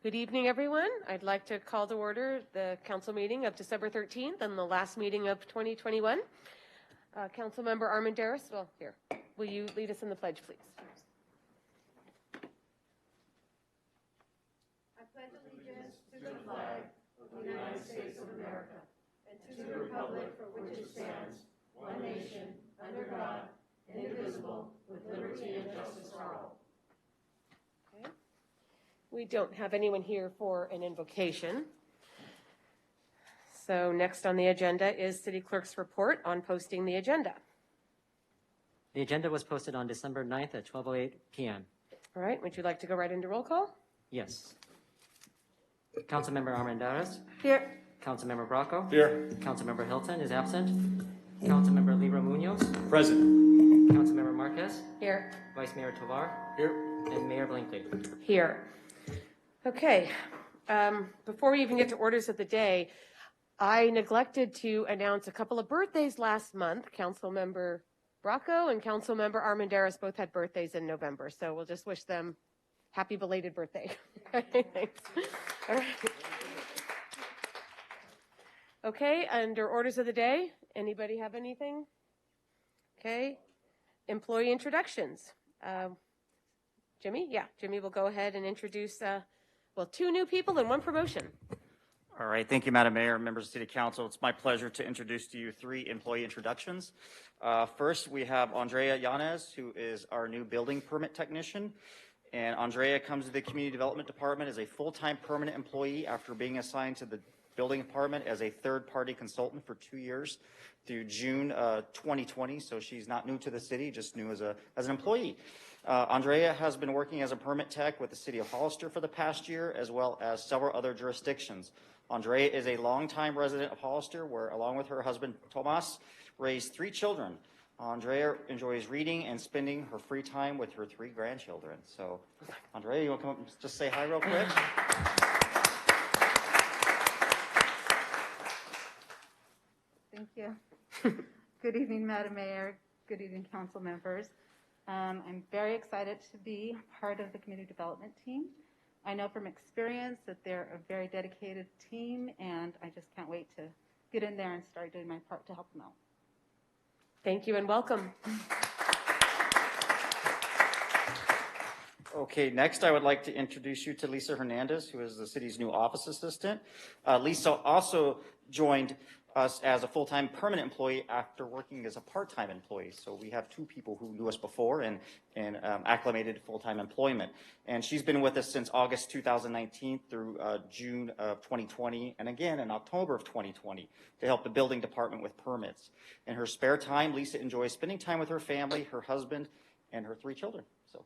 Good evening, everyone. I'd like to call to order the council meeting of December 13th and the last meeting of 2021. Councilmember Armendariz, well, here, will you lead us in the pledge, please? I pledge allegiance to the flag of the United States of America and to the republic for which it stands, one nation, under God, indivisible, with liberty and justice for all. Okay. We don't have anyone here for an invocation. So next on the agenda is City Clerk's report on posting the agenda. The agenda was posted on December 9th at 12:08 p.m. All right, would you like to go right into roll call? Yes. Councilmember Armendariz. Here. Councilmember Bracco. Here. Councilmember Hilton is absent. Councilmember Libra Munoz. Present. Councilmember Marquez. Here. Vice Mayor Tovar. Here. And Mayor Blinkley. Here. Okay. Before we even get to orders of the day, I neglected to announce a couple of birthdays last month. Councilmember Bracco and Councilmember Armendariz both had birthdays in November, so we'll just wish them happy belated birthday. Thanks. All right. Okay, under orders of the day, anybody have anything? Okay, employee introductions. Jimmy? Yeah, Jimmy will go ahead and introduce, two new people and one promotion. All right, thank you, Madam Mayor, members of City Council. It's my pleasure to introduce to you 3 employee introductions. First, we have Andrea Yanez, who is our new building permit technician. And Andrea comes to the Community Development Department as a full-time permanent employee after being assigned to the building department as a third-party consultant for 2 years through June 2020. So she's not new to the city, just new as an employee. Andrea has been working as a permit tech with the City of Hollister for the past year, as well as several other jurisdictions. Andrea is a longtime resident of Hollister, where, along with her husband, Tomas, raised 3 children. Andrea enjoys reading and spending her free time with her 3 grandchildren. So, Andrea, you want to come up and just say hi real quick? Thank you. Good evening, Madam Mayor. Good evening, council members. I'm very excited to be part of the community development team. I know from experience that they're a very dedicated team, and I just can't wait to get in there and start doing my part to help them out. Thank you and welcome. Okay, next I would like to introduce you to Lisa Hernandez, who is the city's new office assistant. Lisa also joined us as a full-time permanent employee after working as a part-time employee. So we have 2 people who knew us before and acclimated to full-time employment. And she's been with us since August 2019 through June of 2020, and again in October of 2020 to help the building department with permits. In her spare time, Lisa enjoys spending time with her family, her husband, and her 3 children. So.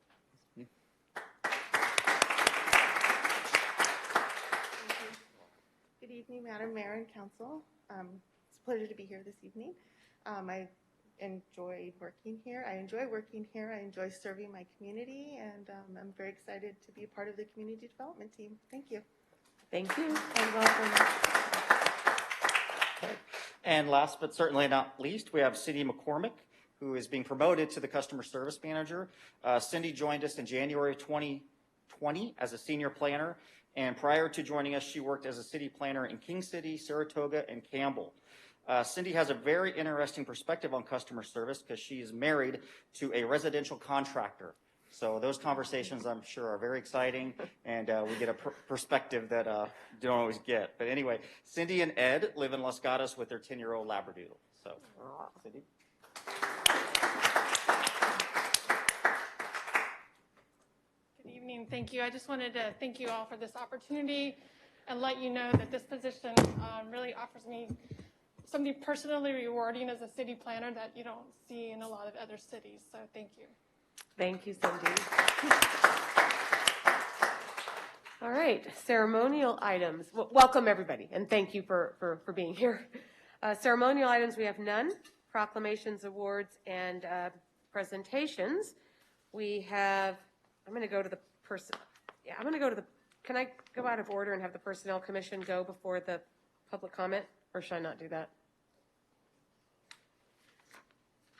Good evening, Madam Mayor and Council. It's a pleasure to be here this evening. I enjoy working here. I enjoy serving my community, and I'm very excited to be a part of the community development team. Thank you. Thank you and welcome. Okay. And last but certainly not least, we have Cindy McCormick, who is being promoted to the customer service manager. Cindy joined us in January of 2020 as a senior planner. And prior to joining us, she worked as a city planner in King City, Saratoga, and Campbell. Cindy has a very interesting perspective on customer service because she is married to a residential contractor. So those conversations, I'm sure, are very exciting, and we get a perspective that you don't always get. But anyway, Cindy and Ed live in Los Gatos with their 10-year-old Labradoodle. So, Cindy. Good evening. Thank you. I just wanted to thank you all for this opportunity and let you know that this position really offers me something personally rewarding as a city planner that you don't see in a lot of other cities. So thank you. Thank you, Cindy. All right, ceremonial items. Welcome, everybody, and thank you for being here. Ceremonial items, we have none. Proclamations, awards, and presentations. We have, I'm going to go to the person. Yeah, I'm going to go to the, can I go out of order and have the Personnel Commission go before the public comment, or should I not do that?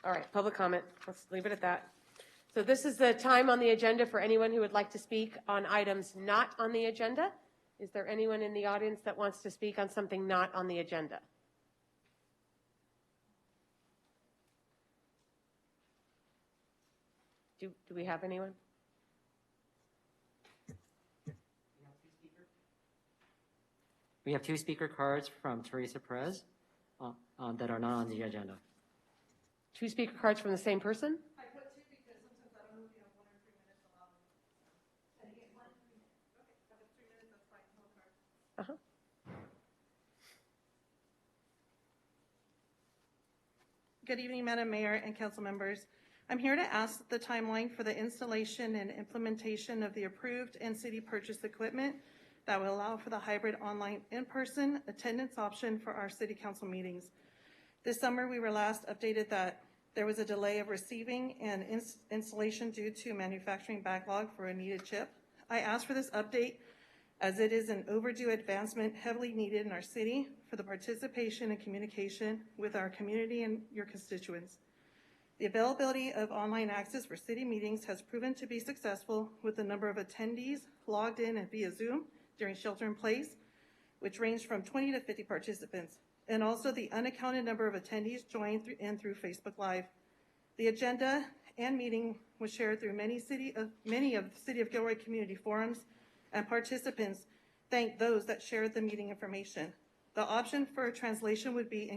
All right, public comment. Let's leave it at that. So this is the time on the agenda for anyone who would like to speak on items not on the agenda. Is there anyone in the audience that wants to speak on something not on the agenda? Do we have anyone? We have two speaker cards from Teresa Perez that are not on the agenda. Two speaker cards from the same person? I put two because sometimes I don't know if you have 1 or 3 minutes allowed. Can you get 1 or 3 minutes? Okay, if it's 3 minutes, that's fine. Hold card. Uh-huh. Good evening, Madam Mayor and council members. I'm here to ask the timeline for the installation and implementation of the approved and city purchased equipment that will allow for the hybrid online in-person attendance option for our city council meetings. This summer, we were last updated that there was a delay of receiving and installation due to manufacturing backlog for a needed chip. I asked for this update as it is an overdue advancement heavily needed in our city for the participation and communication with our community and your constituents. The availability of online access for city meetings has proven to be successful with the number of attendees logged in and via Zoom during shelter in place, which ranged from 20 to 50 participants, and also the unaccounted number of attendees joined through Facebook Live. The agenda and meeting was shared through many of the City of Gilroy community forums, and participants thanked those that shared the meeting information. The option for translation would be an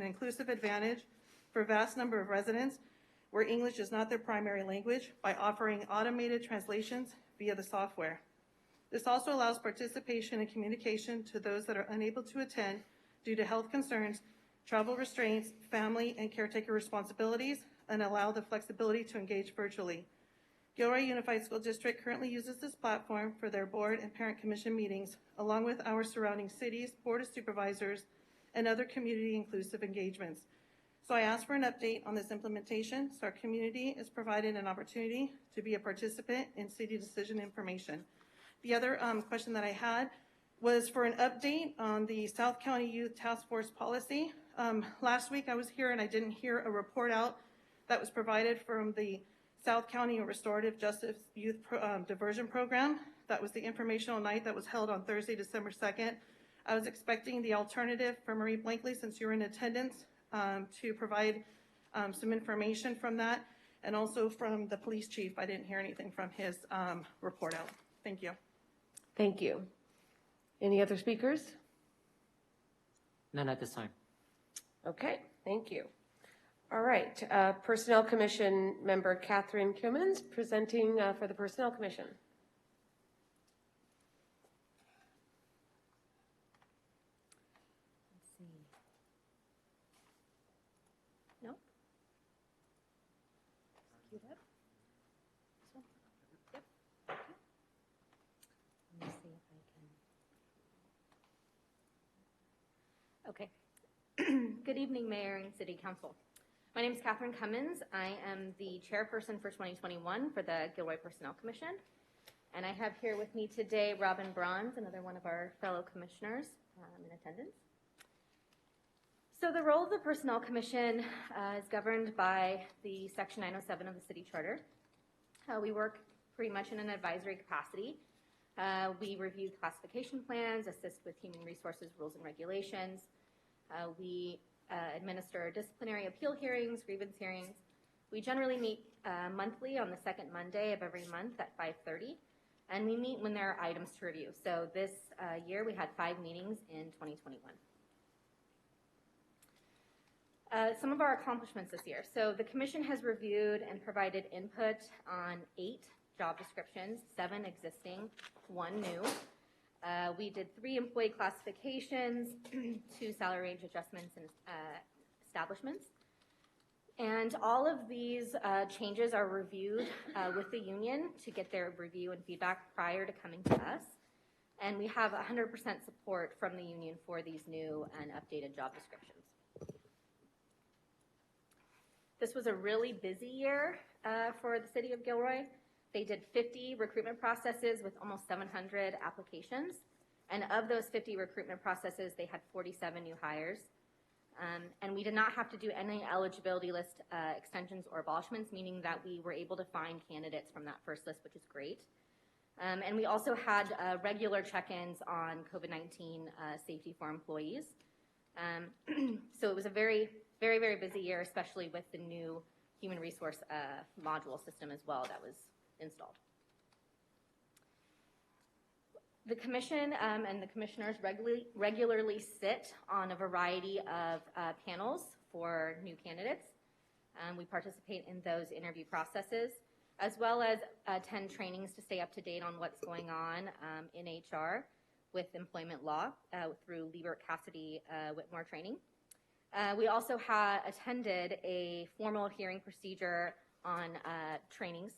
inclusive advantage for a vast number of residents where English is not their primary language by offering automated translations via the software. This also allows participation and communication to those that are unable to attend due to health concerns, travel restraints, family and caretaker responsibilities, and allow the flexibility to engage virtually. Gilroy Unified School District currently uses this platform for their board and parent commission meetings, along with our surrounding cities, board of supervisors, and other community inclusive engagements. So I asked for an update on this implementation so our community is provided an opportunity to be a participant in city decision information. The other question that I had was for an update on the South County Youth Task Force policy. Last week I was here and I didn't hear a report out that was provided from the South County Restorative Justice Youth Diversion Program. That was the informational night that was held on Thursday, December 2nd. I was expecting the alternative from Marie Blankley, since you're in attendance, to provide some information from that, and also from the police chief. I didn't hear anything from his report out. Thank you. Thank you. Any other speakers? None at this time. Okay, thank you. All right, Personnel Commission member Catherine Cummins presenting for the Personnel Commission. Let's see. Nope. Queued up. So, yep. Let me see if I can. Okay. Good evening, Mayor and City Council. My name is Catherine Cummins. I am the chairperson for 2021 for the Gilroy Personnel Commission. And I have here with me today Robin Bronze, another one of our fellow commissioners in attendance. So the role of the Personnel Commission is governed by the Section 907 of the City Charter. We work pretty much in an advisory capacity. We review classification plans, assist with human resources rules and regulations. We administer disciplinary appeal hearings, grievance hearings. We generally meet monthly on the second Monday of every month at 5:30, and we meet when there are items to review. So this year we had 5 meetings in 2021. Some of our accomplishments this year. So the Commission has reviewed and provided input on 8 job descriptions, 7 existing, 1 new. We did 3 employee classifications, 2 salary range adjustments and establishments. And all of these changes are reviewed with the union to get their review and feedback prior to coming to us. And we have 100% support from the union for these new and updated job descriptions. This was a really busy year for the City of Gilroy. They did 50 recruitment processes with almost 700 applications. And of those 50 recruitment processes, they had 47 new hires. And we did not have to do any eligibility list extensions or abolishments, meaning that we were able to find candidates from that first list, which is great. And we also had regular check-ins on COVID-19 safety for employees. So it was a very, very, very busy year, especially with the new human resource module system as well that was installed. The commission and the commissioners regularly sit on a variety of panels for new candidates. We participate in those interview processes, as well as attend trainings to stay up to date on what's going on in HR with employment law through Liebert Cassidy Whitmore training. We also attended a formal hearing procedure on trainings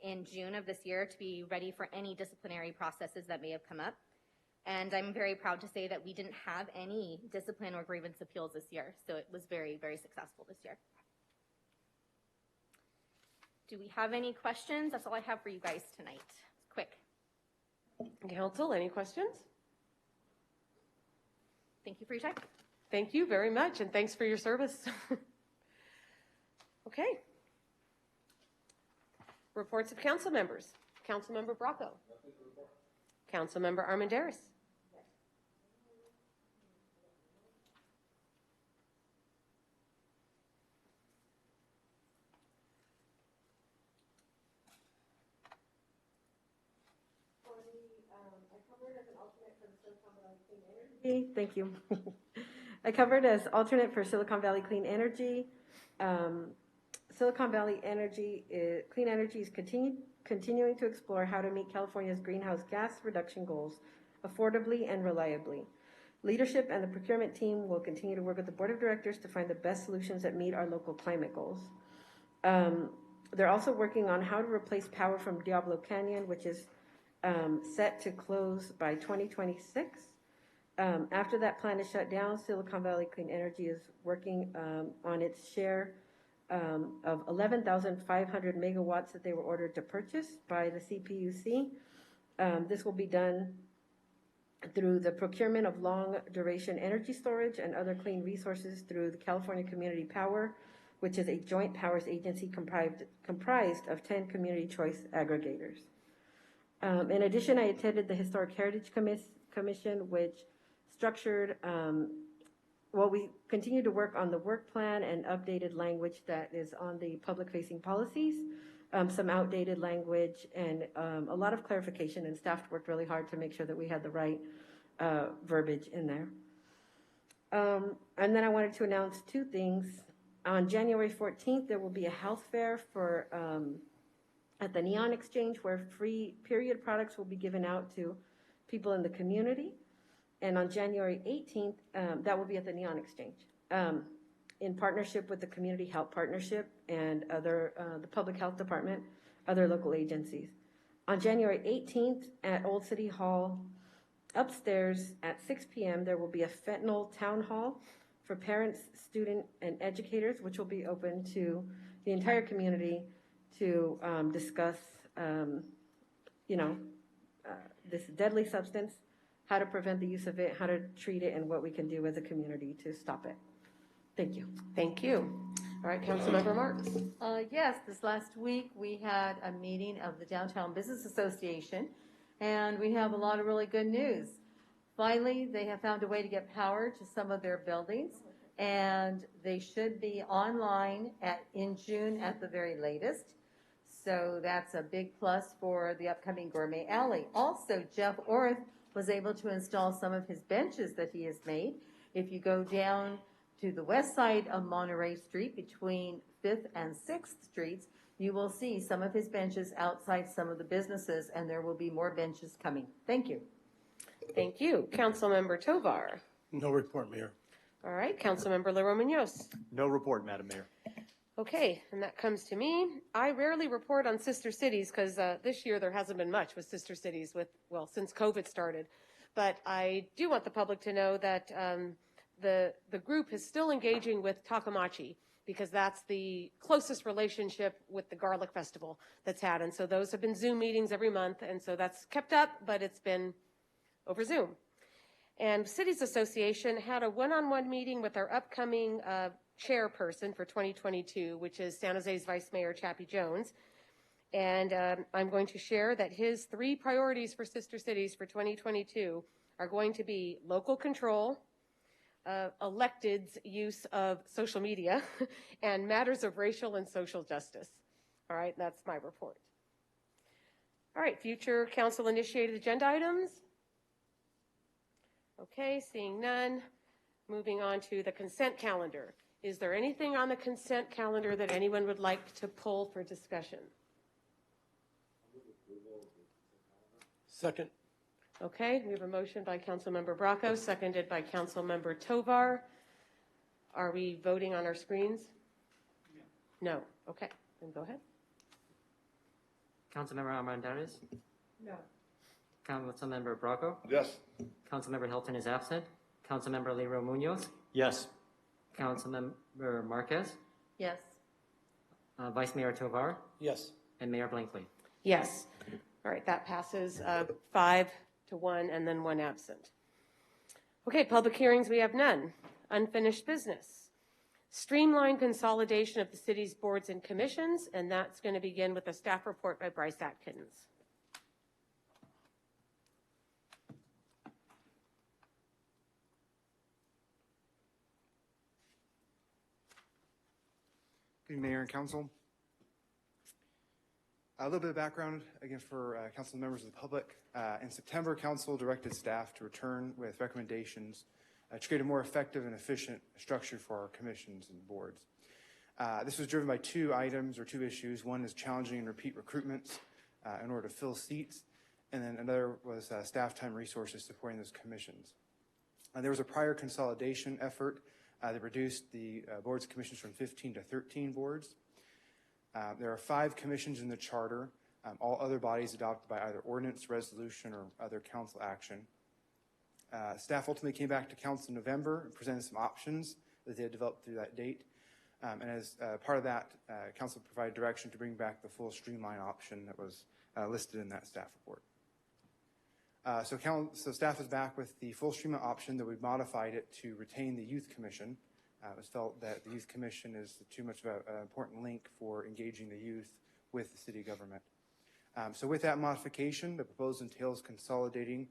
in June of this year to be ready for any disciplinary processes that may have come up. And I'm very proud to say that we didn't have any discipline or grievance appeals this year, so it was very, very successful this year. Do we have any questions? That's all I have for you guys tonight. Quick. Council, any questions? Thank you for your time. Thank you very much, and thanks for your service. Okay. Reports of council members. Councilmember Bracco. Councilmember Armendariz. Thank you. I covered as alternate for Silicon Valley Clean Energy. Silicon Valley Clean Energy is continuing to explore how to meet California's greenhouse gas reduction goals affordably and reliably. Leadership and the procurement team will continue to work with the board of directors to find the best solutions that meet our local climate goals. They're also working on how to replace power from Diablo Canyon, which is set to close by 2026. After that plant is shut down, Silicon Valley Clean Energy is working on its share of 11,500 megawatts that they were ordered to purchase by the CPUC. This will be done through the procurement of long-duration energy storage and other clean resources through the California Community Power, which is a joint powers agency comprised of 10 community choice aggregators. In addition, I attended the Historic Heritage Commission, which structured, we continue to work on the work plan and updated language that is on the public-facing policies, some outdated language, and a lot of clarification, and staff worked really hard to make sure that we had the right verbiage in there. And then I wanted to announce two things. On January 14th, there will be a health fair for at the Neon Exchange, where free period products will be given out to people in the community. And on January 18th, that will be at the Neon Exchange, in partnership with the Community Health Partnership and the Public Health Department, other local agencies. On January 18th at Old City Hall, upstairs at 6 p.m., there will be a fentanyl town hall for parents, students, and educators, which will be open to the entire community to discuss, this deadly substance, how to prevent the use of it, how to treat it, and what we can do as a community to stop it. Thank you. Thank you. All right, Councilmember Marks. Yes, this last week we had a meeting of the Downtown Business Association, and we have a lot of really good news. Finally, they have found a way to get power to some of their buildings, and they should be online in June at the very latest. So that's a big plus for the upcoming Gourmet Alley. Also, Jeff Orth was able to install some of his benches that he has made. If you go down to the west side of Monterey Street between 5th and 6th Streets, you will see some of his benches outside some of the businesses, and there will be more benches coming. Thank you. Thank you. Councilmember Tovar. No report, Mayor. All right, Councilmember LaRomanos. No report, Madam Mayor. Okay, and that comes to me. I rarely report on sister cities because this year there hasn't been much with sister cities since COVID started. But I do want the public to know that the group is still engaging with Takamachi because that's the closest relationship with the Garlic Festival that's had. And so those have been Zoom meetings every month. And so that's kept up, but it's been over Zoom. And Cities Association had a one-on-one meeting with our upcoming chairperson for 2022, which is San Jose's Vice Mayor Chappie Jones. And I'm going to share that his 3 priorities for Sister Cities for 2022 are going to be local control, electeds' use of social media, and matters of racial and social justice. All right, that's my report. All right, future council-initiated agenda items? Okay, seeing none. Moving on to the consent calendar. Is there anything on the consent calendar that anyone would like to pull for discussion? Second. Okay, we have a motion by Councilmember Bracco, seconded by Councilmember Tovar. Are we voting on our screens? No. Okay, then go ahead. Councilmember Armendariz? No. Councilmember Bracco? Yes. Councilmember Hilton is absent. Councilmember Leroy Munoz? Yes. Councilmember Marquez? Yes. Vice Mayor Tovar? Yes. And Mayor Blankley. Yes. All right, that passes 5 to 1 and then 1 absent. Okay, public hearings, we have none. Unfinished business. Streamline consolidation of the city's boards and commissions, and that's going to begin with a staff report by Bryce Atkins. Good evening, Mayor and Council. A little bit of background, again, for council members of the public. In September, council directed staff to return with recommendations to create a more effective and efficient structure for our commissions and boards. This was driven by 2 items or 2 issues. One is challenging and repeat recruitments in order to fill seats, and then another was staff time resources supporting those commissions. There was a prior consolidation effort that reduced the boards and commissions from 15 to 13 boards. There are 5 commissions in the charter, all other bodies adopted by either ordinance, resolution, or other council action. Staff ultimately came back to council in November and presented some options that they had developed through that date. And as part of that, council provided direction to bring back the full streamline option that was listed in that staff report. So staff is back with the full streamline option that we modified it to retain the youth commission. It was felt that the youth commission is too much of an important link for engaging the youth with the city government. So with that modification, the proposal entails consolidating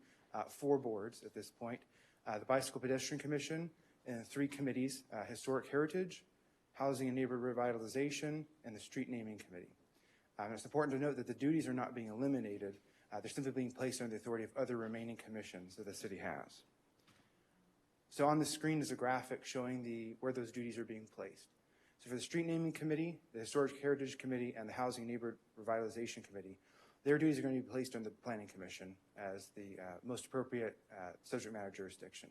4 boards at this point, the Bicycle Pedestrian Commission and 3 committees, Historic Heritage, Housing and Neighborhood Revitalization, and the Street Naming Committee. It's important to note that the duties are not being eliminated. They're simply being placed under the authority of other remaining commissions that the city has. So on the screen is a graphic showing where those duties are being placed. So for the Street Naming Committee, the Historic Heritage Committee, and the Housing and Neighborhood Revitalization Committee, their duties are going to be placed under the Planning Commission as the most appropriate subject matter jurisdiction.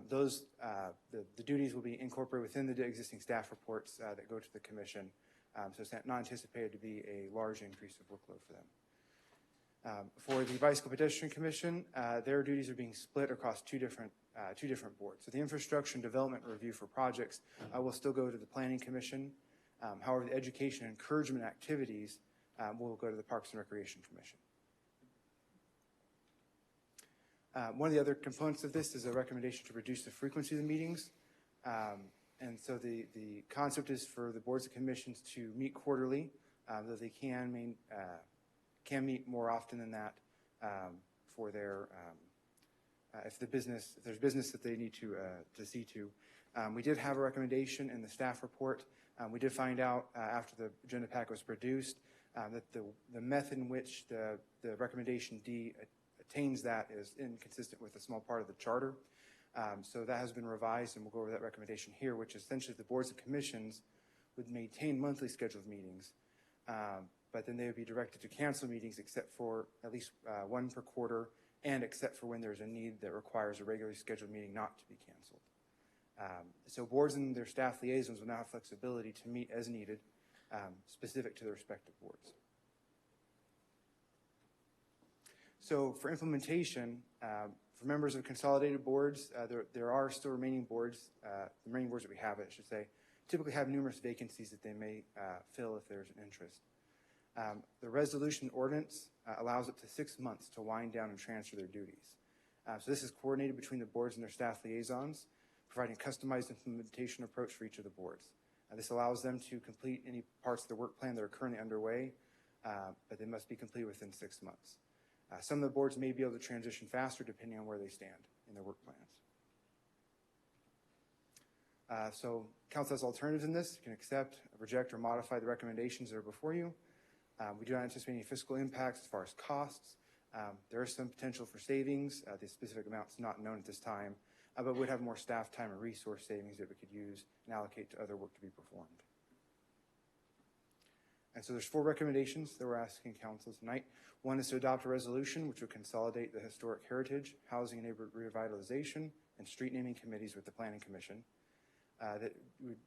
The duties will be incorporated within the existing staff reports that go to the commission, so it's not anticipated to be a large increase of workload for them. For the Bicycle Pedestrian Commission, their duties are being split across two different boards. So the Infrastructure and Development Review for projects will still go to the Planning Commission. However, the Education and Encouragement activities will go to the Parks and Recreation Commission. One of the other components of this is a recommendation to reduce the frequency of the meetings. And so the concept is for the boards and commissions to meet quarterly, though they can meet more often than that for their if there's business that they need to see to. We did have a recommendation in the staff report. We did find out after the agenda pack was produced that the method in which the recommendation D attains that is inconsistent with a small part of the charter. So that has been revised, and we'll go over that recommendation here, which is essentially the boards and commissions would maintain monthly scheduled meetings, but then they would be directed to cancel meetings except for at least 1 per quarter, and except for when there's a need that requires a regularly scheduled meeting not to be canceled. So boards and their staff liaisons will now have flexibility to meet as needed, specific to their respective boards. So for implementation, for members of consolidated boards, there are still remaining boards, the remaining boards that we have, I should say, typically have numerous vacancies that they may fill if there's an interest. The resolution ordinance allows up to 6 months to wind down and transfer their duties. So this is coordinated between the boards and their staff liaisons, providing a customized implementation approach for each of the boards. This allows them to complete any parts of the work plan that are currently underway but they must be complete within 6 months. Some of the boards may be able to transition faster depending on where they stand in their work plans. So council has alternatives in this. You can accept, reject, or modify the recommendations that are before you. We do not anticipate any fiscal impacts as far as costs. There is some potential for savings. The specific amount's not known at this time, but would have more staff time and resource savings that we could use and allocate to other work to be performed. And so there's 4 recommendations that we're asking council tonight. One is to adopt a resolution which would consolidate the historic heritage, housing and neighborhood revitalization, and street naming committees with the Planning Commission. That would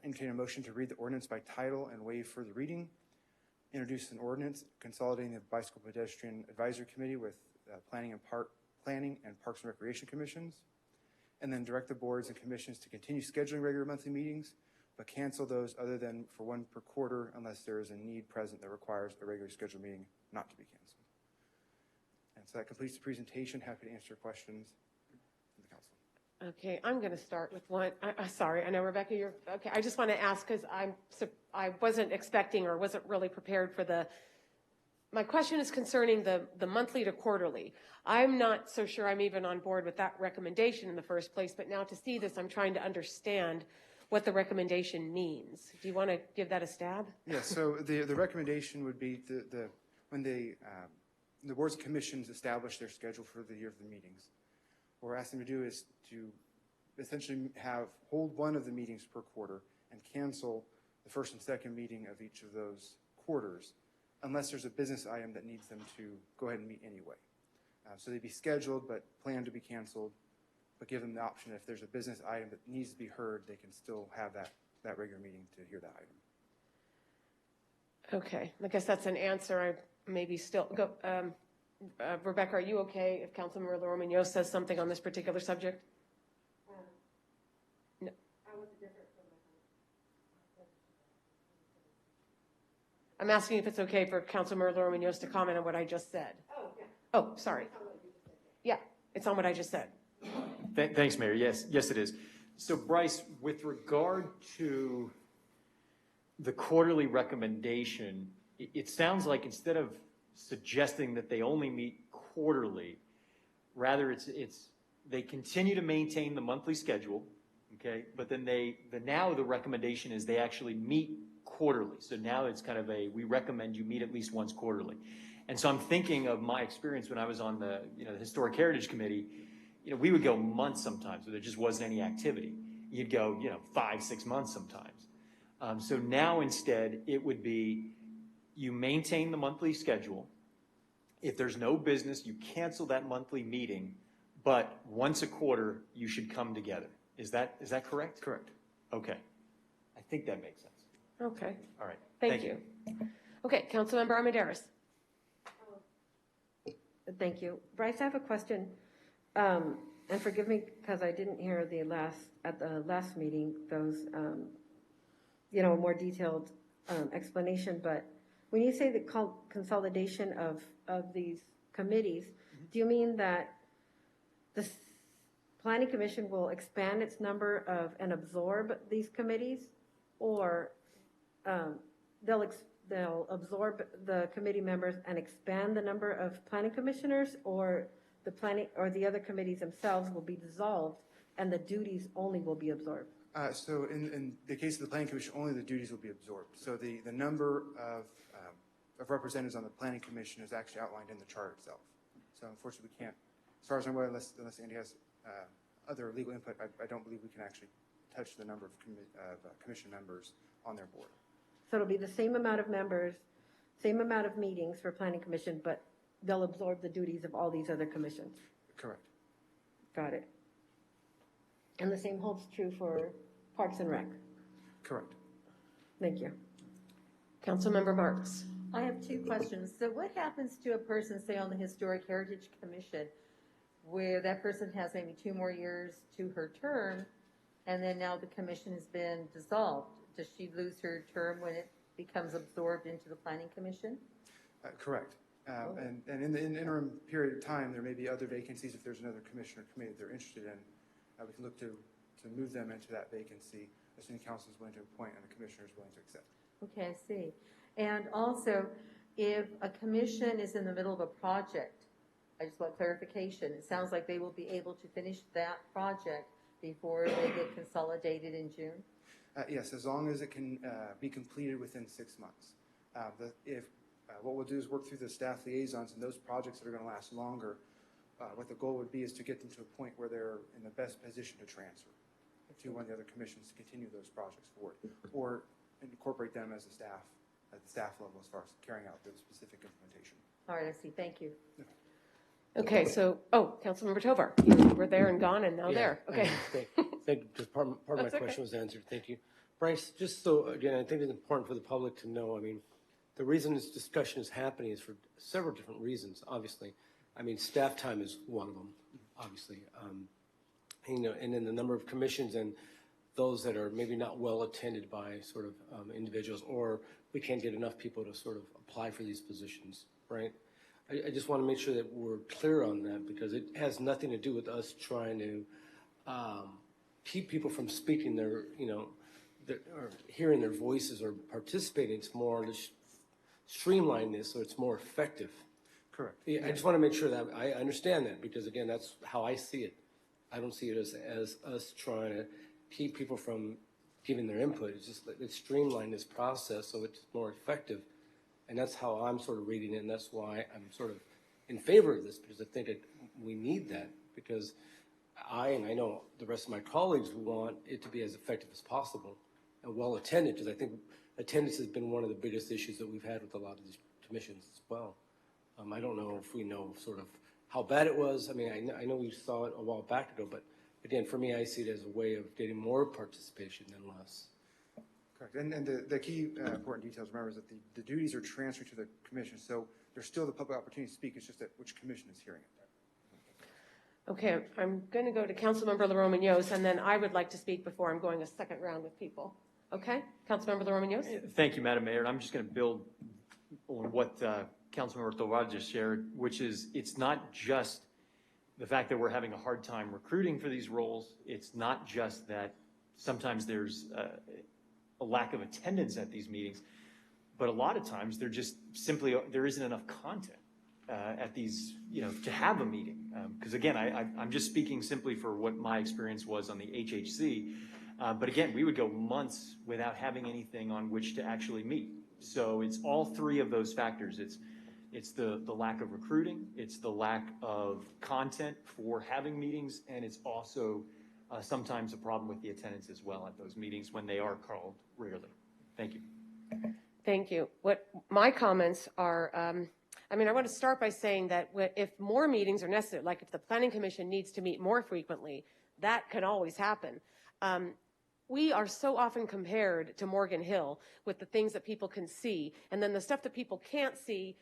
entertain a motion to read the ordinance by title and waive further reading. Introduce an ordinance consolidating the Bicycle Pedestrian Advisory Committee with Planning and Parks and Recreation Commissions. And then direct the boards and commissions to continue scheduling regular monthly meetings, but cancel those other than for 1 per quarter unless there is a need present that requires a regular scheduled meeting not to be canceled. And so that completes the presentation. Happy to answer questions from the council. Okay, I'm going to start with one. Sorry, I know, Rebecca, you're, okay. I just want to ask because I wasn't expecting or wasn't really prepared for my question is concerning the monthly to quarterly. I'm not so sure I'm even on board with that recommendation in the first place, but now to see this, I'm trying to understand what the recommendation means. Do you want to give that a stab? Yeah, so the recommendation would be when the boards and commissions establish their schedule for the year of the meetings. What we're asking them to do is to essentially hold one of the meetings per quarter and cancel the first and second meeting of each of those quarters, unless there's a business item that needs them to go ahead and meet anyway. So they'd be scheduled but planned to be canceled, but give them the option if there's a business item that needs to be heard, they can still have that regular meeting to hear that item. Okay, I guess that's an answer. I maybe still go. Rebecca, are you okay if Councilmember Loromino says something on this particular subject? No. I'm asking if it's okay for Councilmember Loromino to comment on what I just said. Oh, yeah. Oh, sorry. Yeah, it's on what I just said. Thanks, Mayor. Yes, it is. So, Bryce, with regard to the quarterly recommendation, it sounds like instead of suggesting that they only meet quarterly, rather they continue to maintain the monthly schedule, okay? But then now the recommendation is they actually meet quarterly. So now it's kind of we recommend you meet at least once quarterly. And so I'm thinking of my experience when I was on the Historic Heritage Committee. We would go months sometimes where there just wasn't any activity. You'd go, 5-6 months sometimes. So now instead it would be you maintain the monthly schedule. If there's no business, you cancel that monthly meeting, but once a quarter you should come together. Is that correct? Correct. Okay. I think that makes sense. Okay. All right. Thank you. Okay, Councilmember Armendariz. Thank you. Bryce, I have a question. And forgive me because I didn't hear at the last meeting those, more detailed explanation. But when you say the consolidation of these committees, do you mean that the Planning Commission will expand its number and absorb these committees, or they'll absorb the committee members and expand the number of planning commissioners, or the other committees themselves will be dissolved and the duties only will be absorbed? So in the case of the Planning Commission, only the duties will be absorbed. So the number of representatives on the Planning Commission is actually outlined in the chart itself. So unfortunately, we can't, as far as I'm aware, unless Andy has other legal input, I don't believe we can actually touch the number of commission members on their board. So it'll be the same amount of members, same amount of meetings for Planning Commission, but they'll absorb the duties of all these other commissions. Correct. Got it. And the same holds true for Parks and Rec. Correct. Thank you. Councilmember Marks. I have 2 questions. So what happens to a person, say, on the Historic Heritage Commission, where that person has maybe 2 more years to her term, and then now the commission has been dissolved? Does she lose her term when it becomes absorbed into the Planning Commission? Correct. And in the interim period of time, there may be other vacancies. If there's another commission or committee that they're interested in, we can look to move them into that vacancy as soon as council is willing to appoint and the commissioner is willing to accept. Okay, I see. And also, if a commission is in the middle of a project, I just want clarification. It sounds like they will be able to finish that project before they get consolidated in June? Yes, as long as it can be completed within 6 months. What we'll do is work through the staff liaisons and those projects that are going to last longer. What the goal would be is to get them to a point where they're in the best position to transfer to one of the other commissions to continue those projects forward, or incorporate them as a staff at the staff level as far as carrying out the specific implementation. All right, I see. Thank you. Okay, so, Councilmember Tovar, you were there and gone and now there. Okay. Thank you. Just part of my That's okay. question was answered. Thank you. Bryce, just so, again, I think it's important for the public to know, I mean, the reason this discussion is happening is for several different reasons, obviously. I mean, staff time is one of them, obviously. And then the number of commissions and those that are maybe not well attended by sort of individuals, or we can't get enough people to sort of apply for these positions, right? I just want to make sure that we're clear on that, because it has nothing to do with us trying to keep people from speaking their, or hearing their voices or participating. It's more to streamline this so it's more effective. Correct. Yeah, I just want to make sure that I understand that, because again, that's how I see it. I don't see it as us trying to keep people from giving their input. It's just let's streamline this process so it's more effective. And that's how I'm sort of reading it, and that's why I'm sort of in favor of this, because I think we need that, because I know the rest of my colleagues want it to be as effective as possible and well attended, because I think attendance has been one of the biggest issues that we've had with a lot of these commissions as well. I don't know if we know sort of how bad it was. I mean, I know we saw it a while back ago, but again, for me, I see it as a way of getting more participation than less. Correct. And the key important details, remember, is that the duties are transferred to the commission. So there's still the public opportunity to speak. It's just that which commission is hearing it. Okay, I'm going to go to Councilmember LaRomagno's, and then I would like to speak before I'm going a second round with people. Okay? Councilmember LaRomagno's? Thank you, Madam Mayor. And I'm just going to build on what Councilmember Tovar just shared, which is it's not just the fact that we're having a hard time recruiting for these roles. It's not just that sometimes there's a lack of attendance at these meetings, but a lot of times there just simply, there isn't enough content at these, to have a meeting. Because again, I'm just speaking simply for what my experience was on the HHC. But again, we would go months without having anything on which to actually meet. So it's all three of those factors. It's the lack of recruiting, it's the lack of content for having meetings, and it's also sometimes a problem with the attendance as well at those meetings when they are called rarely. Thank you. Thank you. What my comments are, I want to start by saying that if more meetings are necessary, like if the Planning Commission needs to meet more frequently, that can always happen. We are so often compared to Morgan Hill with the things that people can see, and then the stuff that people can't see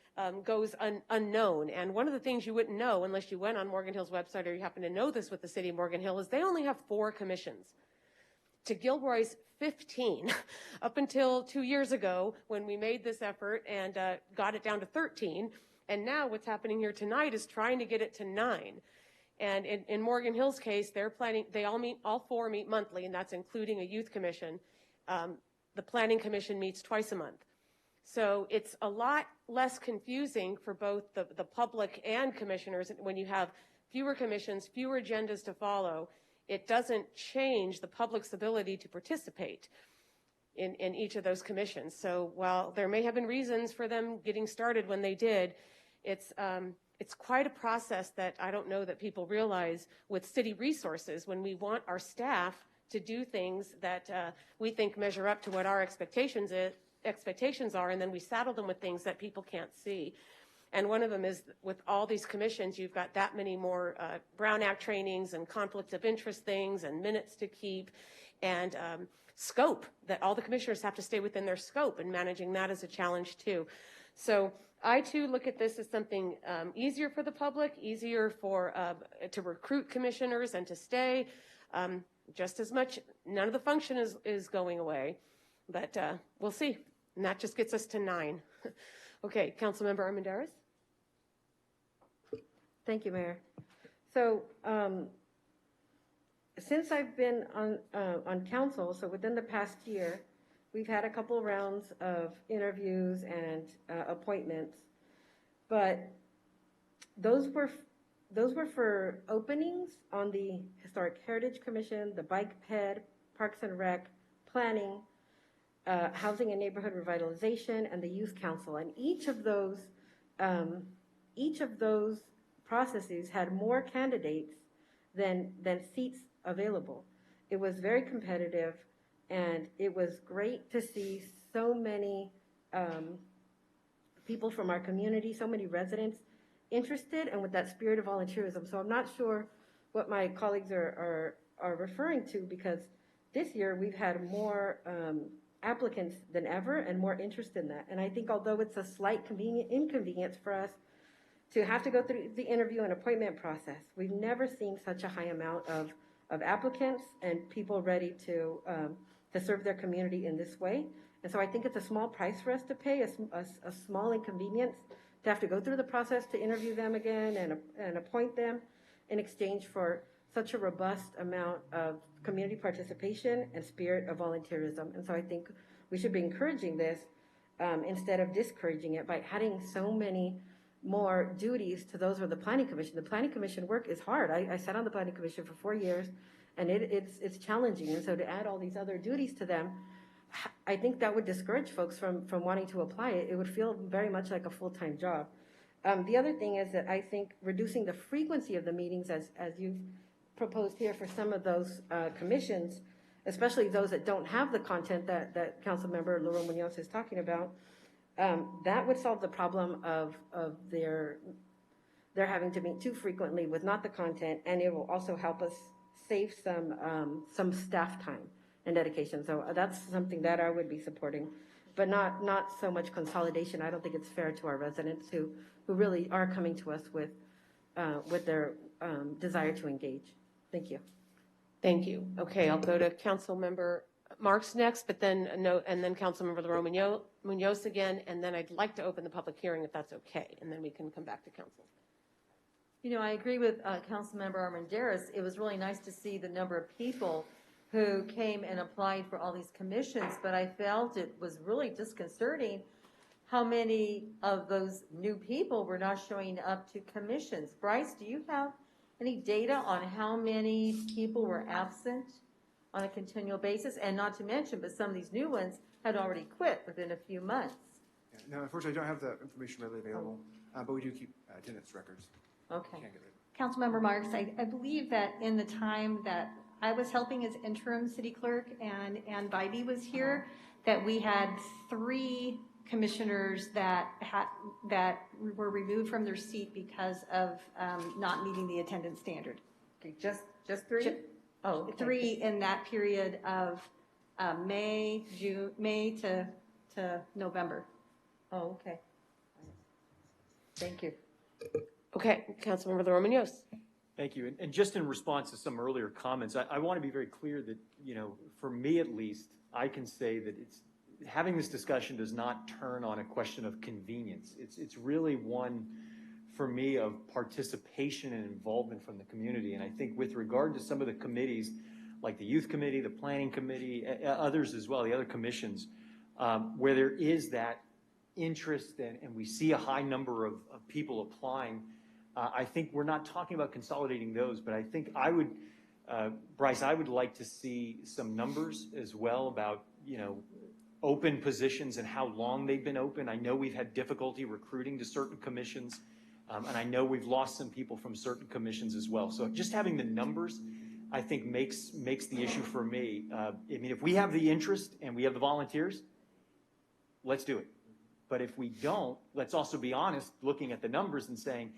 goes unknown. And one of the things you wouldn't know unless you went on Morgan Hill's website, or you happen to know this with the city of Morgan Hill, is they only have 4 commissions. To Gilroy's 15, up until 2 years ago when we made this effort and got it down to 13. And now what's happening here tonight is trying to get it to 9. And in Morgan Hill's case, they're planning, all 4 meet monthly, and that's including a youth commission. The Planning Commission meets twice a month. So it's a lot less confusing for both the public and commissioners when you have fewer commissions, fewer agendas to follow. It doesn't change the public's ability to participate in each of those commissions. So while there may have been reasons for them getting started when they did, it's quite a process that I don't know that people realize with city resources when we want our staff to do things that we think measure up to what our expectations are, and then we saddle them with things that people can't see. And one of them is with all these commissions, you've got that many more Brown Act trainings and conflict of interest things and minutes to keep and scope, that all the commissioners have to stay within their scope, and managing that is a challenge too. So I too look at this as something easier for the public, easier to recruit commissioners and to stay. Just as much, none of the function is going away, but we'll see. And that just gets us to 9. Okay, Councilmember Armendariz. Thank you, Mayor. So since I've been on council, so within the past year, We've had a couple rounds of interviews and appointments, but those were for openings on the Historic Heritage Commission, the Bike Ped, Parks and Rec, Planning, Housing and Neighborhood Revitalization, and the Youth Council. And each of those processes had more candidates than seats available. It was very competitive, and it was great to see so many people from our community, so many residents interested and with that spirit of volunteerism. So I'm not sure what my colleagues are referring to, because this year we've had more applicants than ever and more interest in that. And I think although it's a slight inconvenience for us to have to go through the interview and appointment process, we've never seen such a high amount of applicants and people ready to serve their community in this way. And so I think it's a small price for us to pay, a small inconvenience to have to go through the process to interview them again and appoint them in exchange for such a robust amount of community participation and spirit of volunteerism. And so I think we should be encouraging this instead of discouraging it by adding so many more duties to those of the Planning Commission. The Planning Commission work is hard. I sat on the Planning Commission for 4 years, and it's challenging. And so to add all these other duties to them, I think that would discourage folks from wanting to apply it. It would feel very much like a full-time job. The other thing is that I think reducing the frequency of the meetings, as you've proposed here for some of those commissions, especially those that don't have the content that Councilmember Laura Munoz is talking about, that would solve the problem of their having to meet too frequently with not the content, and it will also help us save some staff time and dedication. So that's something that I would be supporting, but not so much consolidation. I don't think it's fair to our residents who really are coming to us with their desire to engage. Thank you. Thank you. Okay, I'll go to Councilmember Marks next, but then and then Councilmember Laurent Munoz again, and then I'd like to open the public hearing if that's okay, and then we can come back to council. You know, I agree with Councilmember Armendariz. It was really nice to see the number of people who came and applied for all these commissions, but I felt it was really disconcerting how many of those new people were not showing up to commissions. Bryce, do you have any data on how many people were absent on a continual basis? And not to mention, but some of these new ones had already quit within a few months. Yeah, no, unfortunately, I don't have the information readily available, but we do keep attendance records. Okay. Can't get it. Councilmember Marks, I believe that in the time that I was helping as interim city clerk and Bybee was here, that we had 3 commissioners that were removed from their seat because of not meeting the attendance standard. Okay, just 3? Oh, okay. 3 in that period of May to November. Oh, okay. Thank you. Okay, Councilmember Laurent Munoz. Thank you. And just in response to some earlier comments, I want to be very clear that, you know, for me at least, I can say that having this discussion does not turn on a question of convenience. It's really one, for me, of participation and involvement from the community. And I think with regard to some of the committees, like the Youth Committee, the Planning Committee, others as well, the other commissions, where there is that interest and we see a high number of people applying, I think we're not talking about consolidating those, but I think Bryce, I would like to see some numbers as well about, you know, open positions and how long they've been open. I know we've had difficulty recruiting to certain commissions, and I know we've lost some people from certain commissions as well. So just having the numbers, I think makes the issue for me. I mean, if we have the interest and we have the volunteers, let's do it. But if we don't, let's also be honest, looking at the numbers and saying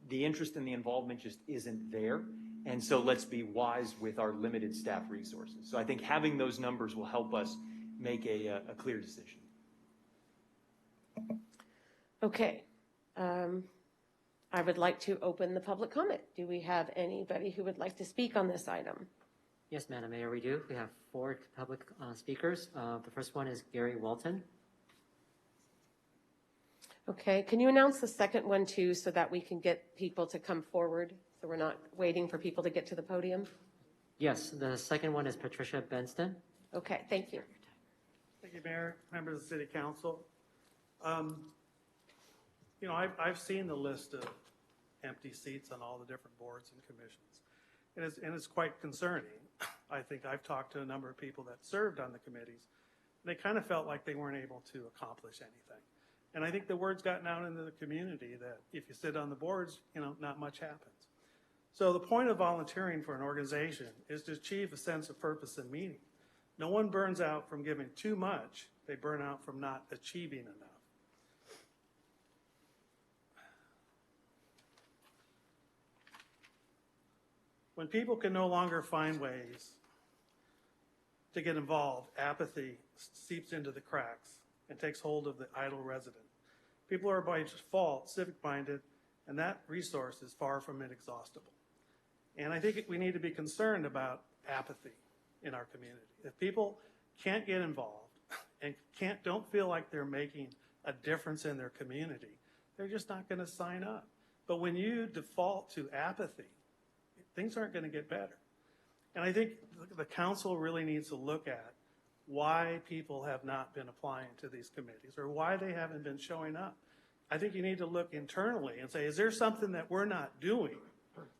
the interest and the involvement just isn't there. And so let's be wise with our limited staff resources. So I think having those numbers will help us make a clear decision. Okay. I would like to open the public comment. Do we have anybody who would like to speak on this item? Yes, Madam Mayor, we do. We have 4 public speakers. The first one is Gary Walton. Okay, can you announce the second one too, so that we can get people to come forward, so we're not waiting for people to get to the podium? Yes, the second one is Patricia Benston. Okay, thank you. Thank you, Mayor, members of the City Council. You know, I've seen the list of empty seats on all the different boards and commissions, and it's quite concerning. I think I've talked to a number of people that served on the committees. They kind of felt like they weren't able to accomplish anything. And I think the word's gotten out into the community that if you sit on the boards, you know, not much happens. So the point of volunteering for an organization is to achieve a sense of purpose and meaning. No one burns out from giving too much. They burn out from not achieving enough. When people can no longer find ways to get involved, apathy seeps into the cracks and takes hold of the idle resident. People are by default civic-minded, and that resource is far from inexhaustible. And I think we need to be concerned about apathy in our community. If people can't get involved and don't feel like they're making a difference in their community, they're just not going to sign up. But when you default to apathy, things aren't going to get better. And I think the council really needs to look at why people have not been applying to these committees or why they haven't been showing up. I think you need to look internally and say, is there something that we're not doing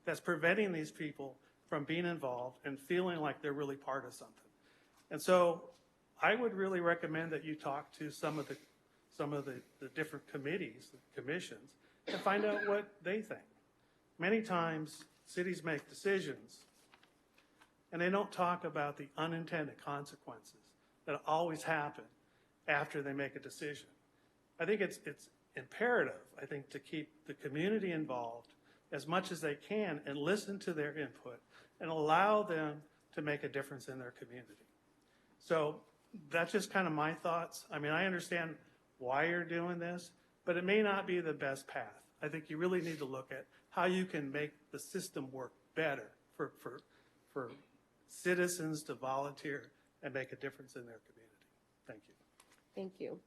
that's preventing these people from being involved and feeling like they're really part of something? And so I would really recommend that you talk to some of the different committees, the commissions, and find out what they think. Many times cities make decisions and they don't talk about the unintended consequences that always happen after they make a decision. I think it's imperative, I think, to keep the community involved as much as they can and listen to their input and allow them to make a difference in their community. So that's just kind of my thoughts. I mean, I understand why you're doing this, but it may not be the best path. I think you really need to look at how you can make the system work better for citizens to volunteer and make a difference in their community. Thank you. Thank you.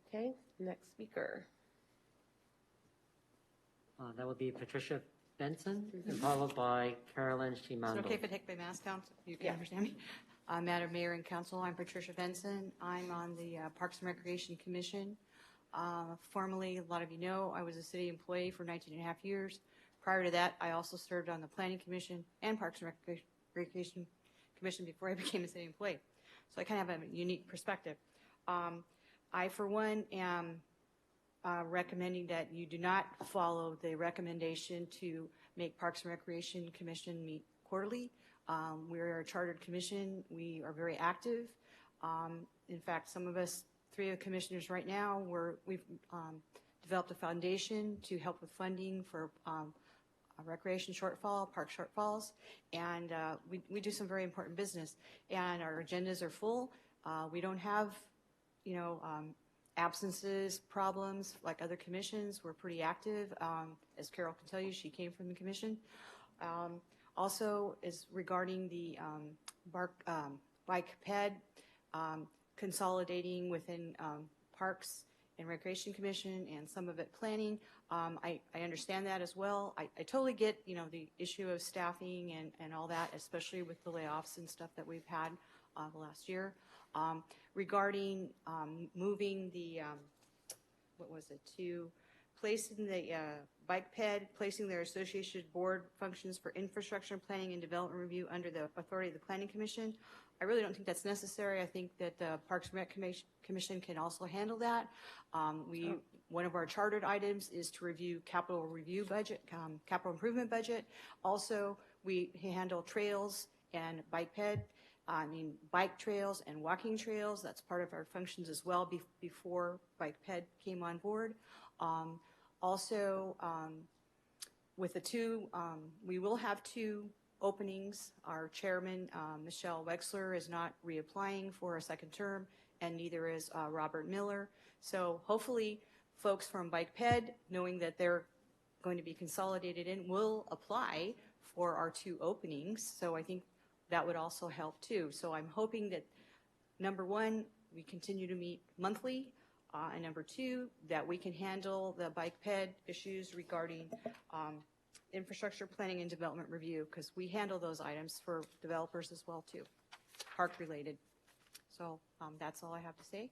Okay, next speaker. That would be Patricia Benson, and followed by Carolyn Chimando. Is it okay if I take my mask down so you can understand me? Madam Mayor and Council, I'm Patricia Benson. I'm on the Parks and Recreation Commission. Formerly, a lot of you know, I was a city employee for 19 and a half years. Prior to that, I also served on the Planning Commission and Parks and Recreation Commission before I became a city employee. So I kind of have a unique perspective. I, for one, am recommending that you do not follow the recommendation to make Parks and Recreation Commission meet quarterly. We are a chartered commission. We are very active. In fact, some of us, 3 of the commissioners right now, we've developed a foundation to help with funding for recreation shortfall, park shortfalls, and we do some very important business. And our agendas are full. We don't have, absences, problems like other commissions. We're pretty active. As Carol can tell you, she came from the commission. Also, is regarding the bike ped, consolidating within Parks and Recreation Commission and some of it planning. I understand that as well. I totally get, the issue of staffing and all that, especially with the layoffs and stuff that we've had the last year. Regarding moving the, to placing the bike ped, placing their associated board functions for infrastructure planning and development review under the authority of the Planning Commission. I really don't think that's necessary. I think that the Parks and Rec Commission can also handle that. One of our chartered items is to review capital review budget, capital improvement budget. Also, we handle trails and bike ped. Bike trails and walking trails. That's part of our functions as well before bike ped came on board. Also, with the 2, we will have 2 openings. Our chairman, Michelle Wexler, is not reapplying for a second term, and neither is Robert Miller. So hopefully folks from Bike Ped, knowing that they're going to be consolidated in, will apply for our 2 openings. So I think that would also help too. So I'm hoping that, number 1, we continue to meet monthly, and number 2, that we can handle the Bike Ped issues regarding infrastructure planning and development review, because we handle those items for developers as well too, park related. So that's all I have to say.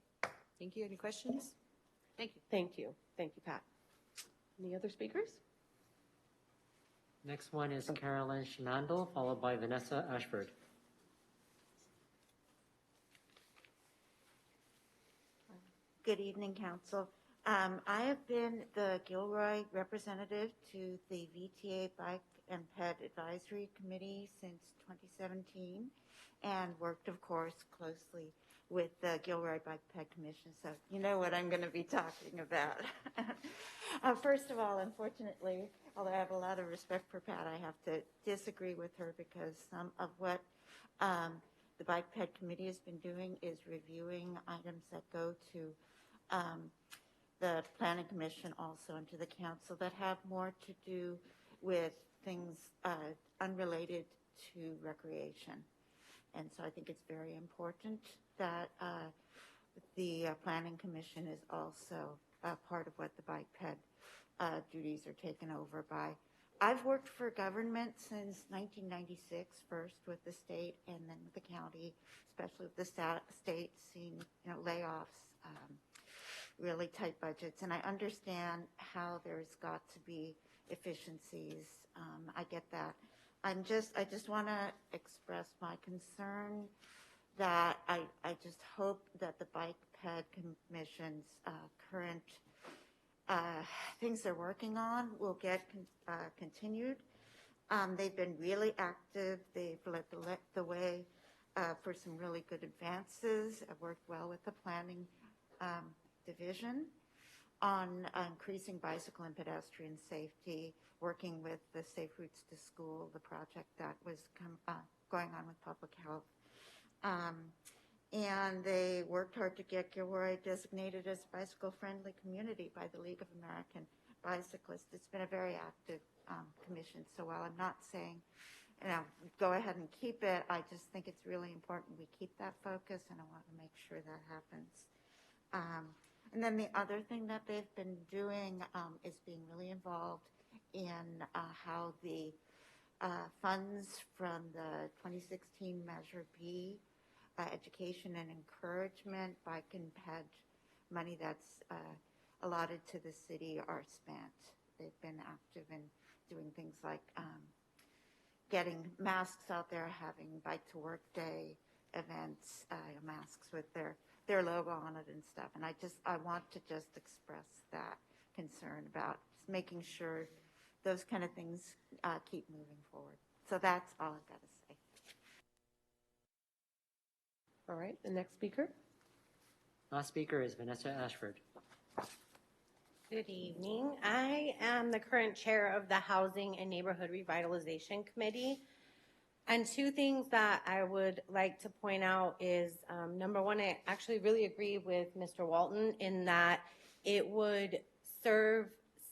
Thank you. Any questions? Thank you. Thank you. Thank you, Pat. Any other speakers? Next one is Carolyn Shenandel, followed by Vanessa Ashford. Good evening, Council. I have been the Gilroy representative to the VTA Bike and Ped Advisory Committee since 2017 and worked, of course, closely with the Gilroy Bike Ped Commission, so you know what I'm going to be talking about. First of all, unfortunately, although I have a lot of respect for Pat, I have to disagree with her because some of what the Bike Ped Committee has been doing is reviewing items that go to the Planning Commission also and to the Council that have more to do with things unrelated to recreation. And so I think it's very important that the Planning Commission is also part of what the Bike Ped duties are taken over by. I've worked for government since 1996, first with the state and then with the county, especially with the state seeing layoffs, really tight budgets. And I understand how there's got to be efficiencies. I get that. I just want to express my concern that I just hope that the Bike Ped Commission's current things they're working on will get continued. They've been really active. They've led the way for some really good advances. I've worked well with the planning division on increasing bicycle and pedestrian safety, working with the Safe Routes to School, the project that was going on with public health. And they worked hard to get Gilroy designated as a bicycle-friendly community by the League of American Bicyclists. It's been a very active commission. So while I'm not saying, go ahead and keep it, I just think it's really important we keep that focus, and I want to make sure that happens. And then the other thing that they've been doing is being really involved in how the funds from the 2016 Measure B, education and encouragement, Bike and Ped money that's allotted to the city are spent. They've been active in doing things like getting masks out there, having Bike to Work Day events, masks with their logo on it and stuff. And I want to just express that concern about just making sure those kind of things keep moving forward. So that's all I've got to say. All right, the next speaker. Last speaker is Vanessa Ashford. Good evening. I am the current chair of the Housing and Neighborhood Revitalization Committee. And two things that I would like to point out is, number one, I actually really agree with Mr. Walton in that it would serve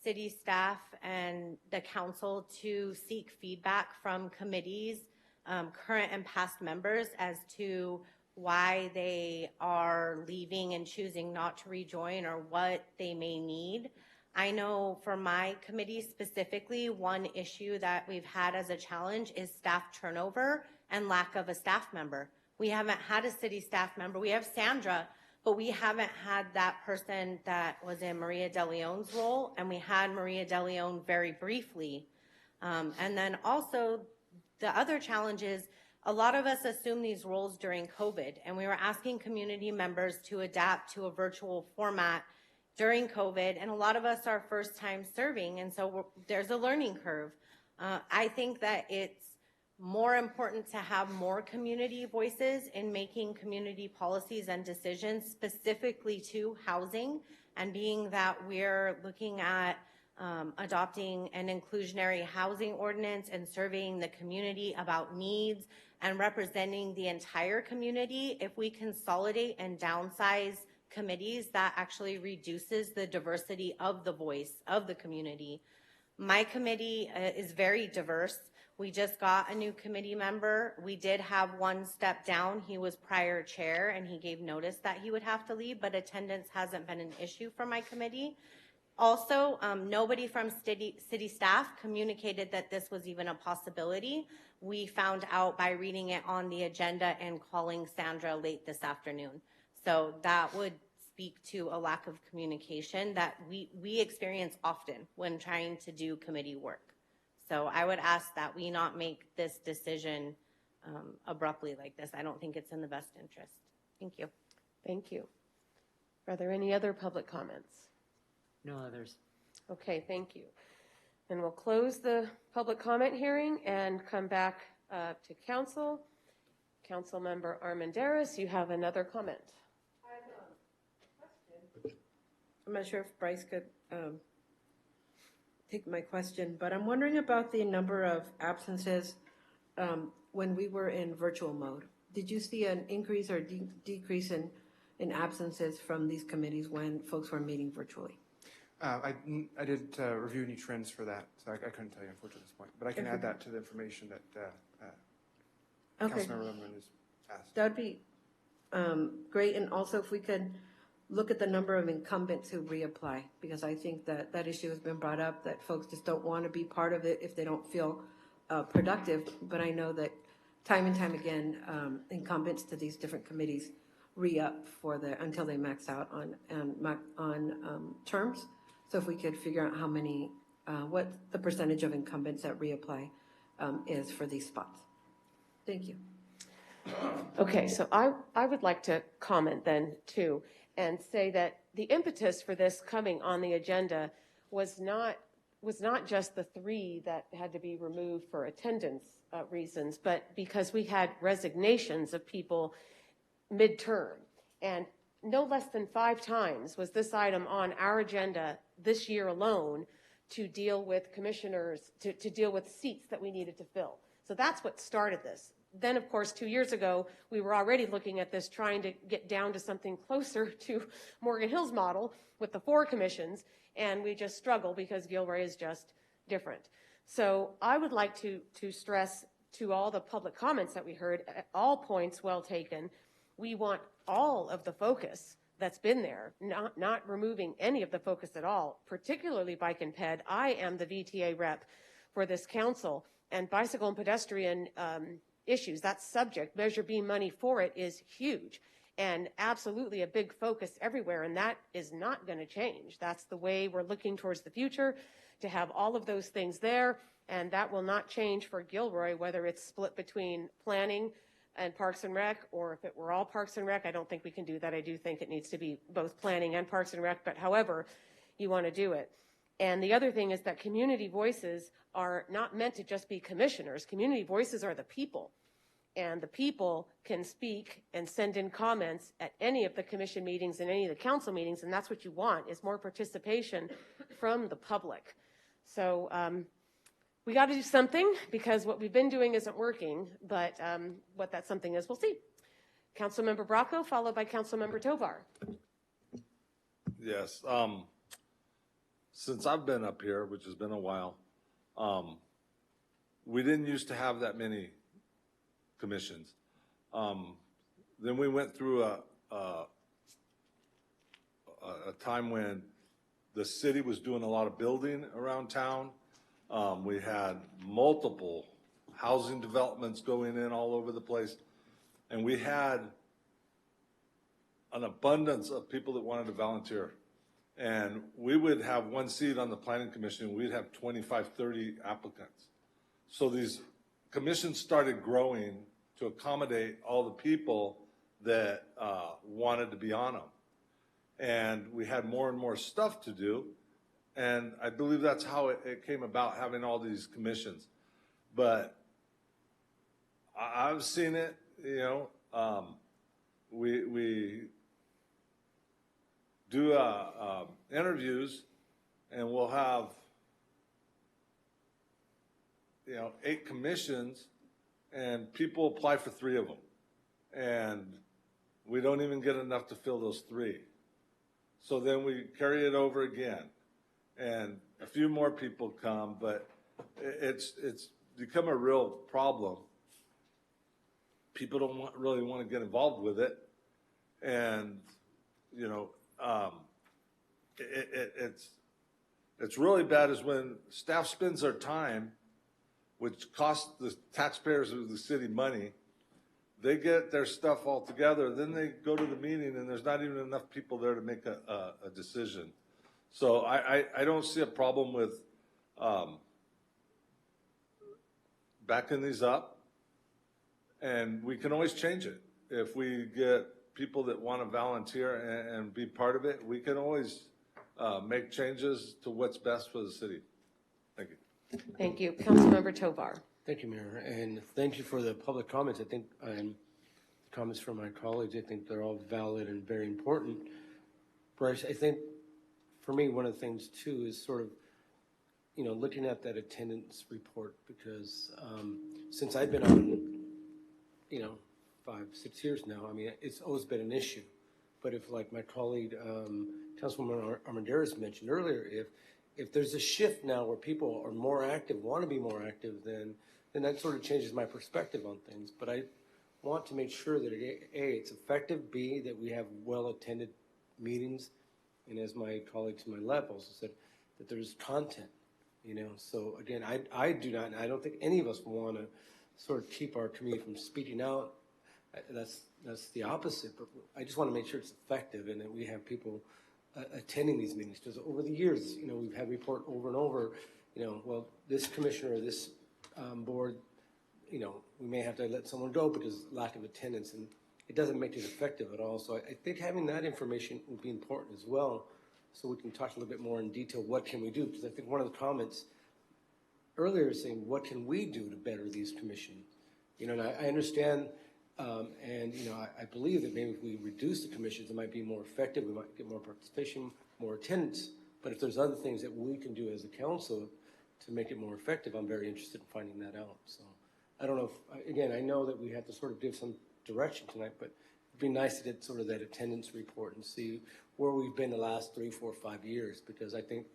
city staff and the council to seek feedback from committees, current and past members, as to why they are leaving and choosing not to rejoin or what they may need. I know for my committee specifically, one issue that we've had as a challenge is staff turnover and lack of a staff member. We haven't had a city staff member. We have Sandra, but we haven't had that person that was in Maria De Leon's role, and we had Maria De Leon very briefly. And then also the other challenge is a lot of us assumed these roles during COVID, and we were asking community members to adapt to a virtual format during COVID, and a lot of us are first time serving, and so there's a learning curve. I think that it's more important to have more community voices in making community policies and decisions specifically to housing, and being that we're looking at adopting an inclusionary housing ordinance and surveying the community about needs and representing the entire community. If we consolidate and downsize committees, that actually reduces the diversity of the voice of the community. My committee is very diverse. We just got a new committee member. We did have one step down. He was prior chair and he gave notice that he would have to leave, but attendance hasn't been an issue for my committee. Also, nobody from city staff communicated that this was even a possibility, we found out by reading it on the agenda and calling Sandra late this afternoon. So that would speak to a lack of communication that we experience often when trying to do committee work. So I would ask that we not make this decision abruptly like this. I don't think it's in the best interest. Thank you. Thank you. Are there any other public comments? No others. Okay, thank you. And we'll close the public comment hearing and come back to council. Councilmember Armendariz, you have another comment. I'm not sure if Bryce could take my question, but I'm wondering about the number of absences when we were in virtual mode. Did you see an increase or decrease in absences from these committees when folks were meeting virtually? I didn't review any trends for that, so I couldn't tell you unfortunately at this point. But I can add that to the information that Councilmember Lemon has asked. That would be great. And also if we could look at the number of incumbents who reapply, because I think that that issue has been brought up, that folks just don't want to be part of it if they don't feel productive. But I know that time and time again, incumbents to these different committees re-up until they max out on terms. So if we could figure out how many, what the percentage of incumbents that reapply is for these spots. Thank you. Okay, so I would like to comment then too, and say that the impetus for this coming on the agenda was not just the 3 that had to be removed for attendance reasons, but because we had resignations of people midterm. And no less than 5 times was this item on our agenda this year alone to deal with commissioners, to deal with seats that we needed to fill. So that's what started this. Then, of course, 2 years ago, we were already looking at this, trying to get down to something closer to Morgan Hill's model with the 4 commissions, and we just struggle because Gilroy is just different. So I would like to stress to all the public comments that we heard, all points well taken. We want all of the focus that's been there, not removing any of the focus at all, particularly bike and ped. I am the VTA rep for this council, and bicycle and pedestrian issues, that subject, Measure B money for it is huge and absolutely a big focus everywhere, and that is not going to change. That's the way we're looking towards the future, to have all of those things there, and that will not change for Gilroy, whether it's split between planning and Parks and Rec, or if it were all Parks and Rec. I don't think we can do that. I do think it needs to be both planning and Parks and Rec, but however you want to do it. And the other thing is that community voices are not meant to just be commissioners. Community voices are the people. And the people can speak and send in comments at any of the commission meetings and any of the council meetings, and that's what you want, is more participation from the public. So we got to do something, because what we've been doing isn't working, but what that something is, we'll see. Councilmember Bracco, followed by Councilmember Tovar. Yes. Since I've been up here, which has been a while, we didn't used to have that many commissions. Then we went through a time when the city was doing a lot of building around town. We had multiple housing developments going in all over the place. And we had an abundance of people that wanted to volunteer. And we would have 1 seat on the planning commission. We'd have 25, 30 applicants. So these commissions started growing to accommodate all the people that wanted to be on them. And we had more and more stuff to do. And I believe that's how it came about, having all these commissions. But I've seen it, you know, we do interviews, and we'll have, you know, 8 commissions, and people apply for 3 of them. And we don't even get enough to fill those 3. So then we carry it over again, and a few more people come, but it's become a real problem. People don't really want to get involved with it, and you know, it's really bad is when staff spends their time which costs the taxpayers of the city money. They get their stuff all together, then they go to the meeting and there's not even enough people there to make a decision. So I don't see a problem with backing these up, and we can always change it. If we get people that want to volunteer and be part of it, we can always make changes to what's best for the city. Thank you. Thank you. Councilmember Tovar. Thank you, Mayor, and thank you for the public comments. I think, and comments from my colleagues, I think they're all valid and very important. Bryce, I think for me, one of the things too is sort of, you know, looking at that attendance report, because since I've been on, you know, 5-6 years now, I mean, it's always been an issue. But if, like my colleague, Councilwoman Armendariz mentioned earlier, if there's a shift now where people are more active, want to be more active, then that sort of changes my perspective on things. But I want to make sure that A, it's effective, B, that we have well-attended meetings, and as my colleague to my left also said, that there's content, you know. So again, I do not, and I don't think any of us want to sort of keep our community from speaking out. That's the opposite, but I just want to make sure it's effective and that we have people attending these meetings, because over the years, you know, we've had report over and over, you know, well, this commissioner or this board, you know, we may have to let someone go because lack of attendance, and it doesn't make it effective at all. So I think having that information would be important as well, so we can talk a little bit more in detail, what can we do? Because I think one of the comments earlier is saying, what can we do to better these commissions? You know, and I understand, and, you know, I believe that maybe if we reduce the commissions, it might be more effective, we might get more participation, more attendance. But if there's other things that we can do as a council to make it more effective, I'm very interested in finding that out. So I don't know if, again, I know that we have to sort of give some direction tonight, but it'd be nice to get sort of that attendance report and see where we've been the last 3, 4, 5 years, because I think,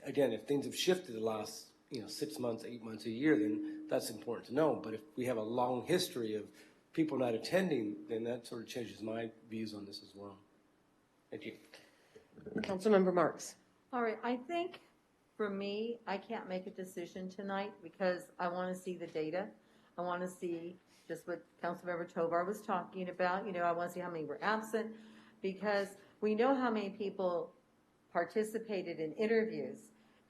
again, if things have shifted the last, you know, 6 months, 8 months, a year, then that's important to know. But if we have a long history of people not attending, then that sort of changes my views on this as well. Thank you. Councilmember Marks. All right, I think for me, I can't make a decision tonight because I want to see the data. I want to see just what Councilmember Tovar was talking about. You know, I want to see how many were absent, because we know how many people participated in interviews.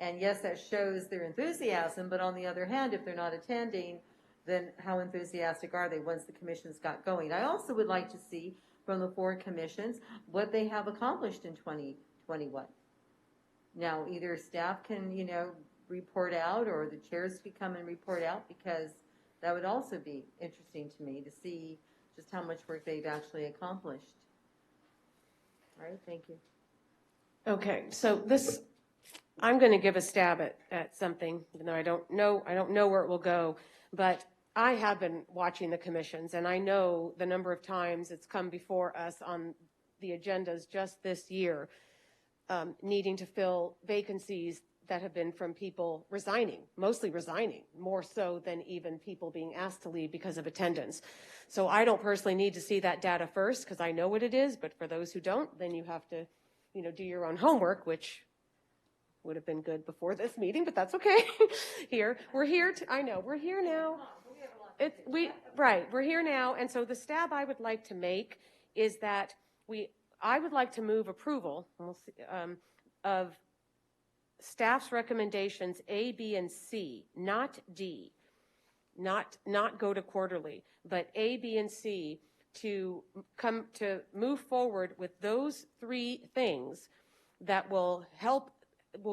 And yes, that shows their enthusiasm, but on the other hand, if they're not attending, then how enthusiastic are they once the commissions got going? I also would like to see from the 4 commissions what they have accomplished in 2021. Now, either staff can, you know, report out, or the chairs could come and report out, because that would also be interesting to me to see just how much work they've actually accomplished. All right, thank you. Okay, so I'm going to give a stab at something, even though I don't know where it will go, but I have been watching the commissions, and I know the number of times it's come before us on the agendas just this year, needing to fill vacancies that have been from people resigning, mostly resigning, more so than even people being asked to leave because of attendance. So I don't personally need to see that data first, because I know what it is, but for those who don't, then you have to, you know, do your own homework, which would have been good before this meeting, but that's okay. We're here now. We're here now. And so the stab I would like to make is that I would like to move approval of staff's recommendations A, B, and C, not D, not go to quarterly, but A, B, and C, to move forward with those 3 things that will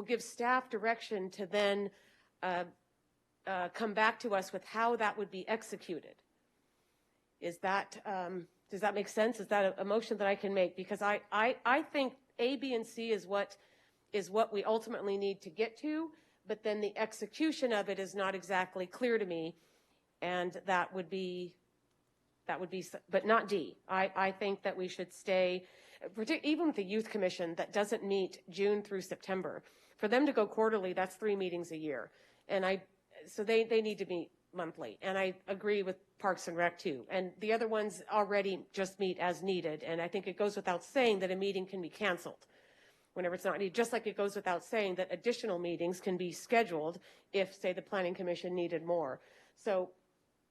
give staff direction to then come back to us with how that would be executed. Does that make sense? Is that a motion that I can make? Because I think A, B, and C is what we ultimately need to get to, but then the execution of it is not exactly clear to me, and that would be, but not D. I think that we should stay, even with the Youth Commission that doesn't meet June through September, for them to go quarterly, that's 3 meetings a year. And so they need to meet monthly. And I agree with Parks and Rec too. And the other ones already just meet as needed. And I think it goes without saying that a meeting can be canceled. whenever it's not needed, just like it goes without saying that additional meetings can be scheduled if, say, the Planning Commission needed more. So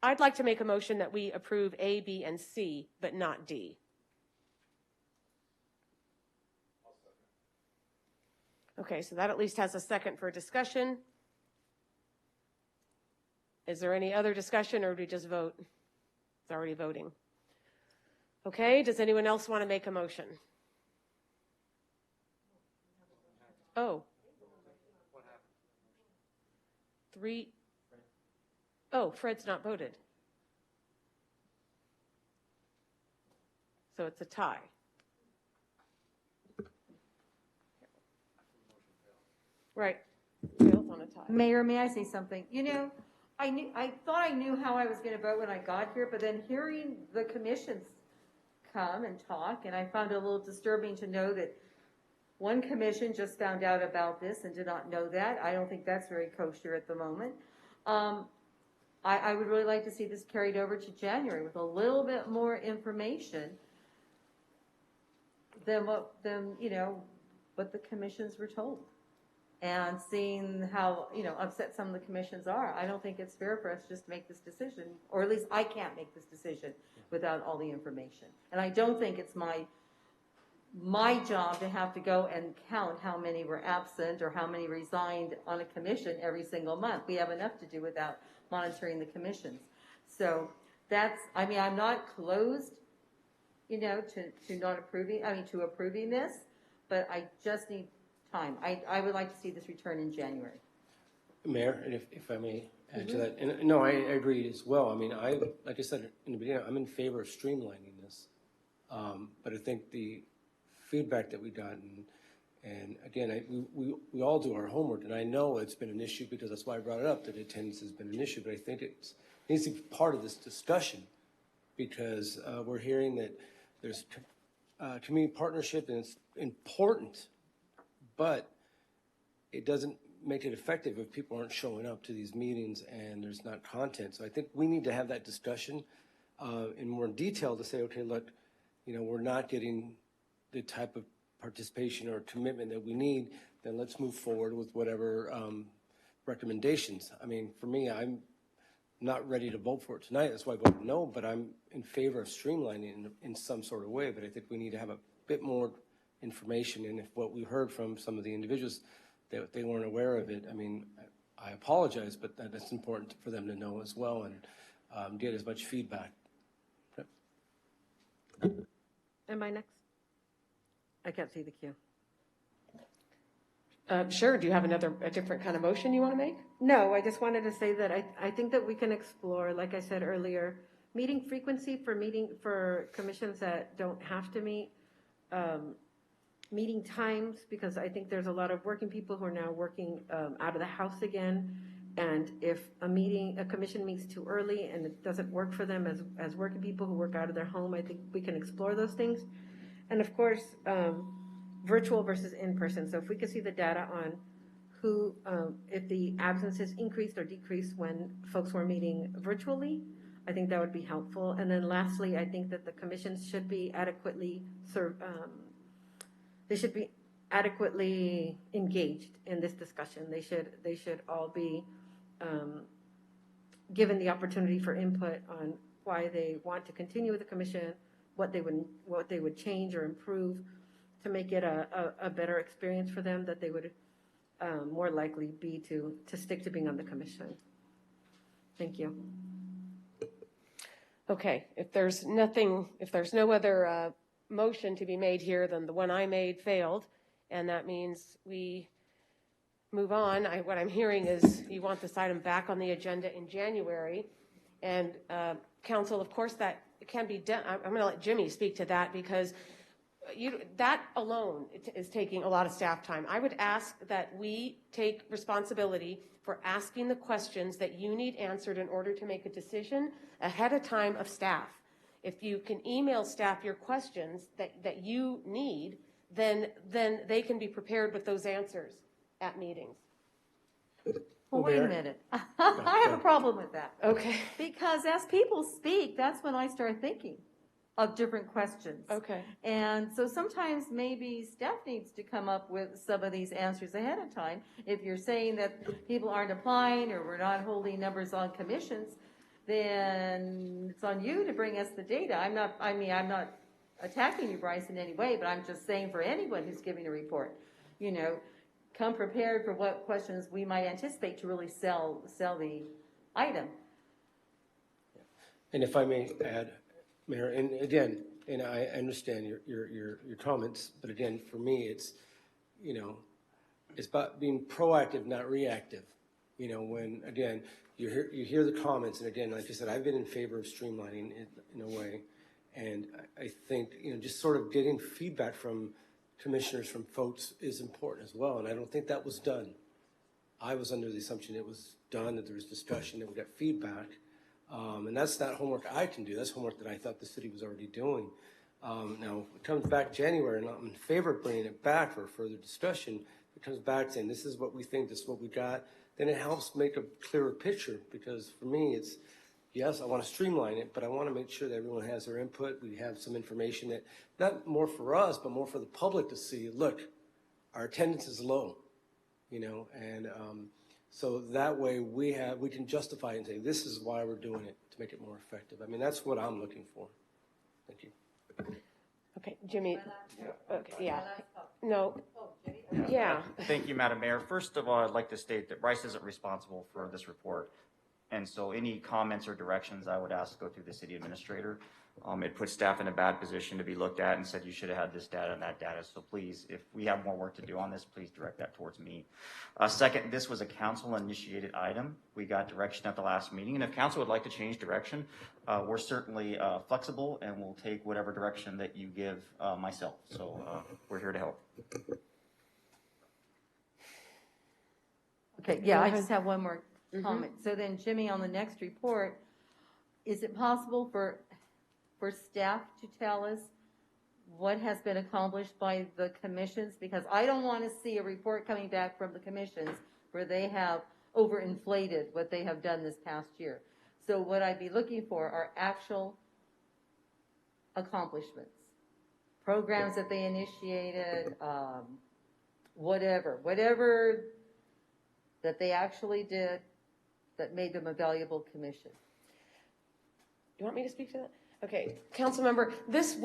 I'd like to make a motion that we approve A, B, and C, but not D. Okay, so that at least has a second for discussion. Is there any other discussion, or do we just vote? It's already voting. Okay, does anyone else want to make a motion? Oh. 3. Oh, Fred's not voted. So it's a tie. Right. Fails on a tie. Mayor, may I say something? You know, I thought I knew how I was going to vote when I got here, but then hearing the commissions come and talk, and I found it a little disturbing to know that one commission just found out about this and did not know that. I don't think that's very kosher at the moment. I would really like to see this carried over to January with a little bit more information than what the commissions were told. And seeing how, upset some of the commissions are, I don't think it's fair for us just to make this decision, or at least I can't make this decision without all the information. And I don't think it's my job to have to go and count how many were absent or how many resigned on a commission every single month. We have enough to do without monitoring the commissions. So I'm not closed, to approving this, but I just need time. I would like to see this return in January. Mayor, and if I may add to that, and no, I agree as well. I mean, like I said in the beginning, I'm in favor of streamlining this. But I think the feedback that we got, and again, we all do our homework, and I know it's been an issue because that's why I brought it up, that attendance has been an issue, but I think it needs to be part of this discussion because we're hearing that there's community partnership and it's important, but it doesn't make it effective if people aren't showing up to these meetings and there's not content. So I think we need to have that discussion in more detail to say, okay, look, we're not getting the type of participation or commitment that we need, then let's move forward with whatever recommendations. I mean, for me, I'm not ready to vote for it tonight. That's why I voted no, but I'm in favor of streamlining in some sort of way. But I think we need to have a bit more information. And if what we heard from some of the individuals, that they weren't aware of it, I mean, I apologize, but that's important for them to know as well and get as much feedback. Am I next? I can't see the queue. Sure. Do you have a different kind of motion you want to make? No, I just wanted to say that I think that we can explore, like I said earlier, meeting frequency for commissions that don't have to meet, meeting times, because I think there's a lot of working people who are now working out of the house again. And if a commission meets too early and it doesn't work for them as working people who work out of their home, I think we can explore those things. And of course, virtual versus in-person. So if we could see the data on if the absences increased or decreased when folks were meeting virtually, I think that would be helpful. And then lastly, I think that the commissions should be adequately engaged in this discussion. They should all be given the opportunity for input on why they want to continue with the commission, what they would change or improve to make it a better experience for them, that they would more likely be to stick to being on the commission. Thank you. Okay, if there's no other motion to be made here, then the one I made failed, and that means we move on. What I'm hearing is you want this item back on the agenda in January, and council, of course, that can be done. I'm going to let Jimmy speak to that because that alone is taking a lot of staff time. I would ask that we take responsibility for asking the questions that you need answered in order to make a decision ahead of time of staff. If you can email staff your questions that you need, then they can be prepared with those answers at meetings. Well, wait a minute. I have a problem with that. Okay. Because as people speak, that's when I start thinking. of different questions. Okay. And so sometimes maybe staff needs to come up with some of these answers ahead of time. If you're saying that people aren't applying or we're not holding numbers on commissions, then it's on you to bring us the data. I'm not attacking you, Bryce, in any way, but I'm just saying for anyone who's giving a report, come prepared for what questions we might anticipate to really sell the item. And if I may add, Mayor, and again, and I understand your comments, but again, for me, it's about being proactive, not reactive. When again you hear the comments, and again, like I said, I've been in favor of streamlining it in a way, and I think just sort of getting feedback from commissioners, from folks, is important as well. And I don't think that was done. I was under the assumption it was done, that there was discussion, that we got feedback. And that's not homework I can do. That's homework that I thought the city was already doing. Now, it comes back January, and I'm in favor of bringing it back for further discussion. It comes back saying, this is what we think, this is what we got. Then it helps make a clearer picture, because for me, it's, yes, I want to streamline it, but I want to make sure that everyone has their input. We have some information that, not more for us, but more for the public to see, look, our attendance is low, and so that way we can justify it and say, this is why we're doing it, to make it more effective. I mean, that's what I'm looking for. Thank you. Okay, Jimmy. Okay, yeah. No. Yeah. Thank you, Madam Mayor. First of all, I'd like to state that Bryce isn't responsible for this report. And so any comments or directions I would ask go through the city administrator. It puts staff in a bad position to be looked at and said, you should have had this data and that data. So please, if we have more work to do on this, please direct that towards me. Second, this was a council initiated item. We got direction at the last meeting. And if council would like to change direction, we're certainly flexible, and we'll take whatever direction that you give myself. So we're here to help. Okay, yeah, I just have one more comment. So then, Jimmy, on the next report, is it possible for staff to tell us what has been accomplished by the commissions? Because I don't want to see a report coming back from the commissions where they have overinflated what they have done this past year. So what I'd be looking for are actual accomplishments, programs that they initiated, whatever that they actually did that made them a valuable commission. You want me to speak to that? Okay, council member, this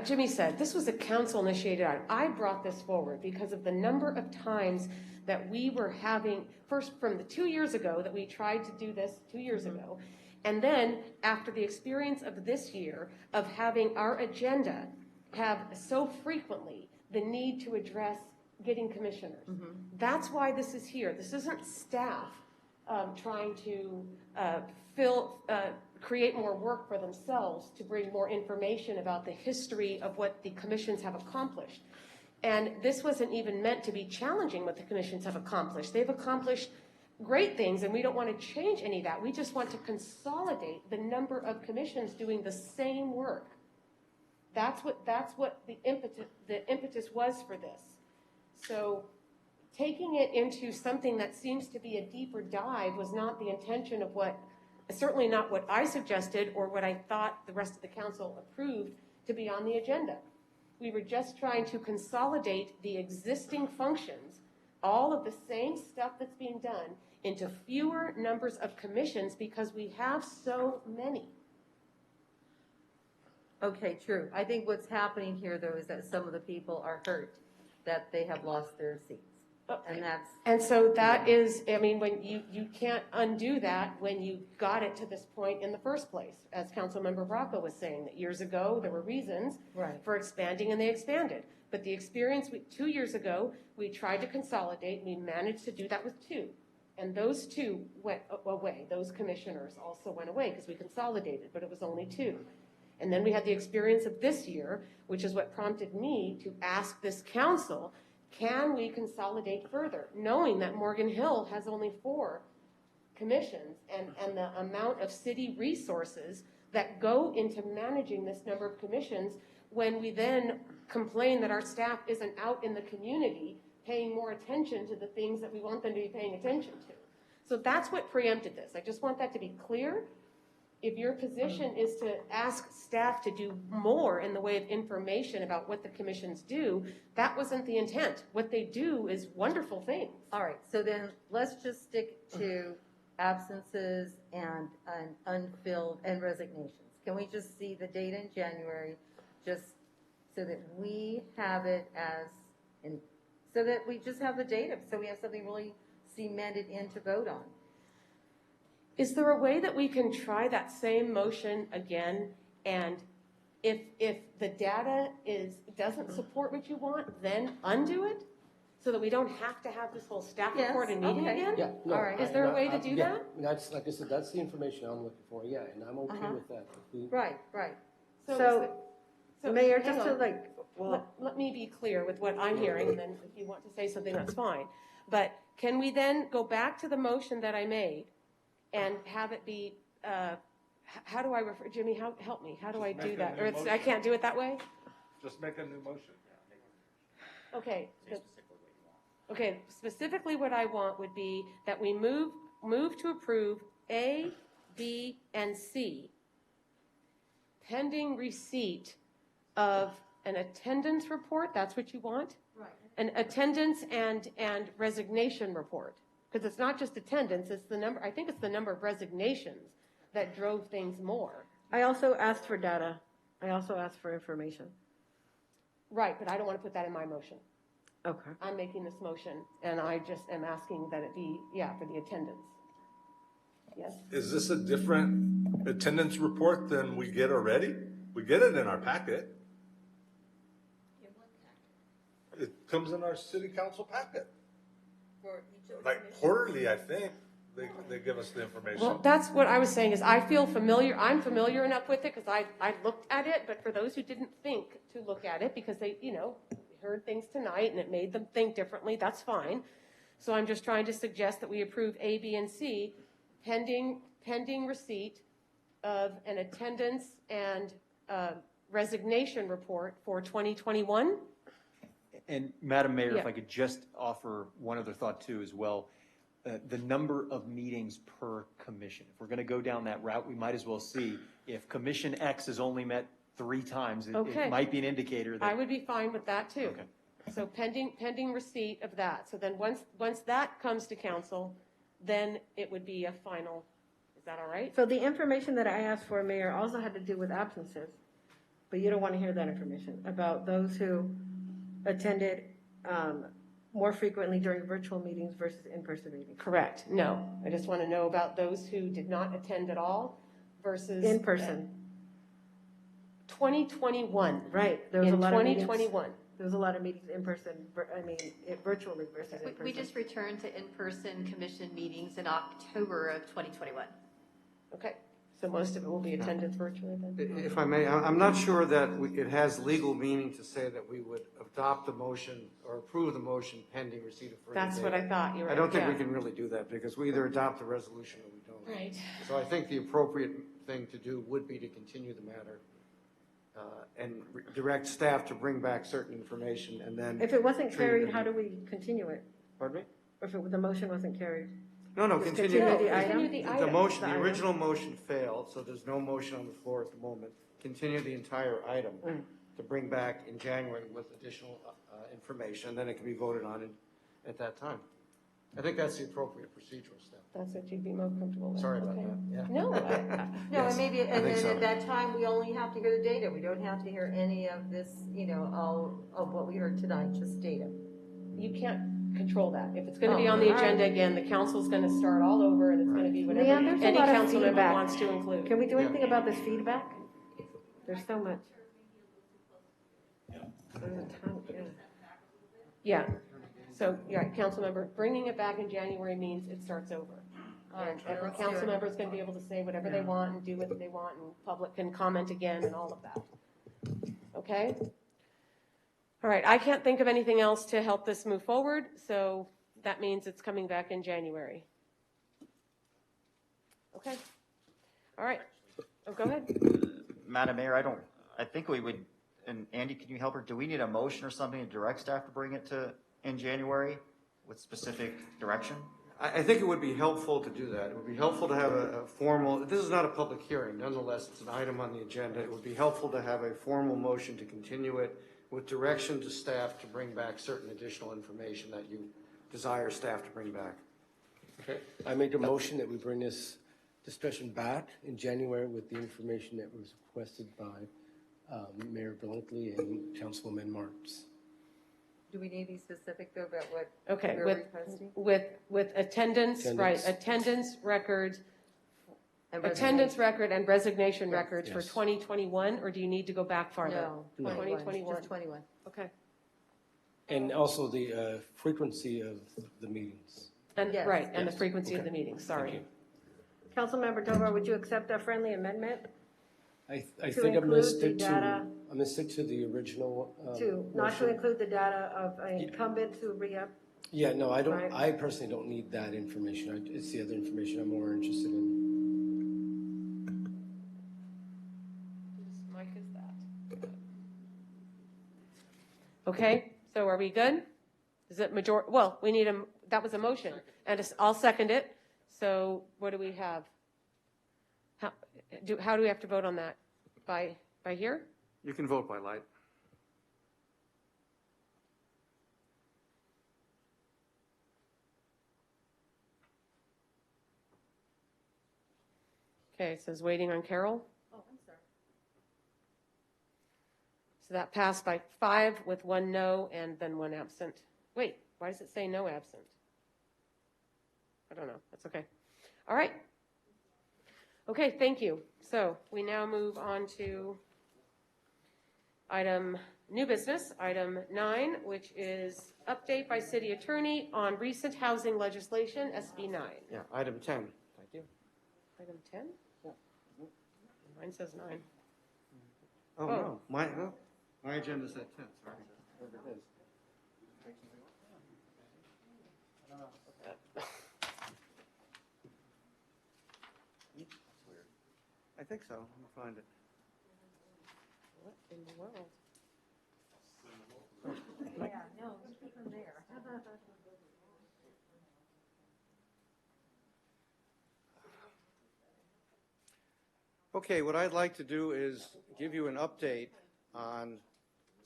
Jimmy said, this was a council initiated item. I brought this forward because of the number of times that we were having, first from the 2 years ago that we tried to do this 2 years ago, and then after the experience of this year of having our agenda have so frequently the need to address getting commissioners. That's why this is here. This isn't staff trying to create more work for themselves to bring more information about the history of what the commissions have accomplished. And this wasn't even meant to be challenging what the commissions have accomplished. They've accomplished great things, and we don't want to change any of that. We just want to consolidate the number of commissions doing the same work. That's what the impetus was for this. So taking it into something that seems to be a deeper dive was not the intention of certainly not what I suggested or what I thought the rest of the council approved to be on the agenda. We were just trying to consolidate the existing functions, all of the same stuff that's being done, into fewer numbers of commissions because we have so many. Okay, true. I think what's happening here, though, is that some of the people are hurt that they have lost their seats. And so that is, I mean, when you can't undo that when you got it to this point in the first place. As Councilmember Bracco was saying, that years ago there were reasons for expanding and they expanded. But the experience 2 years ago, we tried to consolidate. We managed to do that with 2. And those 2 went away. Those commissioners also went away because we consolidated, but it was only 2. And then we had the experience of this year, which is what prompted me to ask this council, can we consolidate further? Knowing that Morgan Hill has only 4 commissions and the amount of city resources that go into managing this number of commissions when we then complain that our staff isn't out in the community paying more attention to the things that we want them to be paying attention to. So that's what preempted this. I just want that to be clear. if your position is to ask staff to do more in the way of information about what the commissions do, that wasn't the intent. What they do is wonderful things. All right, so then let's just stick to absences and unfilled and resignations. Can we just see the data in January, just so that we have it so that we just have the data, so we have something really cemented in to vote on? Is there a way that we can try that same motion again, and if the data doesn't support what you want, then undo it, so that we don't have to have this whole staff Yes, report and meeting okay. again? Yeah, no, All right. Is there a way to do yeah, that? That's, like I said, that's the information I'm looking for, yeah, and I'm okay with that. If we- Right, right. So Mayor, hang just to on. Let me be clear with what I'm hearing, and then if you want to say something, that's fine. But can we then go back to the motion that I made and have it be, how do I refer, Jimmy, help me, how do I do make a that? new Or I can't do it that way? Just make a new motion. Okay. Okay, specifically what I want would be that we move to approve A, B, and C, pending receipt of an attendance report, that's what you want? Right. An attendance and resignation report. Because it's not just attendance, it's the number, I think it's the number of resignations that drove things more. I also asked for data. I also asked for information. Right, but I don't want to put that in my motion. Okay. I'm making this motion, and I just am asking that it be, for the attendance. Yes? Is this a different attendance report than we get already? We get it in our packet. It comes in our city council packet. Like quarterly, I think, they give us the information. Well, that's what I was saying, is I feel familiar, I'm familiar enough with it, because I looked at it, but for those who didn't think to look at it, because they, heard things tonight, and it made them think differently, that's fine. So I'm just trying to suggest that we approve A, B, and C, pending receipt of an attendance and resignation report for 2021. And Madam Mayor, Yeah. if I could just offer one other thought too as well. The number of meetings per commission. If we're going to go down that route, we might as well see if Commission X has only met 3 times, Okay. it might be an indicator that. I would be fine with that too. Okay. So pending receipt of that. So then once that comes to council, then it would be a final, is that all right? So the information that I asked for, Mayor, also had to do with absences, but you don't want to hear that information about those who attended more frequently during virtual meetings versus in-person meetings. Correct, no. I just want to know about those who did not attend at all versus. In person. 2021. Right, there was a lot of meetings. In 2021. There was a lot of meetings in person, virtually versus in person. We just returned to in-person commission meetings in October of 2021. Okay, so most of it will be attendance virtually then? If I may, I'm not sure that it has legal meaning to say that we would adopt the motion or approve the motion pending receipt of further That's what data. I thought, you're right. I don't think yeah. we can really do that because we either adopt the resolution or we don't. Right. So I think the appropriate thing to do would be to continue the matter and direct staff to bring back certain information and then. If it wasn't treat it carried, in- how do we continue it? Pardon me? If the motion wasn't carried? No, Just continue. the item? The motion, the original motion failed, so there's no motion on the floor at the moment. Continue the entire item to bring back in January with additional information, then it can be voted on at that time. I think that's the appropriate procedural step. That's what you'd be more comfortable with. Sorry about Okay. that, yeah. No, No, Yes, and maybe, I and think then so. at that time, we only have to hear the data. We don't have to hear any of this, all of what we heard tonight, just data. You can't control that. If it's going to be on the agenda again, the council's going to start all over, and it's going to be whatever Leanne, there's a any lot of council member feedback. wants to include. Can we do anything about this feedback? There's so much. Yeah. So, council member, bringing it back in January means it starts over. And every council member is going to be able to say whatever they want and do what they want, and public can comment again and all of that. Okay? All right, I can't think of anything else to help this move forward, so that means it's coming back in January. Okay? All right. Oh, go ahead. Madam Mayor, I think we would, and Andy, can you help her? Do we need a motion or something to direct staff to bring it in January with specific direction? I think it would be helpful to do that. It would be helpful to have a formal, this is not a public hearing, nonetheless, it's an item on the agenda. It would be helpful to have a formal motion to continue it with direction to staff to bring back certain additional information that you desire staff to bring back. Okay, I make a motion that we bring this discussion back in January with the information that was requested by Mayor Bluntly and Councilwoman Martz. Do we need to be specific though about what Okay, we're requesting? with attendance, right, attendance records, attendance record and resignation records for 2021, or do you need to go back farther? No, 2021. Just 21. Okay. And also the frequency of the meetings. And, Yes. right, and the frequency of the meeting, sorry. Councilmember Tovar, would you accept that friendly amendment? I To think I'm gonna include the stick to, data- I'm gonna stick to the original. Not to motion. include the data of an incumbent to re-up? Yeah, no, I don't, Right. I personally don't need that information. It's the other information I'm more interested in. Whose mic is that? Okay, so are we good? Is it well, we need that was a motion, and I'll second it. So what do we have? How do we have to vote on that? By here? You can vote by light. Okay, it says waiting on Carol. Oh, I'm sorry. So that passed by 5 with 1 no and then 1 absent. Wait, why does it say no absent? I don't know. That's okay. All right. Okay, thank you. So we now move on to new business, item 9, which is update by city attorney on recent housing legislation, SB 9. Yeah, item 10. Thank you. Item 10? Mine says 9. Oh, no, my agenda said 10, sorry. Whatever it is. I think so. Let me find it. What in the world? Yeah, no, keep them there. Okay, what I'd like to do is give you an update on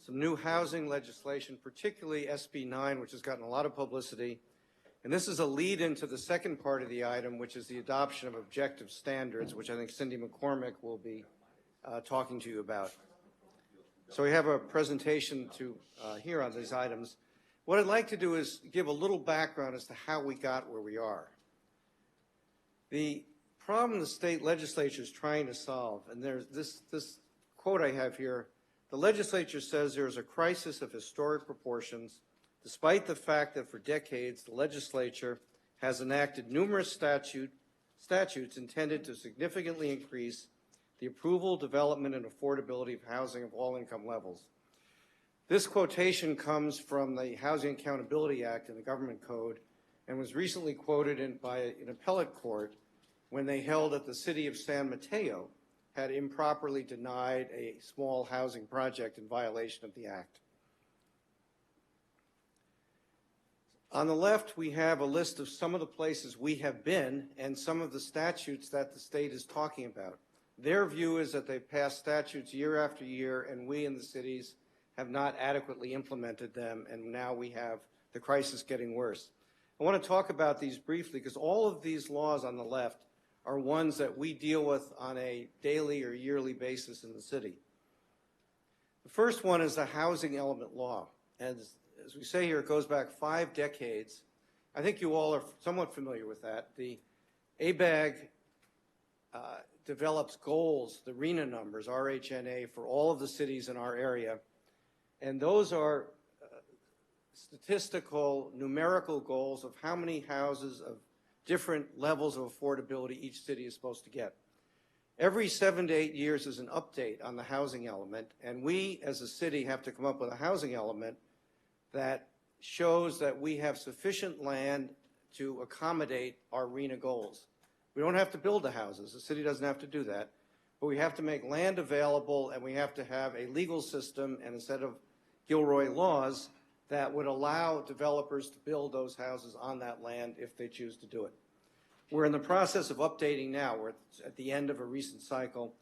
some new housing legislation, particularly SB 9, which has gotten a lot of publicity. And this is a lead into the second part of the item, which is the adoption of objective standards, which I think Cindy McCormick will be talking to you about. So we have a presentation to hear on these items. What I'd like to do is give a little background as to how we got where we are. The problem the state legislature is trying to solve, and there's this quote I have here, the legislature says there is a crisis of historic proportions, despite the fact that for decades the legislature has enacted numerous statutes intended to significantly increase the approval, development, and affordability of housing of all income levels. This quotation comes from the Housing Accountability Act in the Government Code and was recently quoted by an appellate court when they held that the city of San Mateo had improperly denied a small housing project in violation of the act. On the left, we have a list of some of the places we have been and some of the statutes that the state is talking about. Their view is that they've passed statutes year after year, and we in the cities have not adequately implemented them, and now we have the crisis getting worse. I want to talk about these briefly because all of these laws on the left are ones that we deal with on a daily or yearly basis in the city. The first one is the housing element law. And as we say here, it goes back 5 decades. I think you all are somewhat familiar with that. The ABAG develops goals, the RHNA numbers, RHNA, for all of the cities in our area. And those are statistical, numerical goals of how many houses of different levels of affordability each city is supposed to get. Every 7 to 8 years is an update on the housing element, and we as a city have to come up with a housing element that shows that we have sufficient land to accommodate our RHNA goals. We don't have to build the houses. The city doesn't have to do that. But we have to make land available, and we have to have a legal system and a set of Gilroy laws that would allow developers to build those houses on that land if they choose to do it. We're in the process of updating now. We're at the end of a recent cycle.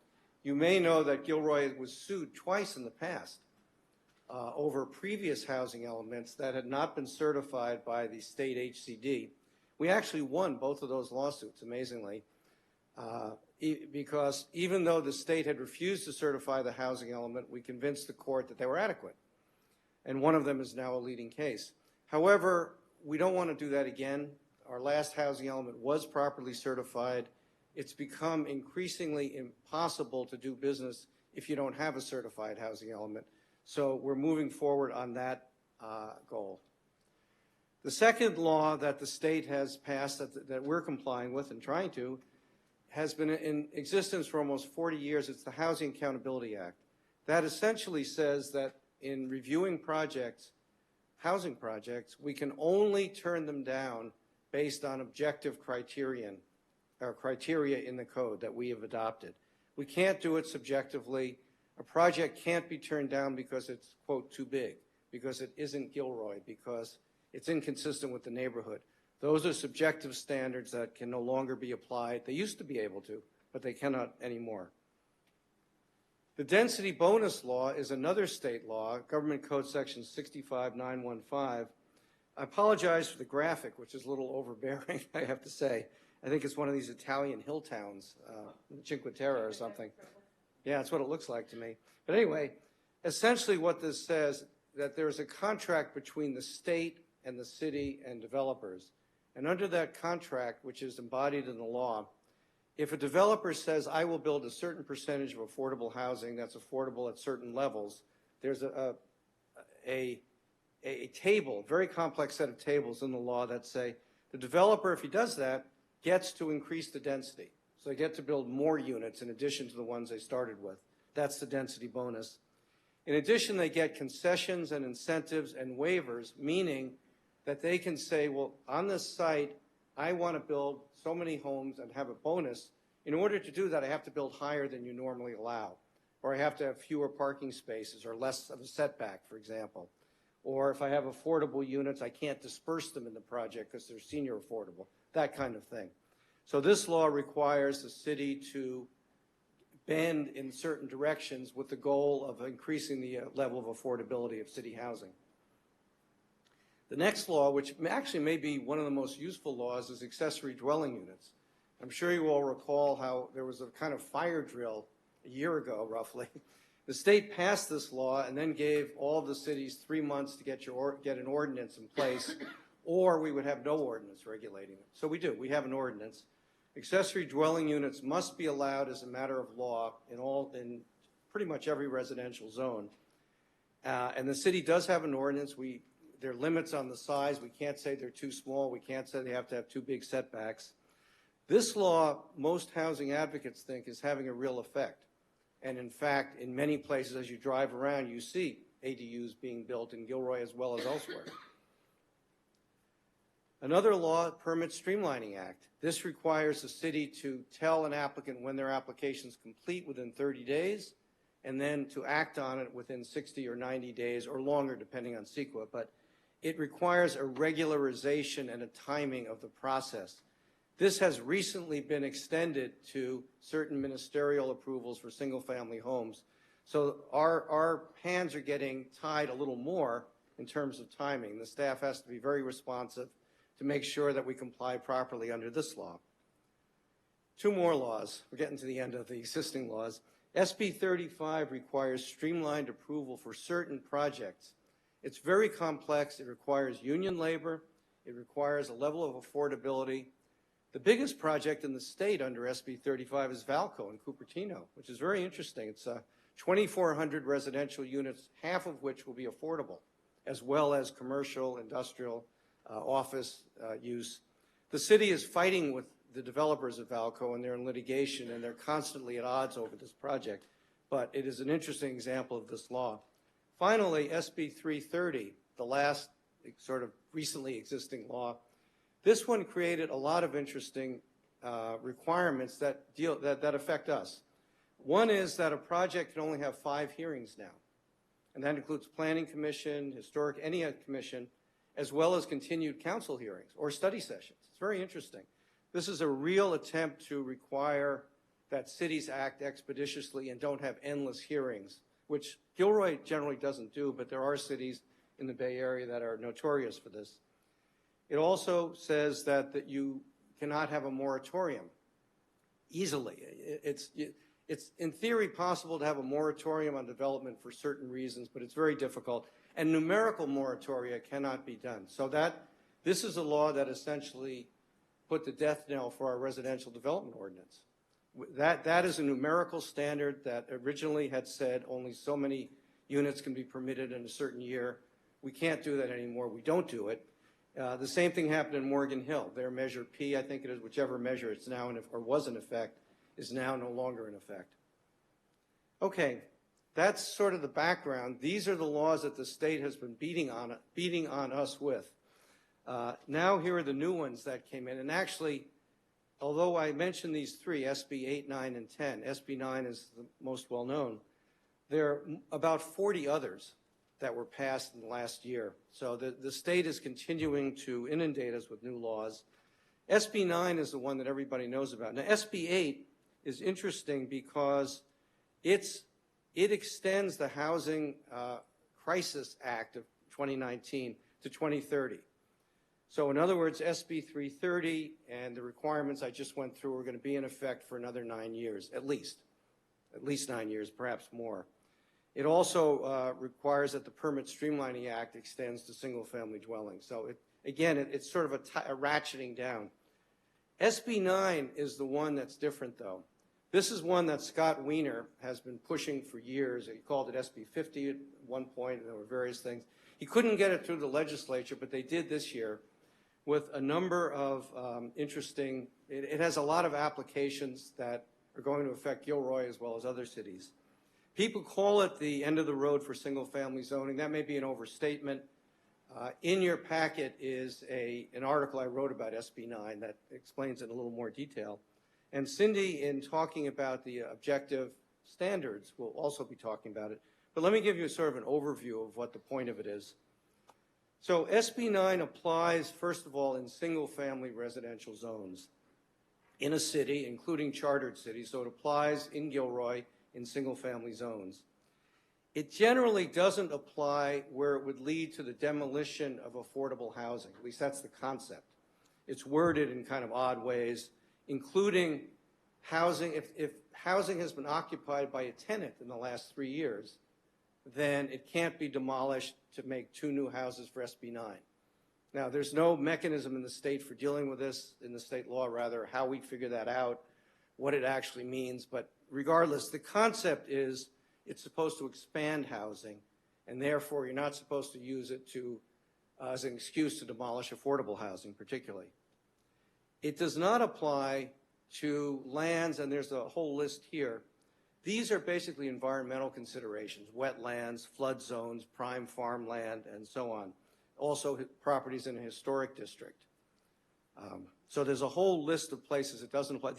You may know that Gilroy was sued twice in the past over previous housing elements that had not been certified by the state HCD. We actually won both of those lawsuits, amazingly, because even though the state had refused to certify the housing element, we convinced the court that they were adequate. And one of them is now a leading case. However, we don't want to do that again. Our last housing element was properly certified. It's become increasingly impossible to do business if you don't have a certified housing element. So we're moving forward on that goal. The second law that the state has passed that we're complying with and trying to has been in existence for almost 40 years. It's the Housing Accountability Act. That essentially says that in reviewing projects, housing projects, we can only turn them down based on objective criteria in the code that we have adopted. We can't do it subjectively. A project can't be turned down because it's, quote, too big, because it isn't Gilroy, because it's inconsistent with the neighborhood. Those are subjective standards that can no longer be applied. They used to be able to, but they cannot anymore. The density bonus law is another state law, Government Code Section 65915. I apologize for the graphic, which is a little overbearing, I have to say. I think it's one of these Italian hill towns, Cinque Terre or something. Yeah, that's what it looks like to me. But anyway, essentially what this says, that there's a contract between the state and the city and developers. And under that contract, which is embodied in the law, if a developer says, I will build a certain percentage of affordable housing that's affordable at certain levels, there's a table, very complex set of tables in the law that say the developer, if he does that, gets to increase the density. So they get to build more units in addition to the ones they started with. That's the density bonus. In addition, they get concessions and incentives and waivers, meaning that they can say, well, on this site, I want to build so many homes and have a bonus. In order to do that, I have to build higher than you normally allow, or I have to have fewer parking spaces or less of a setback, for example. Or if I have affordable units, I can't disperse them in the project because they're senior affordable, that kind of thing. So this law requires the city to bend in certain directions with the goal of increasing the level of affordability of city housing. The next law, which actually may be one of the most useful laws, is accessory dwelling units. I'm sure you all recall how there was a kind of fire drill a year ago, roughly. The state passed this law and then gave all of the cities 3 months to get an ordinance in place, or we would have no ordinance regulating it. So we do. We have an ordinance. Accessory dwelling units must be allowed as a matter of law in pretty much every residential zone. And the city does have an ordinance. There are limits on the size. We can't say they're too small. We can't say they have to have too big setbacks. This law, most housing advocates think, is having a real effect. And in fact, in many places as you drive around, you see ADUs being built in Gilroy as well as elsewhere. Another law, Permit Streamlining Act. This requires the city to tell an applicant when their application is complete within 30 days, and then to act on it within 60 or 90 days or longer, depending on CEQA. But it requires a regularization and a timing of the process. This has recently been extended to certain ministerial approvals for single-family homes. So our hands are getting tied a little more in terms of timing. The staff has to be very responsive to make sure that we comply properly under this law. 2 more laws. We're getting to the end of the existing laws. SB 35 requires streamlined approval for certain projects. It's very complex. It requires union labor. It requires a level of affordability. The biggest project in the state under SB 35 is Valco in Cupertino, which is very interesting. It's 2,400 residential units, half of which will be affordable, as well as commercial, industrial, office use. The city is fighting with the developers of Valco, and they're in litigation, and they're constantly at odds over this project. But it is an interesting example of this law. Finally, SB 330, the last sort of recently existing law. This one created a lot of interesting requirements that affect us. One is that a project can only have 5 hearings now. And that includes planning commission, historic, any commission, as well as continued council hearings or study sessions. It's very interesting. This is a real attempt to require that cities act expeditiously and don't have endless hearings, which Gilroy generally doesn't do, but there are cities in the Bay Area that are notorious for this. It also says that you cannot have a moratorium easily. It's in theory possible to have a moratorium on development for certain reasons, but it's very difficult. And numerical moratoria cannot be done. So this is a law that essentially put the death knell for our residential development ordinance. That is a numerical standard that originally had said only so many units can be permitted in a certain year. We can't do that anymore. We don't do it. The same thing happened in Morgan Hill. Their measure P, I think it is, whichever measure it's now in, or was in effect, is now no longer in effect. Okay, that's sort of the background. These are the laws that the state has been beating on us with. Now here are the new ones that came in. And actually, although I mentioned these three, SB 8, 9, and 10, SB 9 is the most well-known, there are about 40 others that were passed in the last year. So the state is continuing to inundate us with new laws. SB 9 is the one that everybody knows about. Now, SB 8 is interesting because it extends the Housing Crisis Act of 2019 to 2030. So in other words, SB 330 and the requirements I just went through are going to be in effect for another 9 years, at least 9 years, perhaps more. It also requires that the Permit Streamlining Act extends to single-family dwellings. So it's sort of a ratcheting down. SB 9 is the one that's different, though. This is one that Scott Wiener has been pushing for years. He called it SB 50 at one point, and there were various things. He couldn't get it through the legislature, but they did this year with a number of interesting, it has a lot of applications that are going to affect Gilroy as well as other cities. People call it the end of the road for single-family zoning. That may be an overstatement. In your packet is an article I wrote about SB 9 that explains it in a little more detail. And Cindy, in talking about the objective standards, will also be talking about it. But let me give you sort of an overview of what the point of it is. So SB 9 applies, first of all, in single-family residential zones in a city, including chartered cities. So it applies in Gilroy in single-family zones. It generally doesn't apply where it would lead to the demolition of affordable housing. At least that's the concept. It's worded in kind of odd ways, including housing. If housing has been occupied by a tenant in the last 3 years, then it can't be demolished to make 2 new houses for SB 9. Now, there's no mechanism in the state for dealing with this, in the state law rather, how we figure that out, what it actually means. But regardless, the concept is it's supposed to expand housing, and therefore you're not supposed to use it as an excuse to demolish affordable housing particularly. It does not apply to lands, and there's a whole list here. These are basically environmental considerations, wetlands, flood zones, prime farmland, and so on. Also properties in a historic district. So there's a whole list of places it doesn't apply.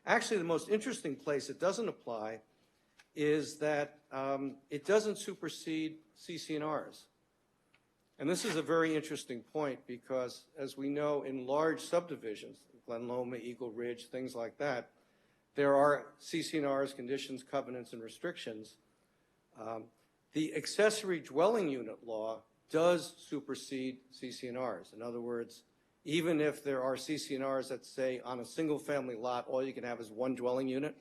Actually the most interesting place it doesn't apply is that it doesn't supersede CC&Rs. And this is a very interesting point because, as we know, in large subdivisions, Glen Loma, Eagle Ridge, things like that, there are CC&Rs, conditions, covenants, and restrictions. The accessory dwelling unit law does supersede CC&Rs. In other words, even if there are CC&Rs that say on a single-family lot all you can have is 1 dwelling unit,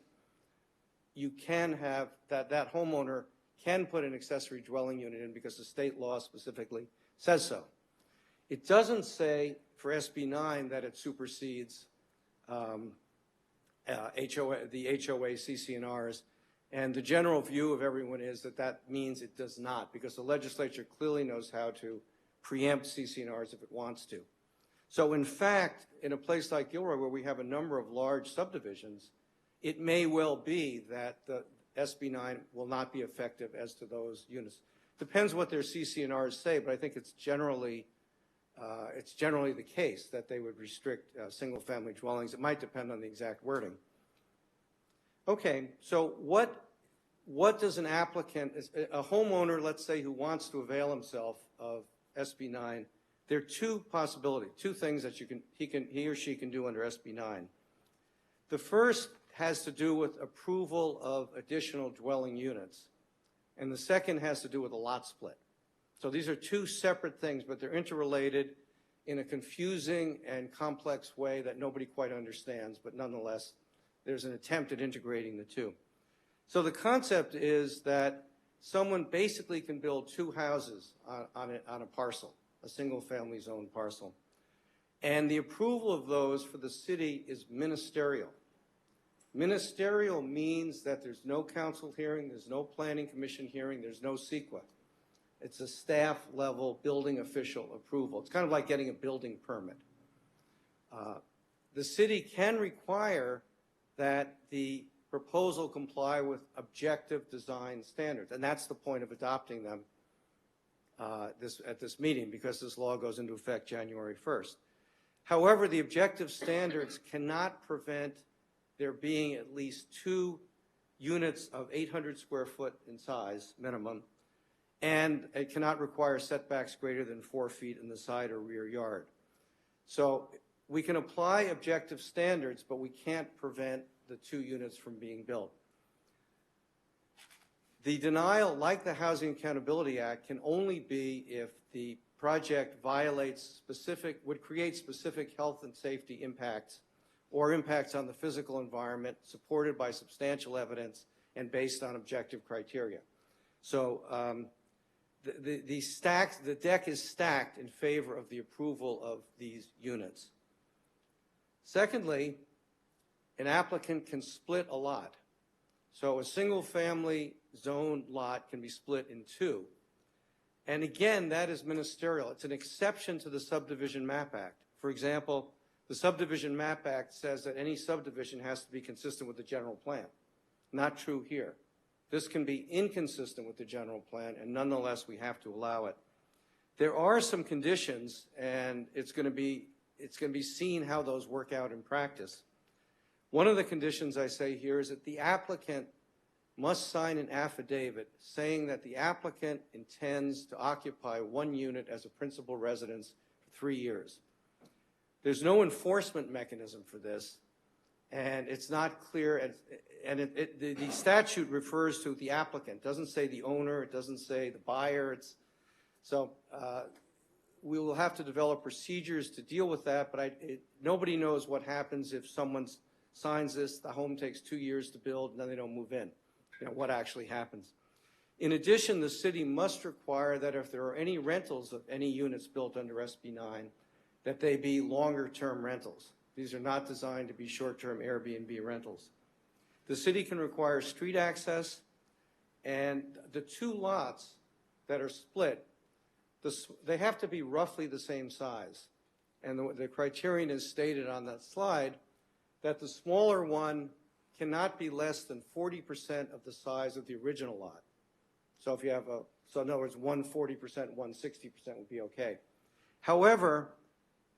you can have that homeowner can put an accessory dwelling unit in because the state law specifically says so. It doesn't say for SB 9 that it supersedes the HOA CC&Rs, and the general view of everyone is that means it does not, because the legislature clearly knows how to preempt CC&Rs if it wants to. So in fact, in a place like Gilroy where we have a number of large subdivisions, it may well be that the SB 9 will not be effective as to those units. Depends what their CC&Rs say, but I think it's generally the case that they would restrict single-family dwellings. It might depend on the exact wording. Okay, so what what does an applicant, a homeowner, let's say, who wants to avail himself of SB 9, there are two possibilities, two things that he or she can do under SB 9. The first has to do with approval of additional dwelling units, and the second has to do with a lot split. So these are two separate things, but they're interrelated in a confusing and complex way that nobody quite understands, but nonetheless, there's an attempt at integrating the two. So the concept is that someone basically can build two houses on a parcel, a single-family zone parcel. And the approval of those for the city is ministerial. Ministerial means that there's no council hearing, there's no planning commission hearing, there's no CEQA. It's a staff-level building official approval. It's kind of like getting a building permit. The city can require that the proposal comply with objective design standards, and that's the point of adopting them at this meeting, because this law goes into effect January 1st. However, the objective standards cannot prevent there being at least 2 units of 800 square foot in size, minimum, and it cannot require setbacks greater than 4 feet in the side or rear yard. So we can apply objective standards, but we can't prevent the 2 units from being built. The denial, like the Housing Accountability Act, can only be if the project violates would create specific health and safety impacts or impacts on the physical environment supported by substantial evidence and based on objective criteria. So the deck is stacked in favor of the approval of these units. Secondly, an applicant can split a lot. So a single-family zone lot can be split in 2. And again, that is ministerial. It's an exception to the Subdivision Map Act. For example, the Subdivision Map Act says that any subdivision has to be consistent with the general plan. Not true here. This can be inconsistent with the general plan, and nonetheless, we have to allow it. There are some conditions, and it's going to be seen how those work out in practice. One of the conditions I say here is that the applicant must sign an affidavit saying that the applicant intends to occupy 1 unit as a principal residence for 3 years. There's no enforcement mechanism for this, and it's not clear, and the statute refers to the applicant. It doesn't say the owner, it doesn't say the buyer. So we will have to develop procedures to deal with that, but nobody knows what happens if someone signs this, the home takes 2 years to build, and then they don't move in. What actually happens. In addition, the city must require that if there are any rentals of any units built under SB 9, that they be longer-term rentals. These are not designed to be short-term Airbnb rentals. The city can require street access, and the 2 lots that are split, they have to be roughly the same size. And the criterion is stated on that slide that the smaller one cannot be less than 40% of the size of the original lot. So if you have so in other words, one 40%, one 60% would be okay. However,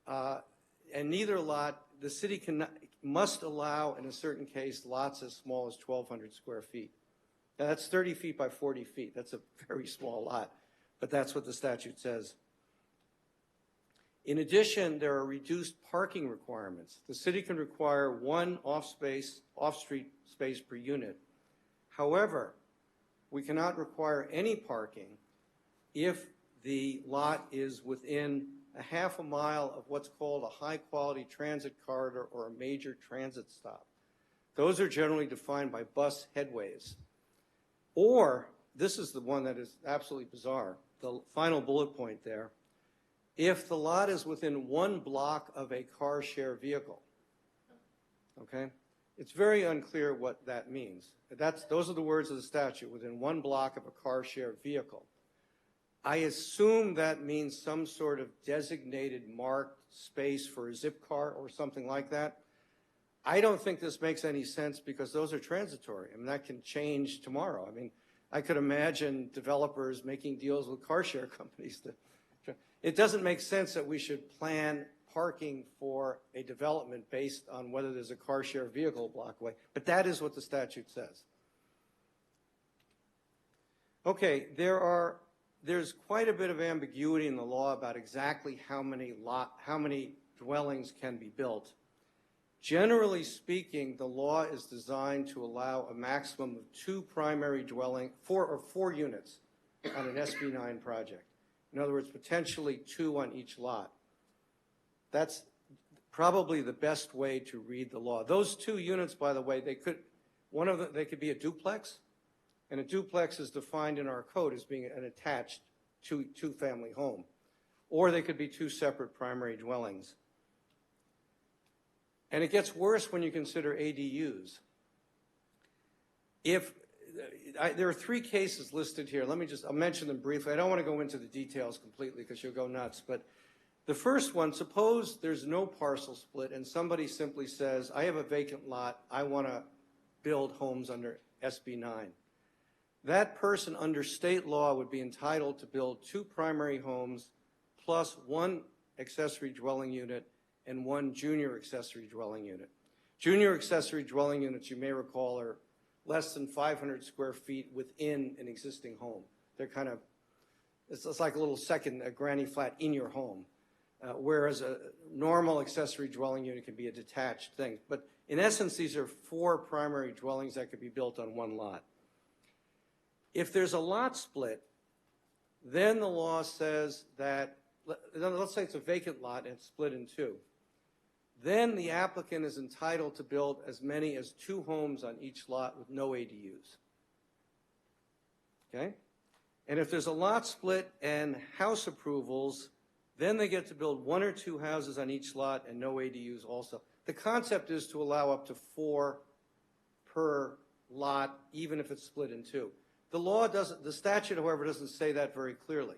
and neither lot, the city must allow, in a certain case, lots as small as 1,200 square feet. Now that's 30 feet by 40 feet. That's a very small lot, but that's what the statute says. In addition, there are reduced parking requirements. The city can require 1 off-street space per unit. However, we cannot require any parking if the lot is within a half a mile of what's called a high-quality transit corridor or a major transit stop. Those are generally defined by bus headways. Or, this is the one that is absolutely bizarre, the final bullet point there, if the lot is within 1 block of a car share vehicle. Okay? It's very unclear what that means. Those are the words of the statute, within 1 block of a car share vehicle. I assume that means some sort of designated marked space for a zip car or something like that. I don't think this makes any sense because those are transitory. I mean, that can change tomorrow. I mean, I could imagine developers making deals with car share companies. It doesn't make sense that we should plan parking for a development based on whether there's a car share vehicle a block away, but that is what the statute says. Okay, there's quite a bit of ambiguity in the law about exactly how many dwellings can be built. Generally speaking, the law is designed to allow a maximum of four units on an SB 9 project. In other words, potentially 2 on each lot. That's probably the best way to read the law. Those 2 units, by the way, they could be a duplex, and a duplex is defined in our code as being an attached two-family home, or they could be 2 separate primary dwellings. And it gets worse when you consider ADUs. There are 3 cases listed here. I'll mention them briefly. I don't want to go into the details completely because you'll go nuts. But the first one, suppose there's no parcel split and somebody simply says, I have a vacant lot, I want to build homes under SB 9. That person under state law would be entitled to build 2 primary homes plus 1 accessory dwelling unit and 1 junior accessory dwelling unit. Junior accessory dwelling units, you may recall, are less than 500 square feet within an existing home. They're it's like a little second granny flat in your home, whereas a normal accessory dwelling unit can be a detached thing. But in essence, these are 4 primary dwellings that could be built on 1 lot. If there's a lot split, then the law says that, let's say it's a vacant lot and it's split in 2. Then the applicant is entitled to build as many as 2 homes on each lot with no ADUs. Okay? And if there's a lot split and house approvals, then they get to build 1 or 2 houses on each lot and no ADUs also. The concept is to allow up to 4 per lot, even if it's split in 2. The statute, however, doesn't say that very clearly.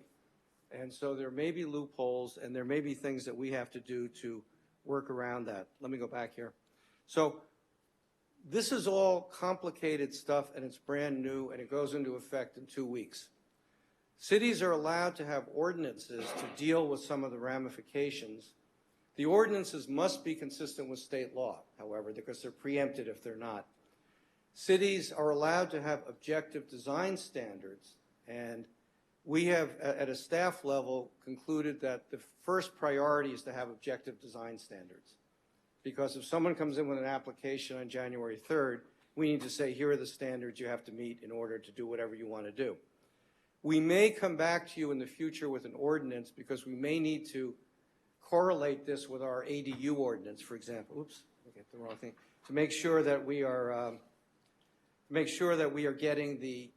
And so there may be loopholes and there may be things that we have to do to work around that. Let me go back here. So this is all complicated stuff and it's brand new and it goes into effect in 2 weeks. Cities are allowed to have ordinances to deal with some of the ramifications. The ordinances must be consistent with state law, however, because they're preempted if they're not. Cities are allowed to have objective design standards, and we have, at a staff level, concluded that the first priority is to have objective design standards. Because if someone comes in with an application on January 3rd, we need to say, here are the standards you have to meet in order to do whatever you want to do. We may come back to you in the future with an ordinance because we may need to correlate this with our ADU ordinance, for example. Oops, I get the wrong thing. To make sure that we are getting the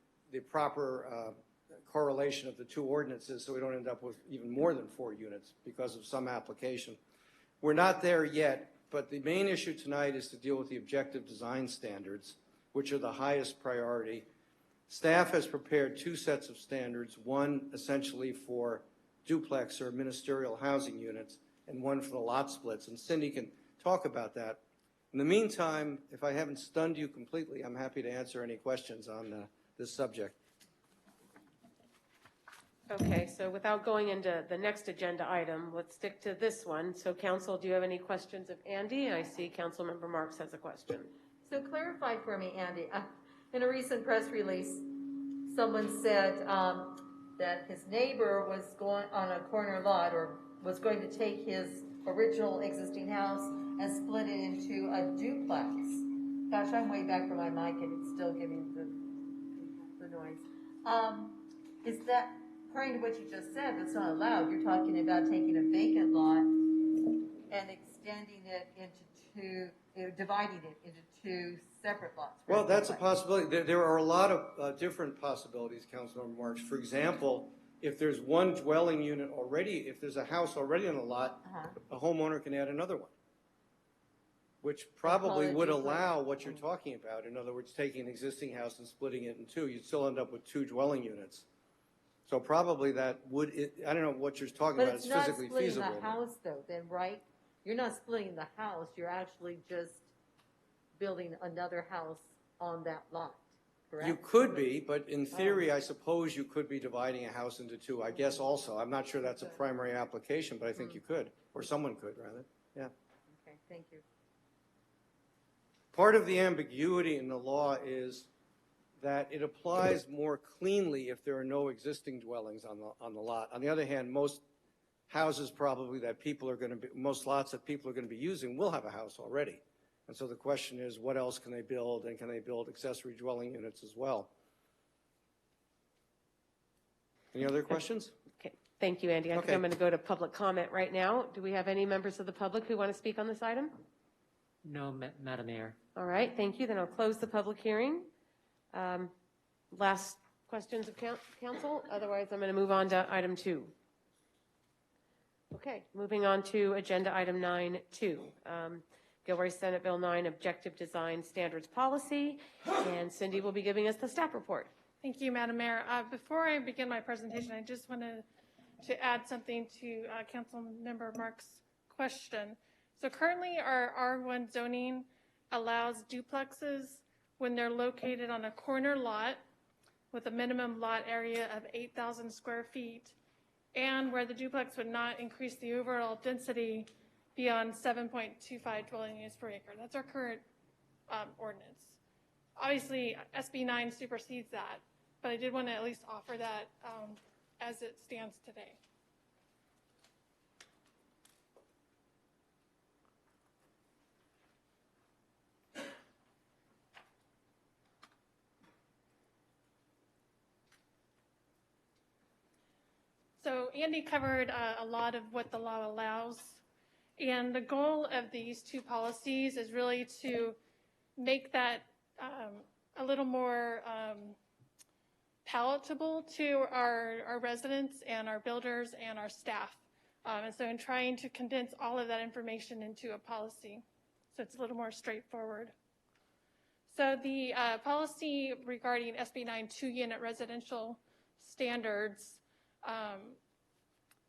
proper correlation of the 2 ordinances so we don't end up with even more than 4 units because of some application. We're not there yet, but the main issue tonight is to deal with the objective design standards, which are the highest priority. Staff has prepared 2 sets of standards, one essentially for duplex or ministerial housing units and one for the lot splits, and Cindy can talk about that. In the meantime, if I haven't stunned you completely, I'm happy to answer any questions on this subject. Okay, so without going into the next agenda item, let's stick to this one. So council, do you have any questions of Andy? I see Councilmember Marks has a question. So clarify for me, Andy, in a recent press release, someone said that his neighbor was going on a corner lot or was going to take his original existing house and split it into a duplex. Gosh, I'm way back from my mic and it's still giving the noise. Is that, according to what you just said, that's not allowed? You're talking about taking a vacant lot and extending it into 2, dividing it into 2 separate lots. Well, that's a possibility. There are a lot of different possibilities, Councilmember Marks. For example, if there's 1 dwelling unit already, if there's a house already on a lot, a homeowner can add another one, which probably would allow what you're talking about. In other words, taking an existing house and splitting it in 2, you'd still end up with 2 dwelling units. So probably that would, I don't know what you're talking about, it's physically feasible. But it's not splitting the house though, then, right? You're not splitting the house, you're actually just building another house on that lot, correct? You could be, but in theory, I suppose you could be dividing a house into 2. I guess also. I'm not sure that's a primary application, but I think you could, or someone could, rather. Yeah. Okay, thank you. Part of the ambiguity in the law is that it applies more cleanly if there are no existing dwellings on the lot. On the other hand, most houses probably that people are going to be, most lots that people are going to be using will have a house already. And so the question is, what else can they build, and can they build accessory dwelling units as well? Any other questions? Okay, thank you, Andy. I think I'm going to go to public comment right now. Do we have any members of the public who want to speak on this item? No, Madam Mayor. All right, thank you. Then I'll close the public hearing. Last questions of council? Otherwise, I'm going to move on to item 2. Okay, moving on to agenda item 9.2. Gilroy Senate Bill 9 Objective Design Standards Policy, and Cindy will be giving us the staff report. Thank you, Madam Mayor. Before I begin my presentation, I just wanted to add something to Council Member Mark's question. So currently our R1 zoning allows duplexes when they're located on a corner lot with a minimum lot area of 8,000 square feet, and where the duplex would not increase the overall density beyond 7.25 dwelling units per acre. That's our current ordinance. Obviously, SB 9 supersedes that, but I did want to at least offer that as it stands today. So Andy covered a lot of what the law allows, and the goal of these two policies is really to make that a little more palatable to our residents and our builders and our staff. And so in trying to condense all of that information into a policy, so it's a little more straightforward. So the policy regarding SB 9 2-unit residential standards,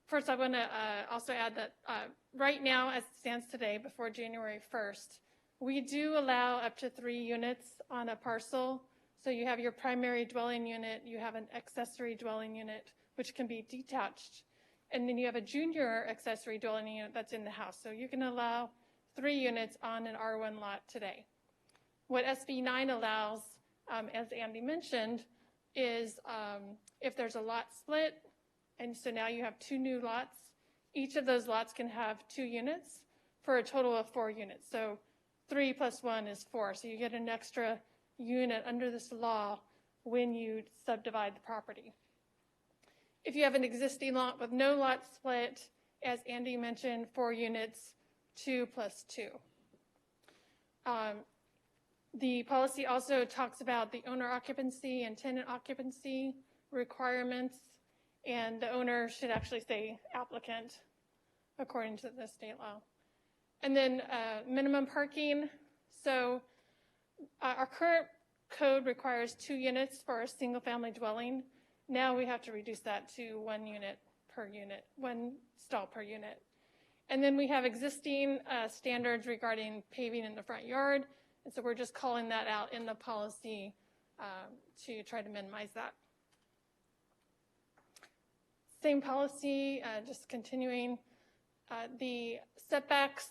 first I want to also add that right now, as it stands today, before January 1st, we do allow up to 3 units on a parcel. So you have your primary dwelling unit, you have an accessory dwelling unit, which can be detached, and then you have a junior accessory dwelling unit that's in the house. So you can allow 3 units on an R1 lot today. What SB 9 allows, as Andy mentioned, is if there's a lot split, and so now you have 2 new lots, each of those lots can have 2 units for a total of 4 units. So 3 plus 1 is 4. So you get an extra unit under this law when you subdivide the property. If you have an existing lot with no lot split, as Andy mentioned, 4 units, 2 plus 2. The policy also talks about the owner occupancy and tenant occupancy requirements, and the owner should actually say applicant according to the state law. And then minimum parking. So our current code requires 2 units for a single family dwelling. Now we have to reduce that to 1 unit per unit, 1 stall per unit. And then we have existing standards regarding paving in the front yard. And so we're just calling that out in the policy to try to minimize that. Same policy, just continuing. The setbacks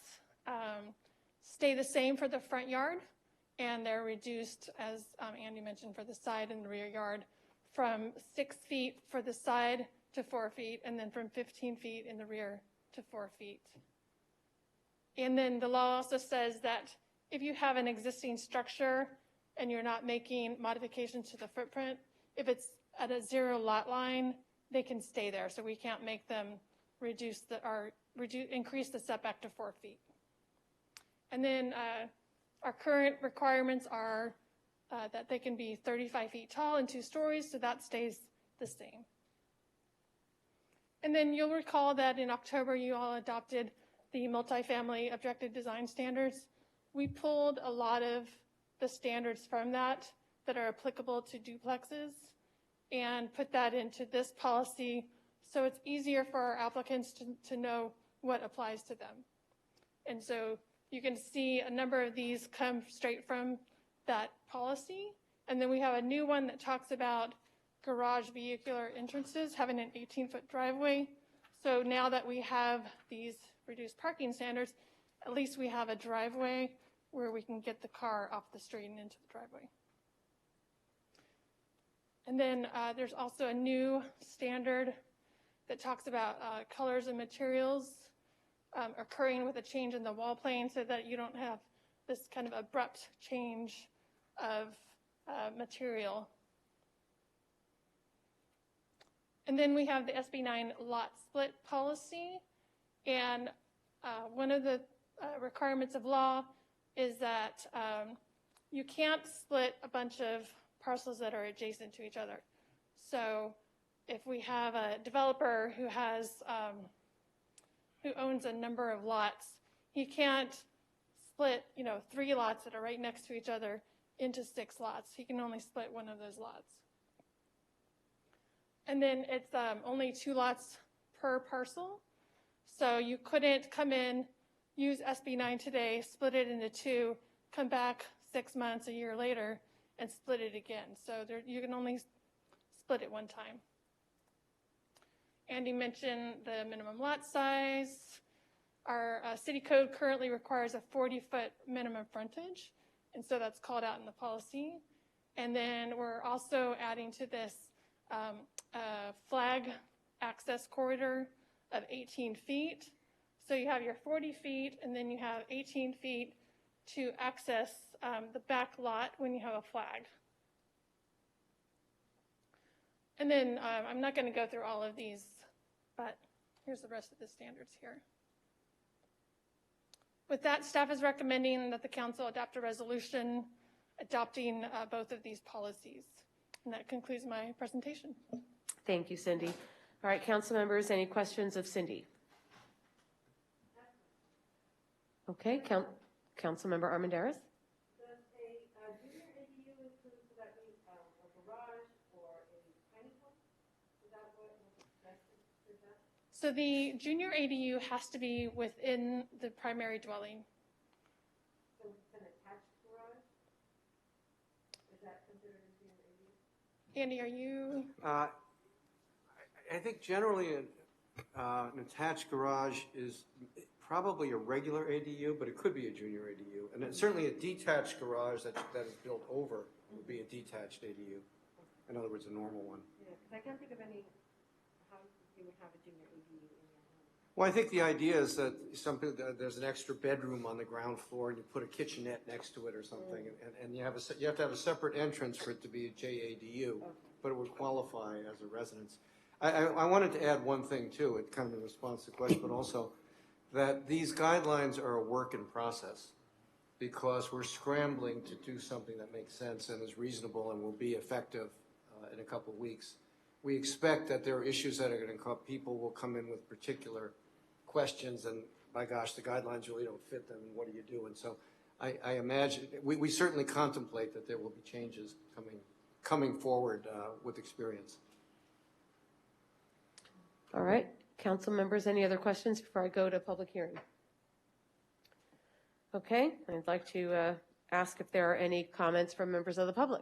stay the same for the front yard, and they're reduced, as Andy mentioned, for the side and the rear yard from 6 feet for the side to 4 feet, and then from 15 feet in the rear to 4 feet. And then the law also says that if you have an existing structure and you're not making modifications to the footprint, if it's at a 0 lot line, they can stay there. So we can't make them increase the setback to 4 feet. And then our current requirements are that they can be 35 feet tall and 2 stories, so that stays the same. And then you'll recall that in October you all adopted the multifamily objective design standards. We pulled a lot of the standards from that are applicable to duplexes and put that into this policy so it's easier for our applicants to know what applies to them. And so you can see a number of these come straight from that policy. And then we have a new one that talks about garage vehicular entrances having an 18-foot driveway. So now that we have these reduced parking standards, at least we have a driveway where we can get the car off the street and into the driveway. And then there's also a new standard that talks about colors and materials occurring with a change in the wall plane so that you don't have this kind of abrupt change of material. And then we have the SB 9 lot split policy. And one of the requirements of law is that you can't split a bunch of parcels that are adjacent to each other. So if we have a developer who has, who owns a number of lots, he can't split, 3 lots that are right next to each other into 6 lots. He can only split one of those lots. And then it's only 2 lots per parcel. So you couldn't come in, use SB 9 today, split it into 2, come back 6 months, a year later, and split it again. So you can only split it one time. Andy mentioned the minimum lot size. Our city code currently requires a 40-foot minimum frontage, and so that's called out in the policy. And then we're also adding to this flag access corridor of 18 feet. So you have your 40 feet, and then you have 18 feet to access the back lot when you have a flag. And then I'm not going to go through all of these, but here's the rest of the standards here. With that, staff is recommending that the council adopt a resolution adopting both of these policies. And that concludes my presentation. Thank you, Cindy. All right, council members, any questions of Cindy? Okay, Councilmember Armendariz. Does a junior ADU include, so that means a garage or a tiny home? Is that what was suggested for that? So the junior ADU has to be within the primary dwelling. So it's an attached garage? Is that considered a junior ADU? Andy, are you? I think generally an attached garage is probably a regular ADU, but it could be a junior ADU. And it's certainly a detached garage that is built over would be a detached ADU. In other words, a normal one. Yeah, because I can't think of any houses you would have a junior ADU in your home. Well, I think the idea is that there's an extra bedroom on the ground floor and you put a kitchenette next to it or something. And you have to have a separate entrance for it to be a JADU, but it would qualify as a residence. I wanted to add one thing too, it kind of in response to the question, but also that these guidelines are a work in process because we're scrambling to do something that makes sense and is reasonable and will be effective in a couple of weeks. We expect that there are issues that are going to come up. People will come in with particular questions and, by gosh, the guidelines really don't fit them and what do you do? And so I imagine, we certainly contemplate that there will be changes coming forward with experience. All right, council members, any other questions before I go to public hearing? Okay, I'd like to ask if there are any comments from members of the public.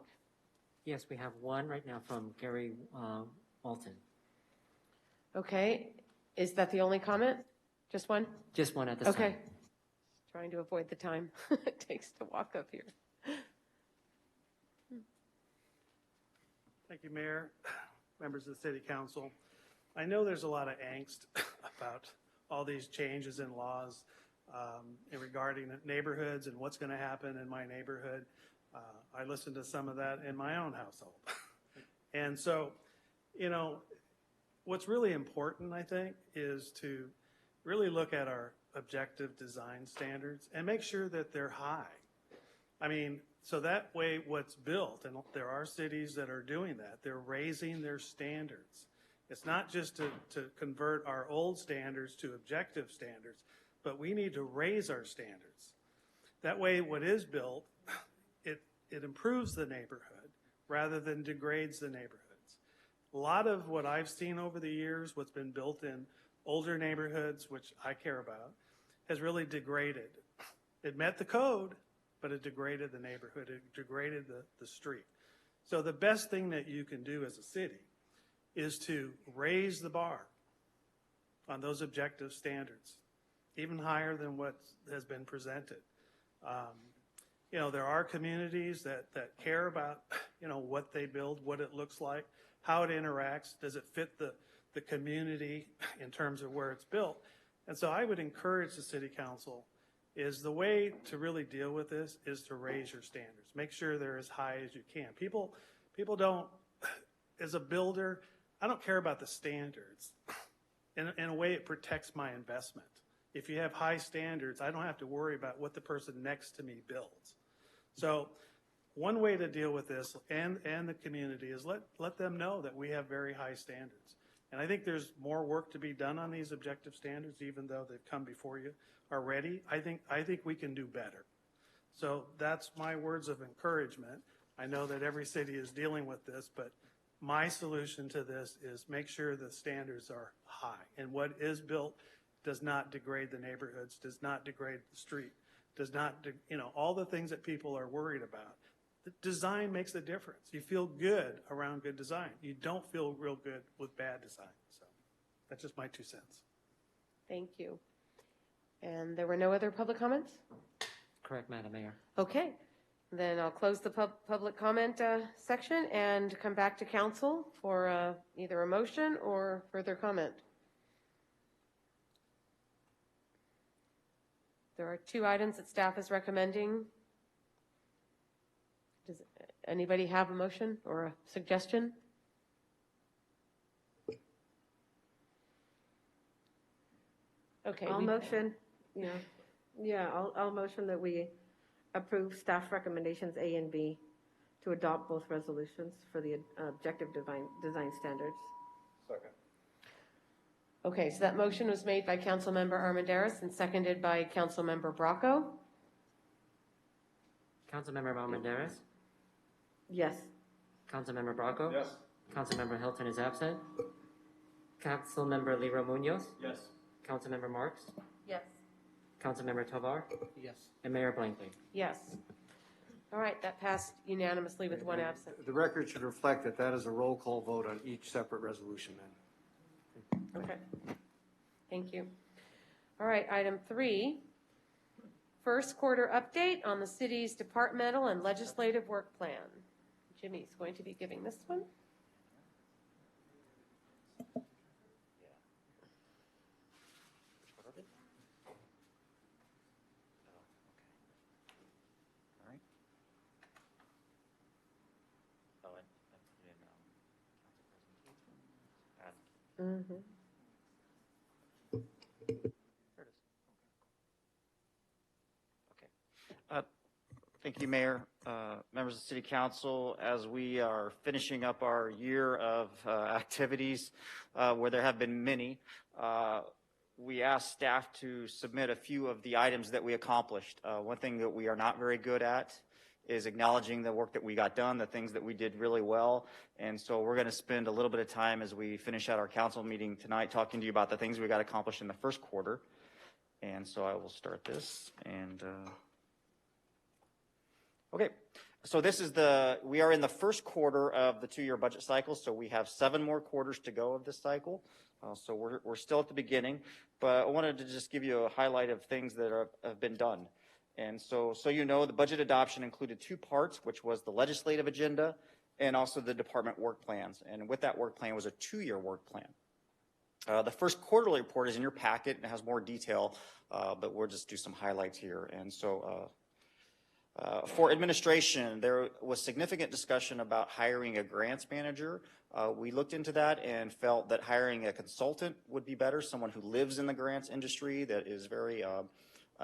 Yes, we have one right now from Gary Walton. Okay, is that the only comment? Just one? Just one at this time. Okay. Trying to avoid the time it takes to walk up here. Thank you, Mayor, members of the City Council. I know there's a lot of angst about all these changes in laws regarding neighborhoods and what's going to happen in my neighborhood. I listened to some of that in my own household. And so, what's really important, I think, is to really look at our objective design standards and make sure that they're high. I mean, so that way what's built, and there are cities that are doing that, they're raising their standards. It's not just to convert our old standards to objective standards, but we need to raise our standards. That way what is built, it improves the neighborhood rather than degrades the neighborhoods. A lot of what I've seen over the years, what's been built in older neighborhoods, which I care about, has really degraded. It met the code, but it degraded the neighborhood. It degraded the street. So the best thing that you can do as a city is to raise the bar on those objective standards, even higher than what has been presented. There are communities that care about, what they build, what it looks like, how it interacts, does it fit the community in terms of where it's built. And so I would encourage the city council is the way to really deal with this is to raise your standards. Make sure they're as high as you can. People don't, as a builder, I don't care about the standards. In a way, it protects my investment. If you have high standards, I don't have to worry about what the person next to me builds. So one way to deal with this and the community is let them know that we have very high standards. And I think there's more work to be done on these objective standards, even though they've come before you already. I think we can do better. So that's my words of encouragement. I know that every city is dealing with this, but my solution to this is make sure the standards are high. And what is built does not degrade the neighborhoods, does not degrade the street, does not, all the things that people are worried about. The design makes a difference. You feel good around good design. You don't feel real good with bad design. So that's just my 2 cents. Thank you. And there were no other public comments? Correct, Madam Mayor. Okay. Then I'll close the public comment section and come back to council for either a motion or further comment. There are 2 items that staff is recommending. Does anybody have a motion or a suggestion? Okay. I'll motion, I'll motion that we approve staff recommendations A and B to adopt both resolutions for the objective design standards. Second. Okay, so that motion was made by Councilmember Armendariz and seconded by Councilmember Bracco. Councilmember Armendariz? Yes. Councilmember Bracco? Yes. Councilmember Hilton is absent. Councilmember Liro Munoz? Yes. Councilmember Marks? Yes. Councilmember Tovar? Yes. And Mayor Blankley. Yes. All right, that passed unanimously with 1 absent. The record should reflect that that is a roll call vote on each separate resolution then. Okay. Thank you. All right, item 3, first quarter update on the city's departmental and legislative work plan. Jimmy's going to be giving this one. Mm-hmm. Thank you, Mayor, members of the City Council. As we are finishing up our year of activities, where there have been many, we asked staff to submit a few of the items that we accomplished. One thing that we are not very good at is acknowledging the work that we got done, the things that we did really well. And so we're going to spend a little bit of time as we finish out our council meeting tonight talking to you about the things we got accomplished in the first quarter. And so I will start this. And okay, so this is we are in the first quarter of the 2-year budget cycle, so we have 7 more quarters to go of this cycle. So we're still at the beginning, but I wanted to just give you a highlight of things that have been done. And so the budget adoption included 2 parts, which was the legislative agenda and also the department work plans. And with that work plan was a 2-year work plan. The first quarterly report is in your packet and has more detail, but we'll just do some highlights here. And so for administration, there was significant discussion about hiring a grants manager. We looked into that and felt that hiring a consultant would be better, someone who lives in the grants industry that is very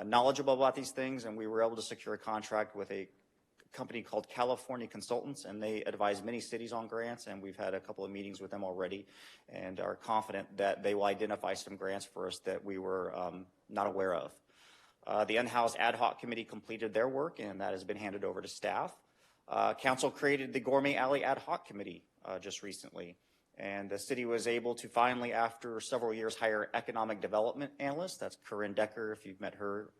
knowledgeable about these things, and we were able to secure a contract with a company called California Consultants, and they advise many cities on grants, and we've had a couple of meetings with them already and are confident that they will identify some grants for us that we were not aware of. The Unhoused Ad Hoc Committee completed their work, and that has been handed over to staff. Council created the Gourmet Alley Ad Hoc Committee just recently, and the city was able to finally, after several years, hire economic development analyst. That's Corinne Decker. If you've met her,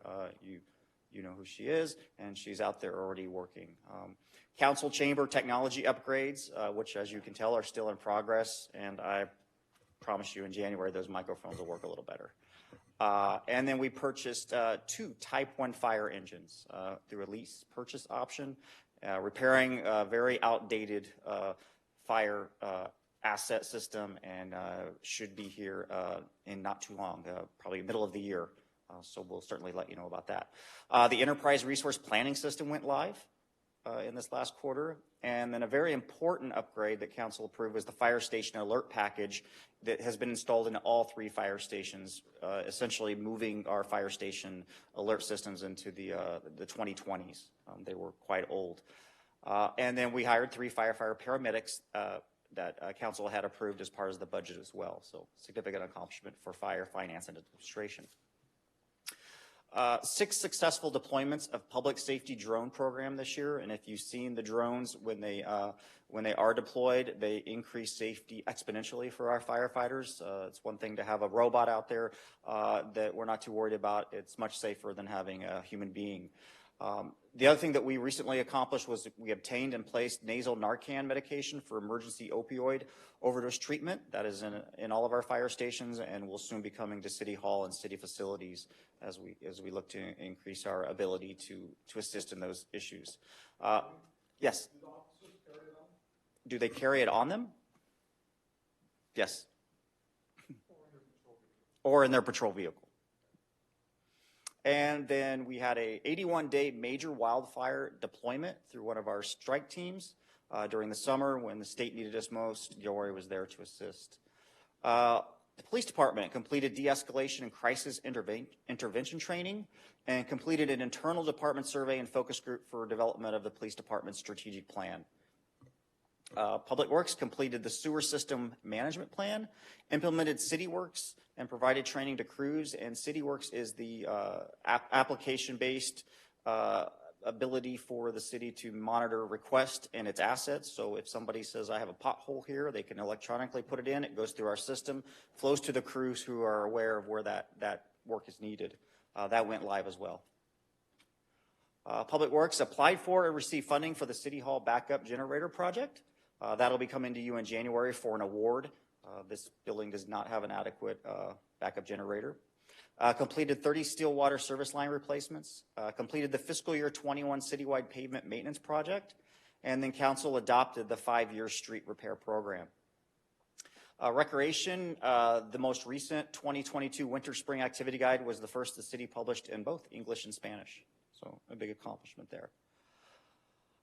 you know who she is, and she's out there already working. Council chamber technology upgrades, which, as you can tell, are still in progress, and I promise you in January those microphones will work a little better. And then we purchased 2 Type 1 fire engines through a lease purchase option, repairing a very outdated fire asset system, and should be here in not too long, probably middle of the year. So we'll certainly let you know about that. The enterprise resource planning system went live in this last quarter. And then a very important upgrade that council approved was the fire station alert package that has been installed in all 3 fire stations, essentially moving our fire station alert systems into the 2020s. They were quite old. And then we hired 3 firefighter paramedics that council had approved as part of the budget as well. So significant accomplishment for fire, finance, and administration. 6 successful deployments of public safety drone program this year, and if you've seen the drones when they are deployed, they increase safety exponentially for our firefighters. It's one thing to have a robot out there that we're not too worried about. It's much safer than having a human being. The other thing that we recently accomplished was we obtained and placed nasal Narcan medication for emergency opioid overdose treatment. That is in all of our fire stations and will soon be coming to City Hall and city facilities as we look to increase our ability to assist in those issues. Yes? Do they carry it on them? Yes. Or in their patrol vehicle. And then we had a 81-day major wildfire deployment through one of our strike teams during the summer when the state needed us most. Gilroy was there to assist. The police department completed de-escalation and crisis intervention training and completed an internal department survey and focus group for development of the police department's strategic plan. Public Works completed the sewer system management plan, implemented CityWorks, and provided training to crews. And CityWorks is the application-based ability for the city to monitor request and its assets. So if somebody says, I have a pothole here, they can electronically put it in. It goes through our system, flows to the crews who are aware of where that work is needed. That went live as well. Public Works applied for and received funding for the City Hall backup generator project. That'll be coming to you in January for an award. This building does not have an adequate backup generator. Completed 30 steel water service line replacements. Completed the fiscal year 21 citywide pavement maintenance project. And then council adopted the 5-year street repair program. Recreation, the most recent 2022 winter spring activity guide was the first the city published in both English and Spanish. So a big accomplishment there.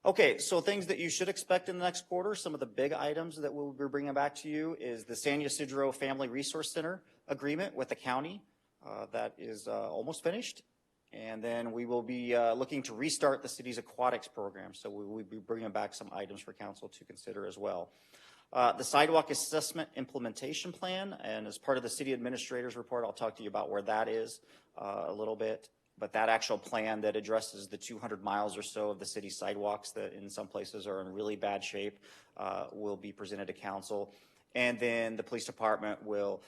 Okay, so things that you should expect in the next quarter, some of the big items that we'll be bringing back to you is the San Ysidro Family Resource Center agreement with the county. That is almost finished. And then we will be looking to restart the city's aquatics program. So we will be bringing back some items for council to consider as well. The sidewalk assessment implementation plan, and as part of the city administrator's report, I'll talk to you about where that is a little bit. But that actual plan that addresses the 200 miles or so of the city sidewalks that in some places are in really bad shape will be presented to council. And then the police department will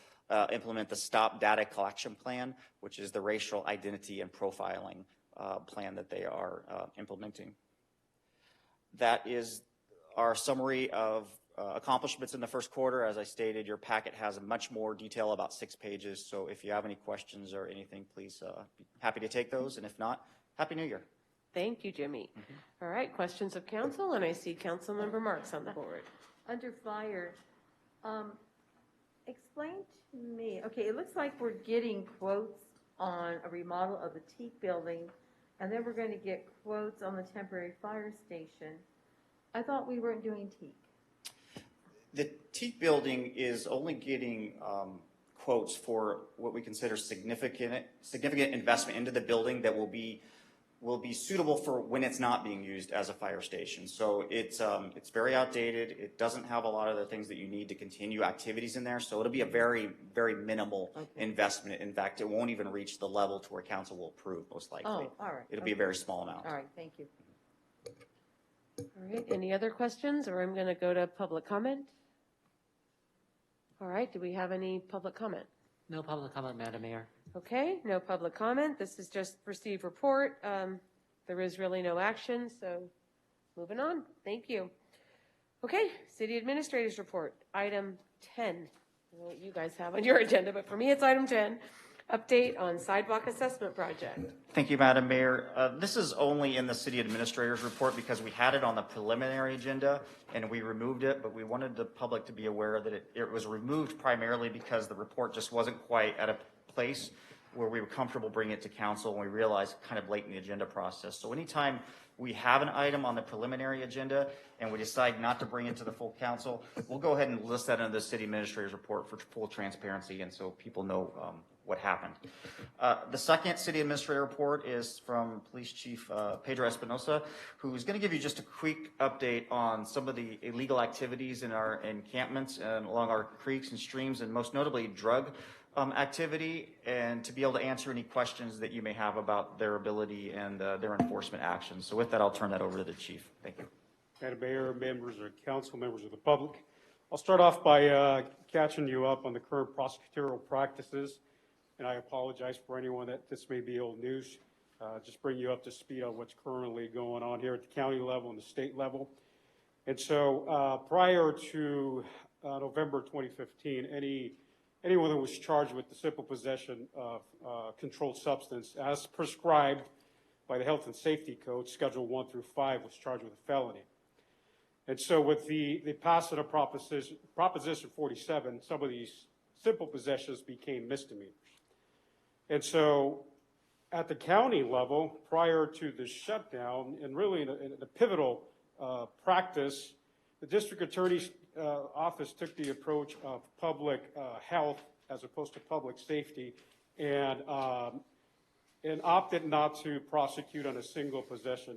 implement the STOP data collection plan, which is the racial identity and profiling plan that they are implementing. That is our summary of accomplishments in the first quarter. As I stated, your packet has much more detail, about 6 pages. So if you have any questions or anything, please be happy to take those. And if not, Happy New Year. Thank you, Jimmy. All right, questions of council, and I see Councilmember Marks on the board. Under fire, explain to me, okay, it looks like we're getting quotes on a remodel of the teak building, and then we're going to get quotes on the temporary fire station. I thought we weren't doing teak. The teak building is only getting quotes for what we consider significant investment into the building that will be suitable for when it's not being used as a fire station. So it's very outdated. It doesn't have a lot of the things that you need to continue activities in there. So it'll be a very, very minimal investment. In fact, it won't even reach the level to where council will approve, most likely. Oh, all right. It'll be a very small amount. All right, thank you. All right, any other questions, or I'm going to go to public comment? All right, do we have any public comment? No public comment, Madam Mayor. Okay, no public comment. This is just received report. There is really no action, so moving on. Thank you. Okay, city administrator's report, item 10. I don't know what you guys have on your agenda, but for me it's item 10. Update on sidewalk assessment project. Thank you, Madam Mayor. This is only in the city administrator's report because we had it on the preliminary agenda and we removed it, but we wanted the public to be aware that it was removed primarily because the report just wasn't quite at a place where we were comfortable bringing it to council, and we realized kind of late in the agenda process. So anytime we have an item on the preliminary agenda and we decide not to bring it to the full council, we'll go ahead and list that in the city administrator's report for full transparency and so people know what happened. The second city administrator report is from Police Chief Pedro Espinosa, who's going to give you just a quick update on some of the illegal activities in our encampments and along our creeks and streams, and most notably drug activity, and to be able to answer any questions that you may have about their ability and their enforcement actions. So with that, I'll turn that over to the chief. Thank you. Madam Mayor, members of council, members of the public. I'll start off by catching you up on the current prosecutorial practices, and I apologize for anyone that this may be old news. Just bring you up to speed on what's currently going on here at the county level and the state level. And so prior to November 2015, anyone who was charged with the simple possession of controlled substance as prescribed by the Health and Safety Code, Schedule 1 through 5, was charged with a felony. And so with the passing of Proposition 47, some of these simple possessions became misdemeanors. And so at the county level, prior to the shutdown, and really in a pivotal practice, the district attorney's office took the approach of public health as opposed to public safety, and opted not to prosecute on a single possession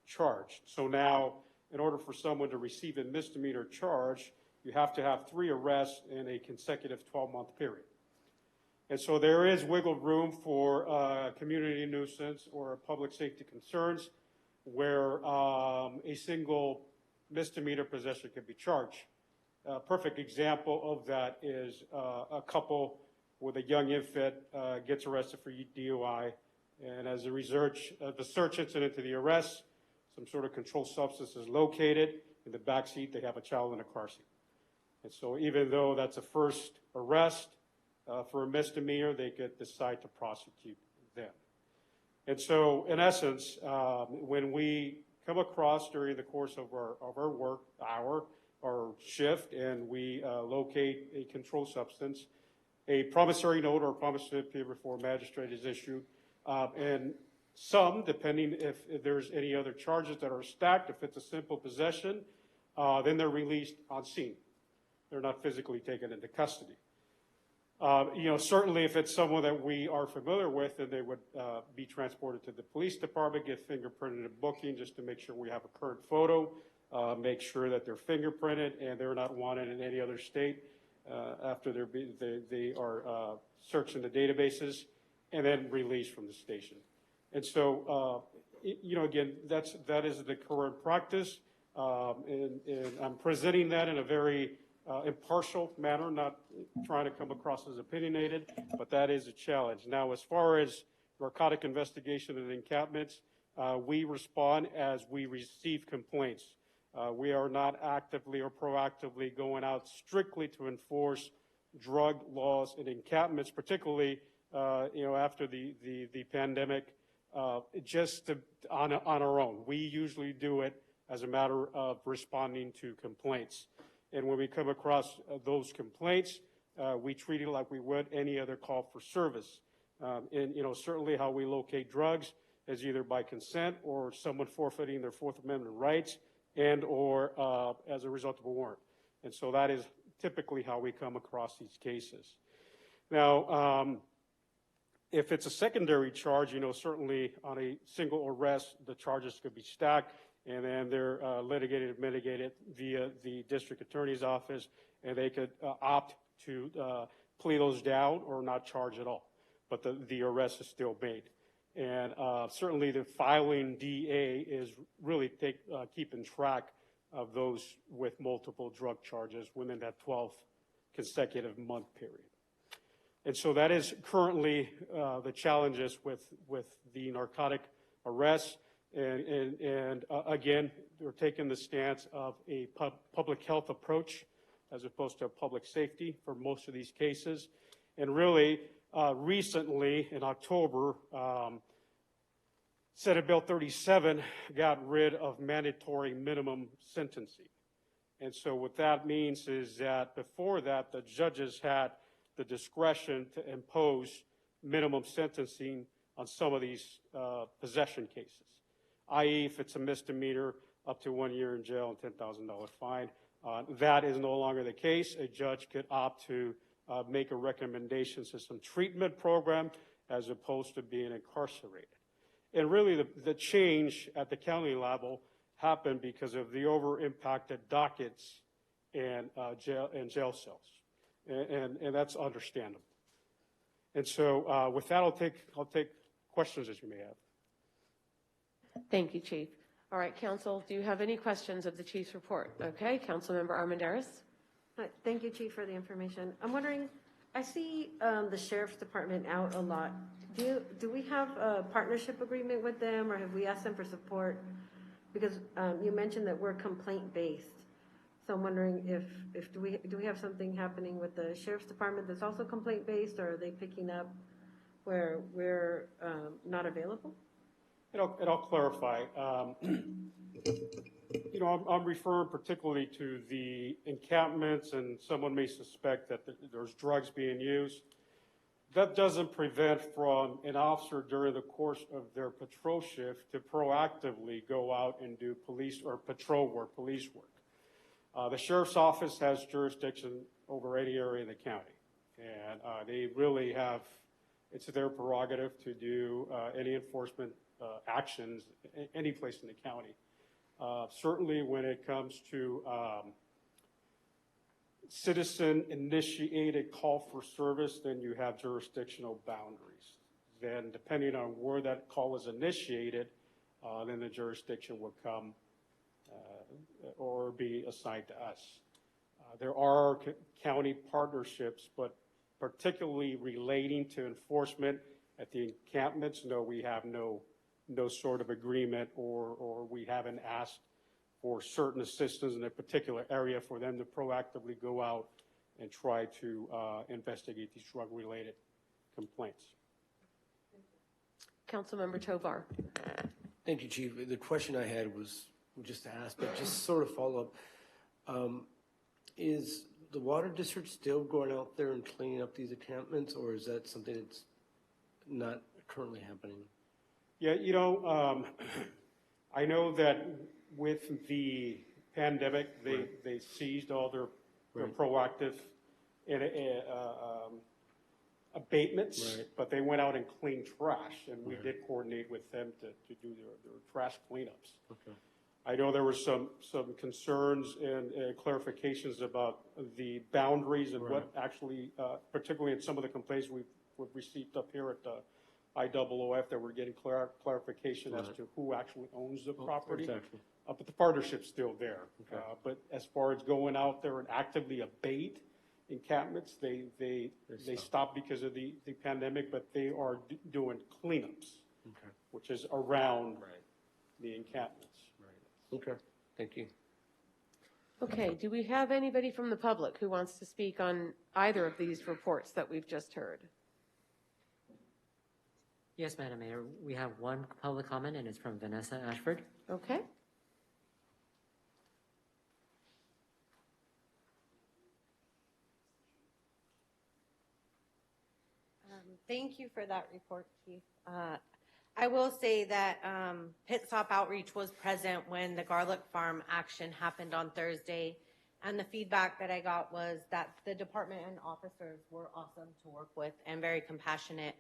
charge. So now, in order for someone to receive a misdemeanor charge, you have to have 3 arrests in a consecutive 12-month period. And so there is wiggle room for community nuisance or public safety concerns where a single misdemeanor possession can be charged. A perfect example of that is a couple with a young infant gets arrested for DUI, and as a the search incident to the arrest, some sort of controlled substance is located. In the back seat, they have a child in a car seat. And so even though that's a first arrest for a misdemeanor, they could decide to prosecute them. And so in essence, when we come across during the course of our work hour or shift, and we locate a controlled substance, a promissory note or promissory appeal before magistrate is issued, and some, depending if there's any other charges that are stacked, if it's a simple possession, then they're released on scene. They're not physically taken into custody. Certainly if it's someone that we are familiar with, then they would be transported to the police department, get fingerprinted and booking just to make sure we have a current photo, make sure that they're fingerprinted and they're not wanted in any other state after they are searched in the databases, and then released from the station. And so, again, that is the current practice, and I'm presenting that in a very impartial manner, not trying to come across as opinionated, but that is a challenge. Now, as far as narcotic investigation and encampments, we respond as we receive complaints. We are not actively or proactively going out strictly to enforce drug laws and encampments, particularly after the pandemic, on our own. We usually do it as a matter of responding to complaints. And when we come across those complaints, we treat it like we would any other call for service. And certainly how we locate drugs is either by consent or someone forfeiting their Fourth Amendment rights, and or as a result of a warrant. And so that is typically how we come across these cases. Now, if it's a secondary charge, certainly on a single arrest, the charges could be stacked, and then they're litigated and mitigated via the district attorney's office, and they could opt to plea those down or not charge at all. But the arrest is still made. And certainly the filing DA is really keeping track of those with multiple drug charges within that 12 consecutive month period. And so that is currently the challenges with the narcotic arrests. And again, we're taking the stance of a public health approach as opposed to a public safety for most of these cases. And really, recently, in October, Senate Bill 37 got rid of mandatory minimum sentencing. And so what that means is that before that, the judges had the discretion to impose minimum sentencing on some of these possession cases, i.e. if it's a misdemeanor, up to 1 year in jail and $10,000 fine. That is no longer the case. A judge could opt to make a recommendation to some treatment program as opposed to being incarcerated. And really the change at the county level happened because of the over-impacted dockets and jail cells. And that's understandable. And so with that, I'll take questions as you may have. Thank you, Chief. All right, Council, do you have any questions of the Chief's report? Okay, Councilmember Armendariz. Thank you, Chief, for the information. I'm wondering, I see the Sheriff's Department out a lot. Do we have a partnership agreement with them, or have we asked them for support? Because you mentioned that we're complaint-based. So I'm wondering if do we have something happening with the Sheriff's Department that's also complaint-based, or are they picking up where we're not available? And I'll clarify. I'm referring particularly to the encampments, and someone may suspect that there's drugs being used. That doesn't prevent from an officer during the course of their patrol shift to proactively go out and do police or patrol work, police work. The Sheriff's Office has jurisdiction over any area in the county, and they really have, it's their prerogative to do any enforcement actions any place in the county. Certainly when it comes to citizen-initiated call for service, then you have jurisdictional boundaries. Then depending on where that call is initiated, then the jurisdiction will come or be assigned to us. There are county partnerships, but particularly relating to enforcement at the encampments, no, we have no sort of agreement, or we haven't asked for certain assistance in a particular area for them to proactively go out and try to investigate these drug-related complaints. Councilmember Tovar. Thank you, Chief. The question I had was just to ask, but just sort of follow up. Is the water district still going out there and cleaning up these encampments, or is that something that's not currently happening? Yeah, I know that with the pandemic, they seized all their proactive abatements, but they went out and cleaned trash, and we did coordinate with them to do their trash cleanups. Okay. I know there were some concerns and clarifications about the boundaries and what actually, particularly in some of the complaints we've received up here at the IOOF, that we're getting clarification as to who actually owns the property. Exactly. But the partnership's still there. Okay. But as far as going out there and actively abate encampments, they stopped because of the pandemic, but they are doing cleanups, which is around the encampments. Okay, thank you. Okay, do we have anybody from the public who wants to speak on either of these reports that we've just heard? Yes, Madam Mayor, we have one public comment, and it's from Vanessa Ashford. Okay. Thank you for that report, Chief. I will say that Pit Stop Outreach was present when the garlic farm action happened on Thursday, and the feedback that I got was that the department and officers were awesome to work with and very compassionate.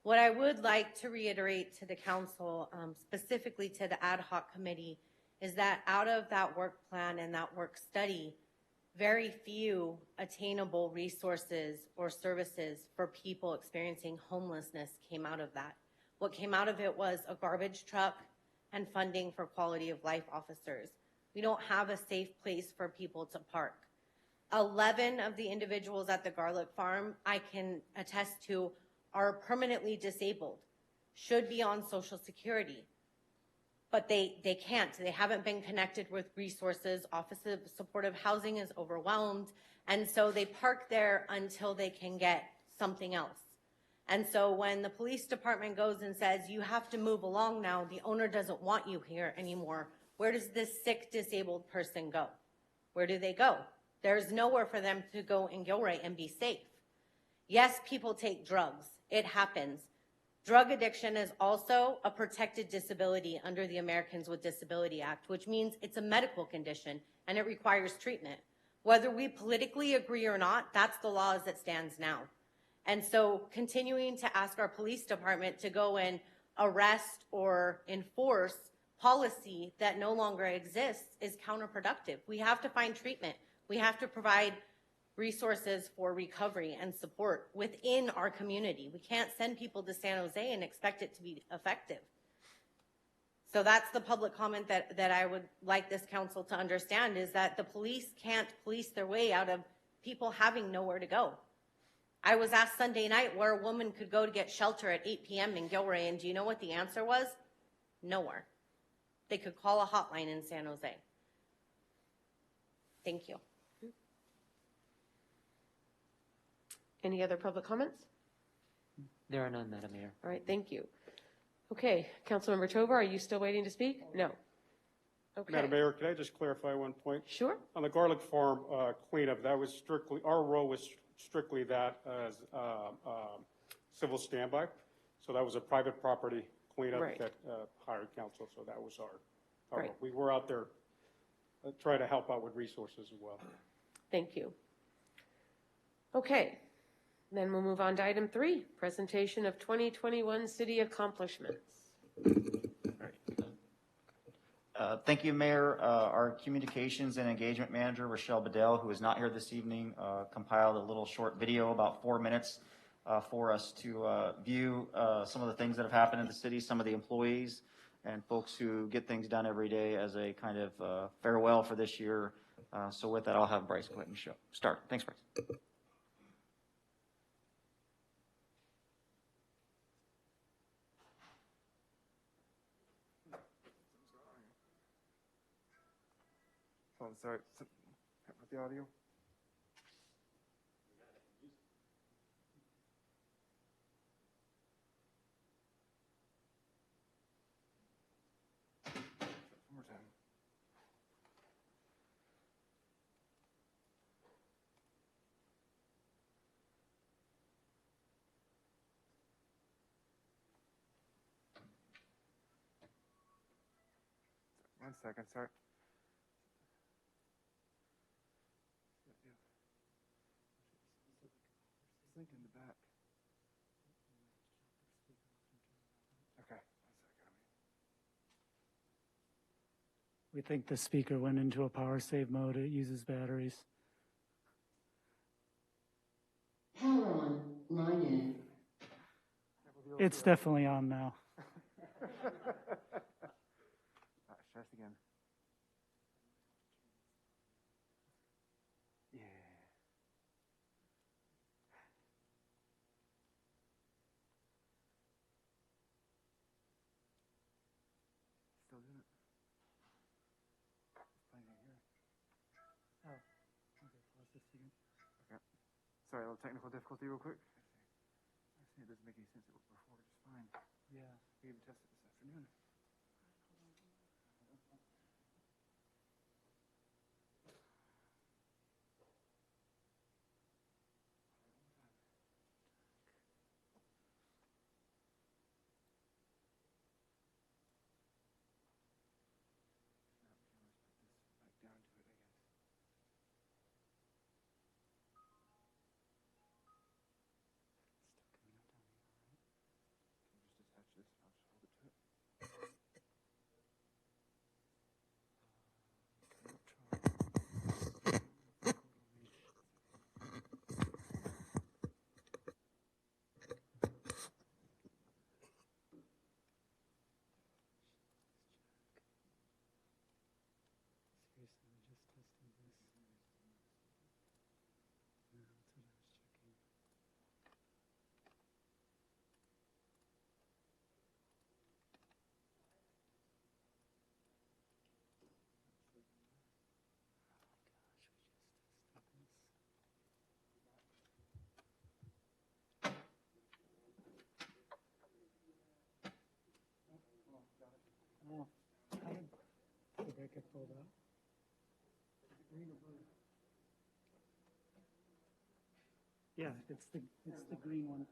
What I would like to reiterate to the council, specifically to the ad hoc committee, is that out of that work plan and that work study, very few attainable resources or services for people experiencing homelessness came out of that. What came out of it was a garbage truck and funding for quality of life officers. We don't have a safe place for people to park. 11 of the individuals at the garlic farm, I can attest to, are permanently disabled, should be on Social Security, but they can't. They haven't been connected with resources. Office of Supportive Housing is overwhelmed, and so they park there until they can get something else. And so when the police department goes and says, you have to move along now, the owner doesn't want you here anymore, where does this sick, disabled person go? Where do they go? There's nowhere for them to go in Gilroy and be safe. Yes, people take drugs. It happens. Drug addiction is also a protected disability under the Americans with Disability Act, which means it's a medical condition and it requires treatment. Whether we politically agree or not, that's the law as it stands now. And so continuing to ask our police department to go and arrest or enforce policy that no longer exists is counterproductive. We have to find treatment. We have to provide resources for recovery and support within our community. We can't send people to San Jose and expect it to be effective. So that's the public comment that I would like this council to understand, is that the police can't police their way out of people having nowhere to go. I was asked Sunday night where a woman could go to get shelter at 8 p.m. in Gilroy, and do you know what the answer was? Nowhere. They could call a hotline in San Jose. Thank you. Any other public comments? There are none, Madam Mayor. All right, thank you. Okay, Councilmember Tovar, are you still waiting to speak? No. Okay. Madam Mayor, can I just clarify one point? Sure. On the Garlic Farm cleanup, that was strictly, our role was strictly that as civil standby. So that was a private property cleanup Right. that hired counsel, so that was our Right. role. We were out there trying to help out with resources as well. Thank you. Okay, then we'll move on to item 3, presentation of 2021 city accomplishments. Thank you, Mayor. Our Communications and Engagement Manager, Rochelle Bedell, who is not here this evening, compiled a little short video, about 4 minutes, for us to view some of the things that have happened in the city, some of the employees and folks who get things done every day as a kind of farewell for this year. So with that, I'll have Bryce go ahead and start. Thanks, Bryce. Oh, sorry. With the audio? One more time. One second, sorry. Link in the back. Okay, We think the speaker went into a power save mode. It uses batteries. Power on, line in. It's definitely on now. Try this again. Yeah. Still doing it. It's playing right here. Oh, okay, pause this again. Okay. Sorry, a little technical difficulty real quick. I see it doesn't make any sense. It worked before just fine. Yeah. We even tested this afternoon. Down to it, I guess. Still coming up down here, all right? Can you just attach this and I'll just hold it to it? Yeah, it's the green one.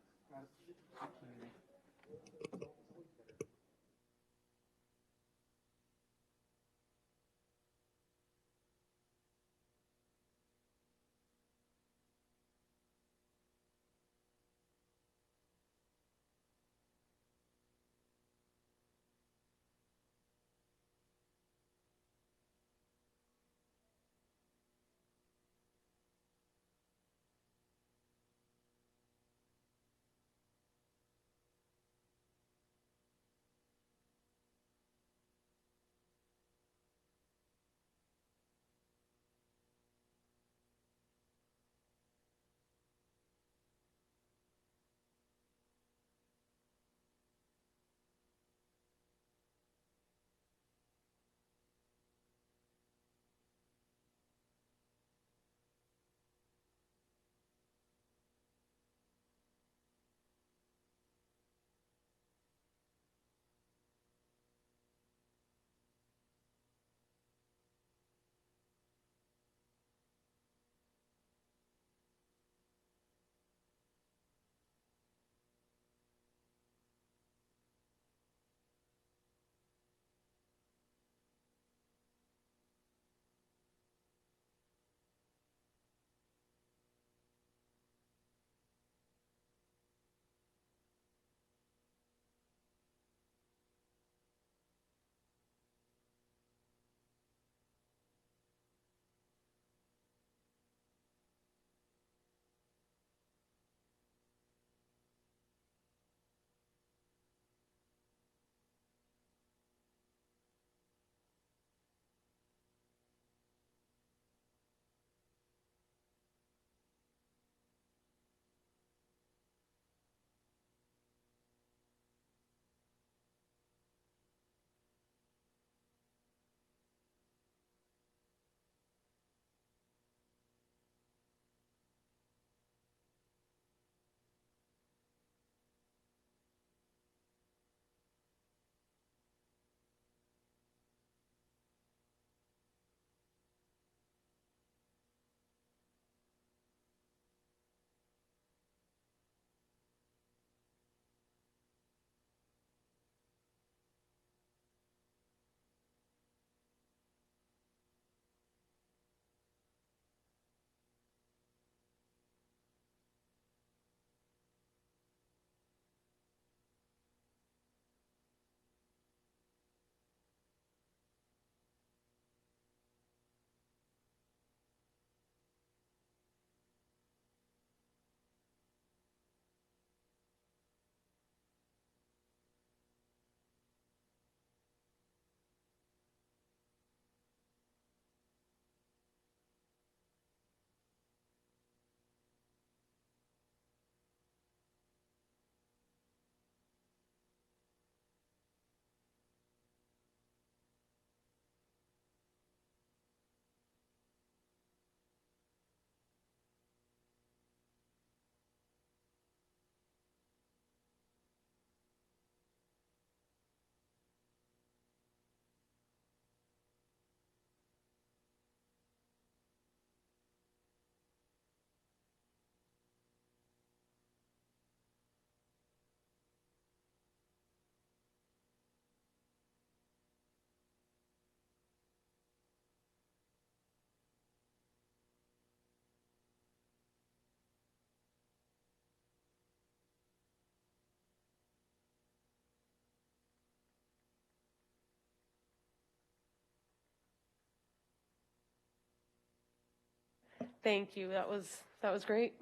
Thank you. That was great.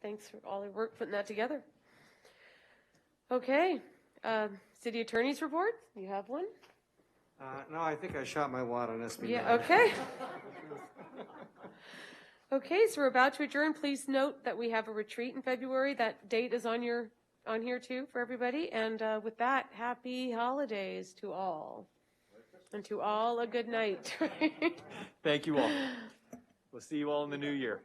Thanks for all your work putting that together. Okay, city attorney's report. You have one? No, I think I shot my wad on SB9. Yeah. Okay. Okay, so we're about to adjourn. Please note that we have a retreat in February. That date is on here too for everybody. And with that, happy holidays to all, and to all a good night. Thank you all. We'll see you all in the new year.